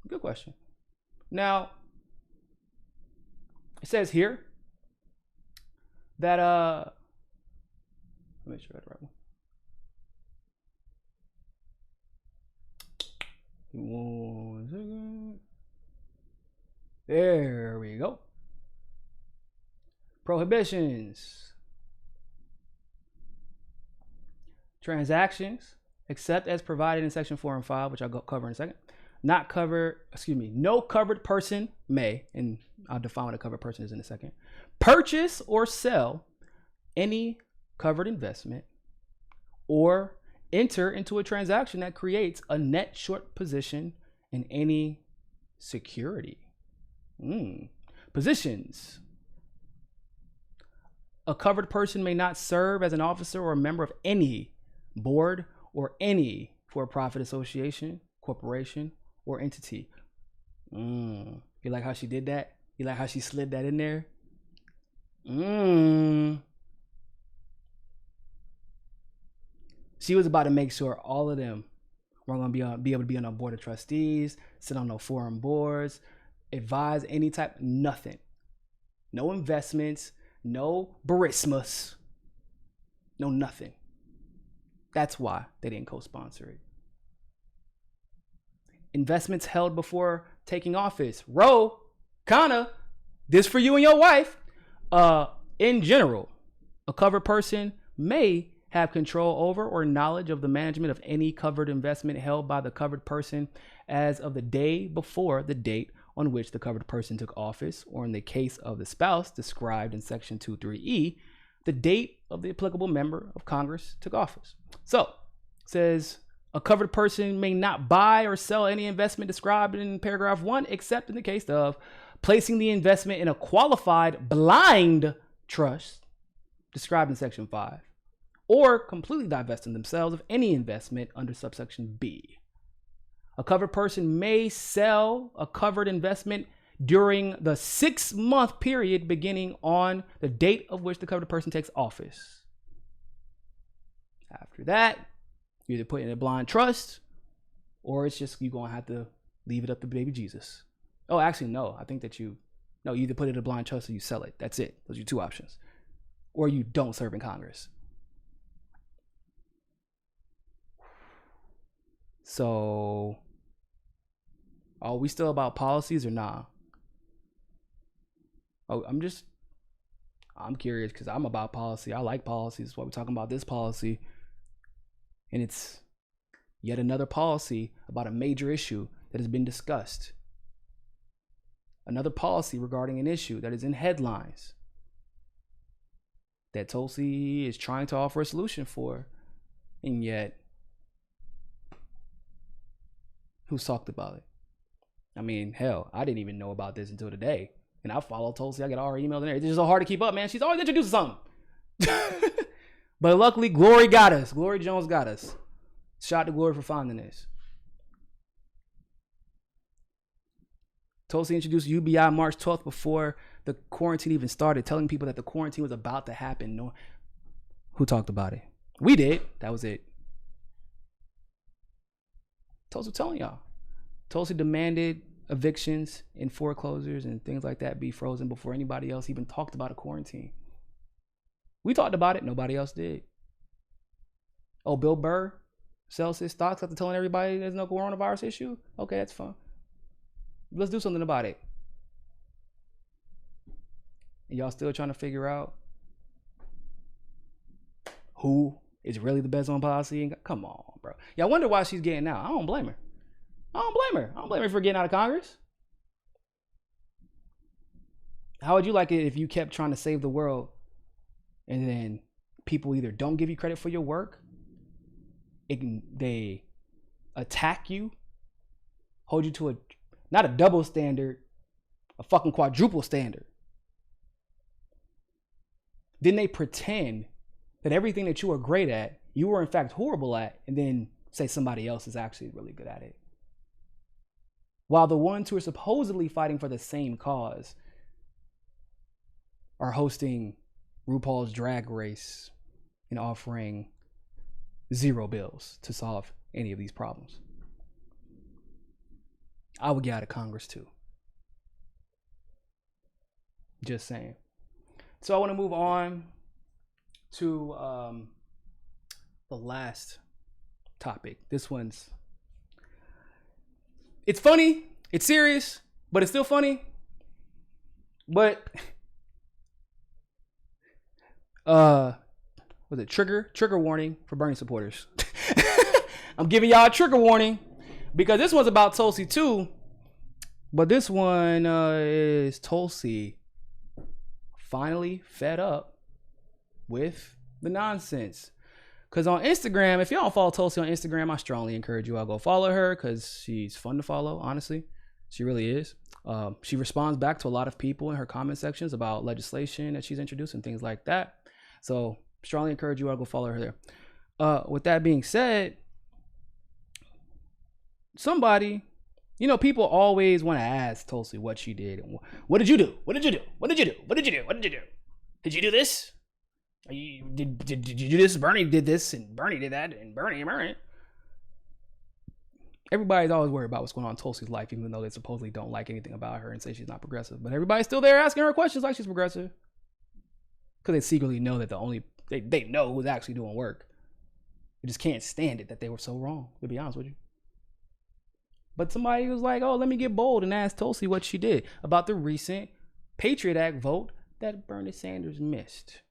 Good question. Now, it says here that, let me make sure I got the right one. One second. There we go. Prohibitions. Transactions, except as provided in section 4 and 5, which I'll cover in a second. No covered person may, and I'll define what a covered person is in a second, purchase or sell any covered investment or enter into a transaction that creates a net short position in any security. Positions. A covered person may not serve as an officer or a member of any board or any for-profit association, corporation, or entity. You like how she did that? You like how she slid that in there? She was about to make sure all of them were going to be able to be on a board of trustees, sit on no foreign boards, advise any type, nothing. No investments, no barismas, no nothing. That's why they didn't co-sponsor it. Investments held before taking office. This for you and your wife. In general, a covered person may have control over or knowledge of the management of any covered investment held by the covered person as of the day before the date on which the covered person took office, or in the case of the spouse described in section 2.3e, the date of the applicable member of Congress took office. So it says a covered person may not buy or sell any investment described in paragraph 1, except in the case of placing the investment in a qualified blind trust described in section 5, or completely divesting themselves of any investment under subsection B. A covered person may sell a covered investment during the 6-month period beginning on the date of which the covered person takes office. After that, you either put it in a blind trust, or it's just you're going to have to leave it up to baby Jesus. Oh, actually, no. I think that you either put it in a blind trust or you sell it. That's it. Those are your two options. Or you don't serve in Congress. So, are we still about policies or nah? Oh, I'm curious because I'm about policy. I like policies. That's why we're talking about this policy. And it's yet another policy about a major issue that has been discussed. Another policy regarding an issue that is in headlines that Tulsi is trying to offer a solution for. And yet, who's talked about it? I mean, hell, I didn't even know about this until today. And I follow Tulsi. I get all her emails and everything. It's just so hard to keep up, man. She's always introducing something. But luckily, Glory got us. Glory Jones got us. Shout out to Glory for finding this. Tulsi introduced UBI March 12th before the quarantine even started, telling people that the quarantine was about to happen. No, who talked about it? We did. That was it. Tulsi telling y'all. Tulsi demanded evictions and foreclosures and things like that be frozen before anybody else even talked about a quarantine. We talked about it. Nobody else did. Oh, Bill Burr sells his stocks after telling everybody there's no coronavirus issue? Okay, that's fine. Let's do something about it. And y'all still trying to figure out who is really the best on policy? Come on, bro. Y'all wonder why she's getting out. I don't blame her. I don't blame her for getting out of Congress. How would you like it if you kept trying to save the world and then people either don't give you credit for your work, they attack you, hold you to not a double standard, a fucking quadruple standard. Then they pretend that everything that you are great at, you were in fact horrible at, and then say somebody else is actually really good at it. While the ones who are supposedly fighting for the same cause are hosting RuPaul's Drag Race and offering zero bills to solve any of these problems. I would get out of Congress too. Just saying. So I want to move on to the last topic. This one's, it's funny, it's serious, but it's still funny. But was it trigger warning for Bernie supporters? I'm giving y'all a trigger warning because this one's about Tulsi too, but this one is Tulsi finally fed up with the nonsense. Because on Instagram, if y'all don't follow Tulsi on Instagram, I strongly encourage you all go follow her because she's fun to follow, honestly. She really is. She responds back to a lot of people in her comment sections about legislation that she's introduced and things like that. So strongly encourage you all to go follow her there. With that being said, somebody, you know, people always want to ask Tulsi what she did. What did you do? What did you do? What did you do? What did you do? What did you do? Did you do this? Did you do this? Bernie did this, and Bernie did that, and Bernie. Everybody's always worried about what's going on in Tulsi's life, even though they supposedly don't like anything about her and say she's not progressive. But everybody's still there asking her questions like she's progressive. Because they secretly know that they know who's actually doing work. They just can't stand it that they were so wrong, to be honest with you. But somebody was like, oh, let me get bold and ask Tulsi what she did about the recent Patriot Act vote that Bernie Sanders missed.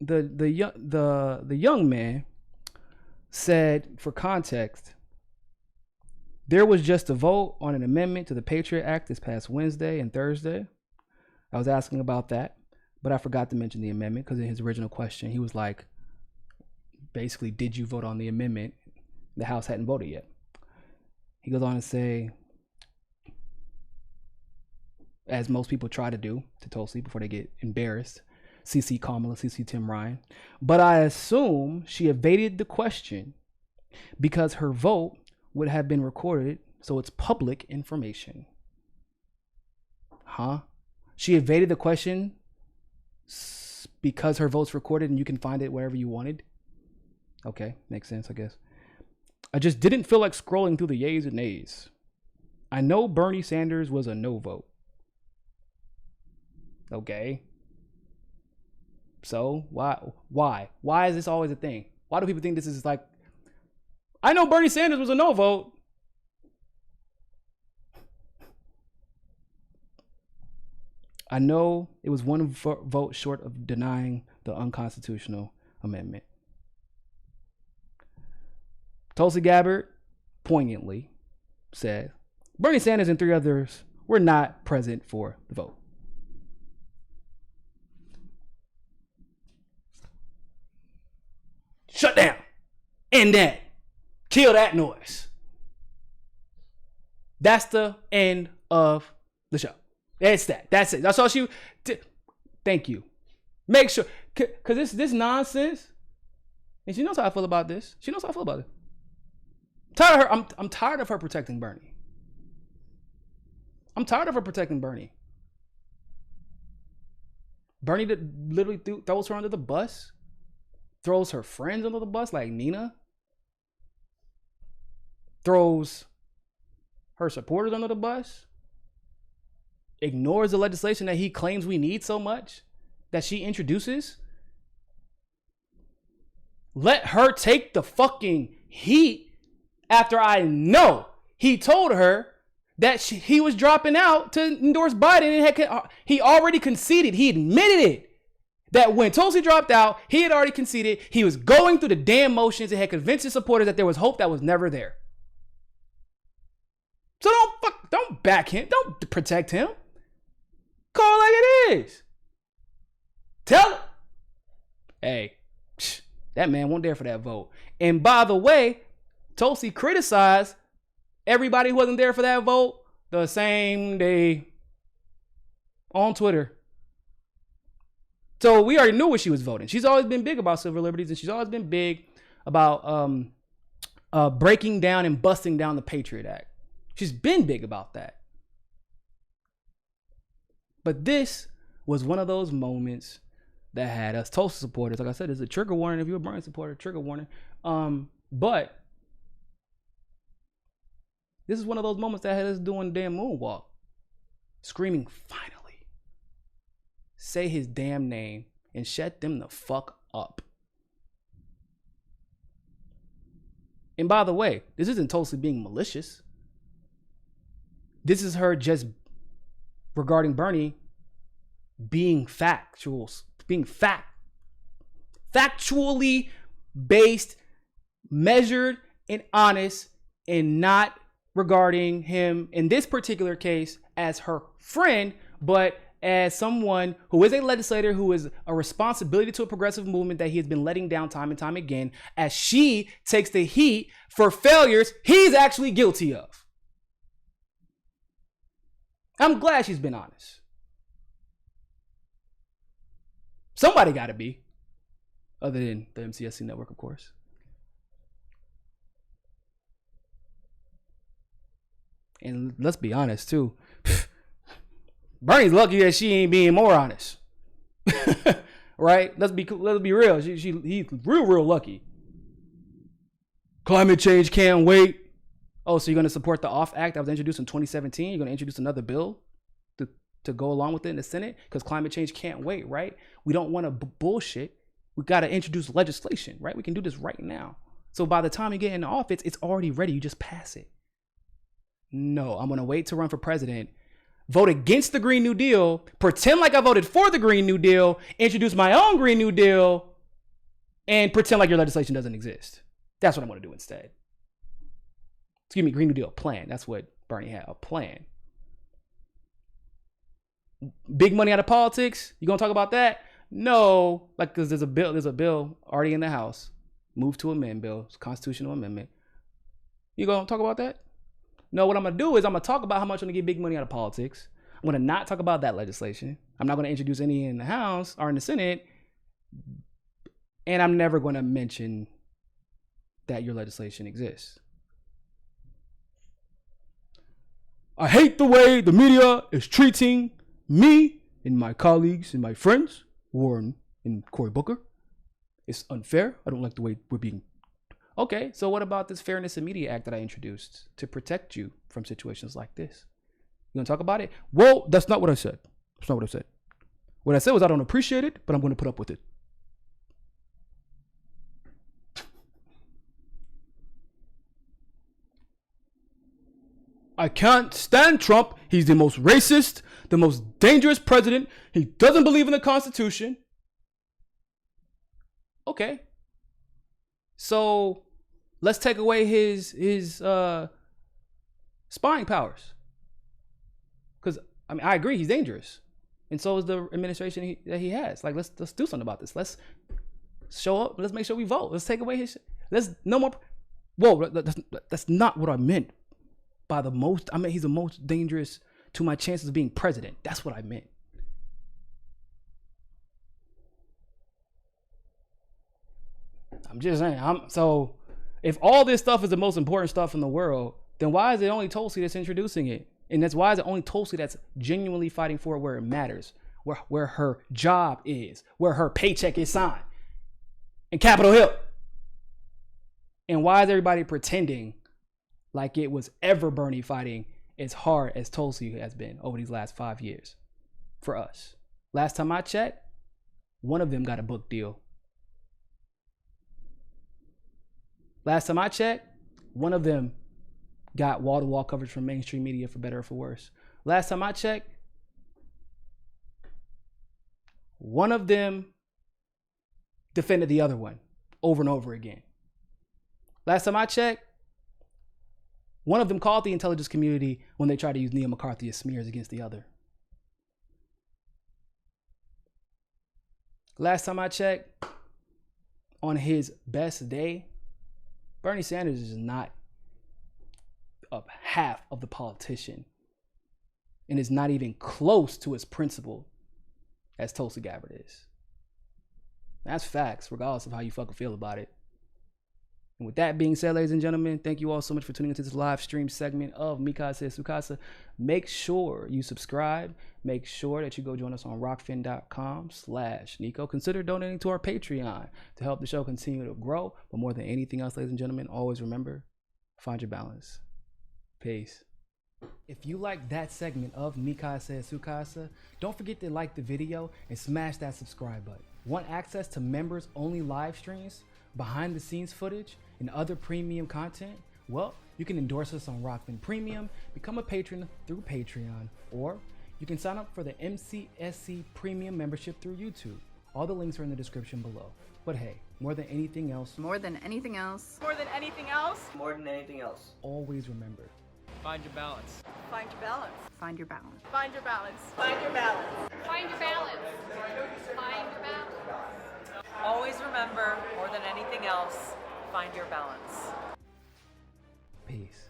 The young man said, for context, there was just a vote on an amendment to the Patriot Act this past Wednesday and Thursday. I was asking about that, but I forgot to mention the amendment because in his original question, he was like, basically, did you vote on the amendment? The House hadn't voted yet. He goes on to say, as most people try to do to Tulsi before they get embarrassed, CC Kamala, CC Tim Ryan, but I assume she evaded the question because her vote would have been recorded, so it's public information. Huh? She evaded the question because her vote's recorded and you can find it wherever you wanted? Okay, makes sense, I guess. I just didn't feel like scrolling through the yays and nays. I know Bernie Sanders was a no vote. Okay. So why is this always a thing? Why do people think this is like, I know Bernie Sanders was a no vote. I know it was one vote short of denying the unconstitutional amendment. Tulsi Gabbard poignantly said, Bernie Sanders and 3 others were not present for the vote. Shut down. End that. Kill that noise. That's the end of the show. That's that. That's it. That's all she. Thank you. Make sure, because this nonsense, and she knows how I feel about this. She knows how I feel about it. Tired of her. I'm tired of her protecting Bernie. I'm tired of her protecting Bernie. Bernie literally throws her under the bus. Throws her friends under the bus like Nina. Throws her supporters under the bus. Ignores the legislation that he claims we need so much that she introduces. let her take the fucking heat after I know he told her that he was dropping out to endorse Biden, and he already conceded. He admitted it. That when Tulsi dropped out, he had already conceded. He was going through the damn motions and had convinced his supporters that there was hope that was never there. So don't back him. Don't protect him. Call it like it is. Tell him, hey, that man wasn't there for that vote. And by the way, Tulsi criticized everybody who wasn't there for that vote the same day on Twitter. So we already knew what she was voting. She's always been big about civil liberties, and she's always been big about breaking down and busting down the Patriot Act. She's been big about that. But this was one of those moments that had us Tulsi supporters. Like I said, it's a trigger warning. If you're a Bernie supporter, trigger warning. But this is one of those moments that had us doing the damn moonwalk. Screaming, finally. Say his damn name and shut them the fuck up. And by the way, this isn't Tulsi being malicious. This is her just regarding Bernie being factually based, measured, and honest, and not regarding him in this particular case as her friend, but as someone who is a legislator, who is a responsibility to a progressive movement that he has been letting down time and time again, as she takes the heat for failures he's actually guilty of. I'm glad she's been honest. Somebody got to be, other than the MCSC network, of course. And let's be honest too. Bernie's lucky that she ain't being more honest. Right? Let's be real. He's real lucky. Climate change can't wait. Oh, so you're going to support the OFF Act that was introduced in 2017? You're going to introduce another bill to go along with it in the Senate? Because climate change can't wait, right? We don't want to bullshit. We got to introduce legislation, right? We can do this right now. So by the time you get into office, it's already ready. You just pass it. No, I'm going to wait to run for president, vote against the Green New Deal, pretend like I voted for the Green New Deal, introduce my own Green New Deal, and pretend like your legislation doesn't exist. That's what I'm going to do instead. Excuse me, Green New Deal plan. That's what Bernie had, a plan. Big money out of politics. You going to talk about that? No, like, because there's a bill already in the House. Move to amend bill. It's a constitutional amendment. You going to talk about that? No, what I'm going to do is I'm going to talk about how much I'm going to get big money out of politics. I'm going to not talk about that legislation. I'm not going to introduce any in the House or in the Senate. And I'm never going to mention that your legislation exists. I hate the way the media is treating me and my colleagues and my friends, Warren and Cory Booker. It's unfair. I don't like the way we're being. Okay, so what about this Fairness in Media Act that I introduced to protect you from situations like this? You gonna talk about it? Well, that's not what I said. That's not what I said. What I said was I don't appreciate it, but I'm gonna put up with it. I can't stand Trump. He's the most racist, the most dangerous president. He doesn't believe in the Constitution. Okay. So let's take away his spying powers. Because I mean, I agree, he's dangerous, and so is the administration that he has. Like, let's do something about this. Let's show up. Let's make sure we vote. Let's take away his. Let's no more. Whoa, that's not what I meant by the most. I meant he's the most dangerous to my chances of being president. That's what I meant. I'm just saying. So if all this stuff is the most important stuff in the world, then why is it only Tulsi that's introducing it? And that's why is it only Tulsi that's genuinely fighting for it where it matters, where her job is, where her paycheck is signed, in Capitol Hill? And why is everybody pretending like it was ever Bernie fighting as hard as Tulsi has been over these last 5 years for us? Last time I checked, one of them got a book deal. Last time I checked, one of them got wall-to-wall coverage from mainstream media for better or for worse. Last time I checked, one of them defended the other one over and over again. Last time I checked, one of them called the intelligence community when they tried to use neo-McCarthyist smears against the other. Last time I checked, on his best day, Bernie Sanders is not up half of the politician and is not even close to as principled as Tulsi Gabbard is. That's facts, regardless of how you fucking feel about it. And with that being said, ladies and gentlemen, thank you all so much for tuning into this live stream segment of Mikasa Sukasa. Make sure you subscribe. Make sure that you go join us on rockfin.com/Niko. Consider donating to our Patreon to help the show continue to grow. But more than anything else, ladies and gentlemen, always remember, find your balance. Peace. If you like that segment of Mikasa Sukasa, don't forget to like the video and smash that subscribe button. Want access to members only live streams, behind the scenes footage, and other premium content? Well, you can endorse us on Rockfin Premium, become a patron through Patreon, or you can sign up for the MCSC Premium membership through YouTube. All the links are in the description below. But hey, more than anything else, always remember, Find your balance. Find your balance. Find your balance. Find your balance. Find your balance. Find your balance. Find your balance. Always remember, more than anything else, find your balance. peace.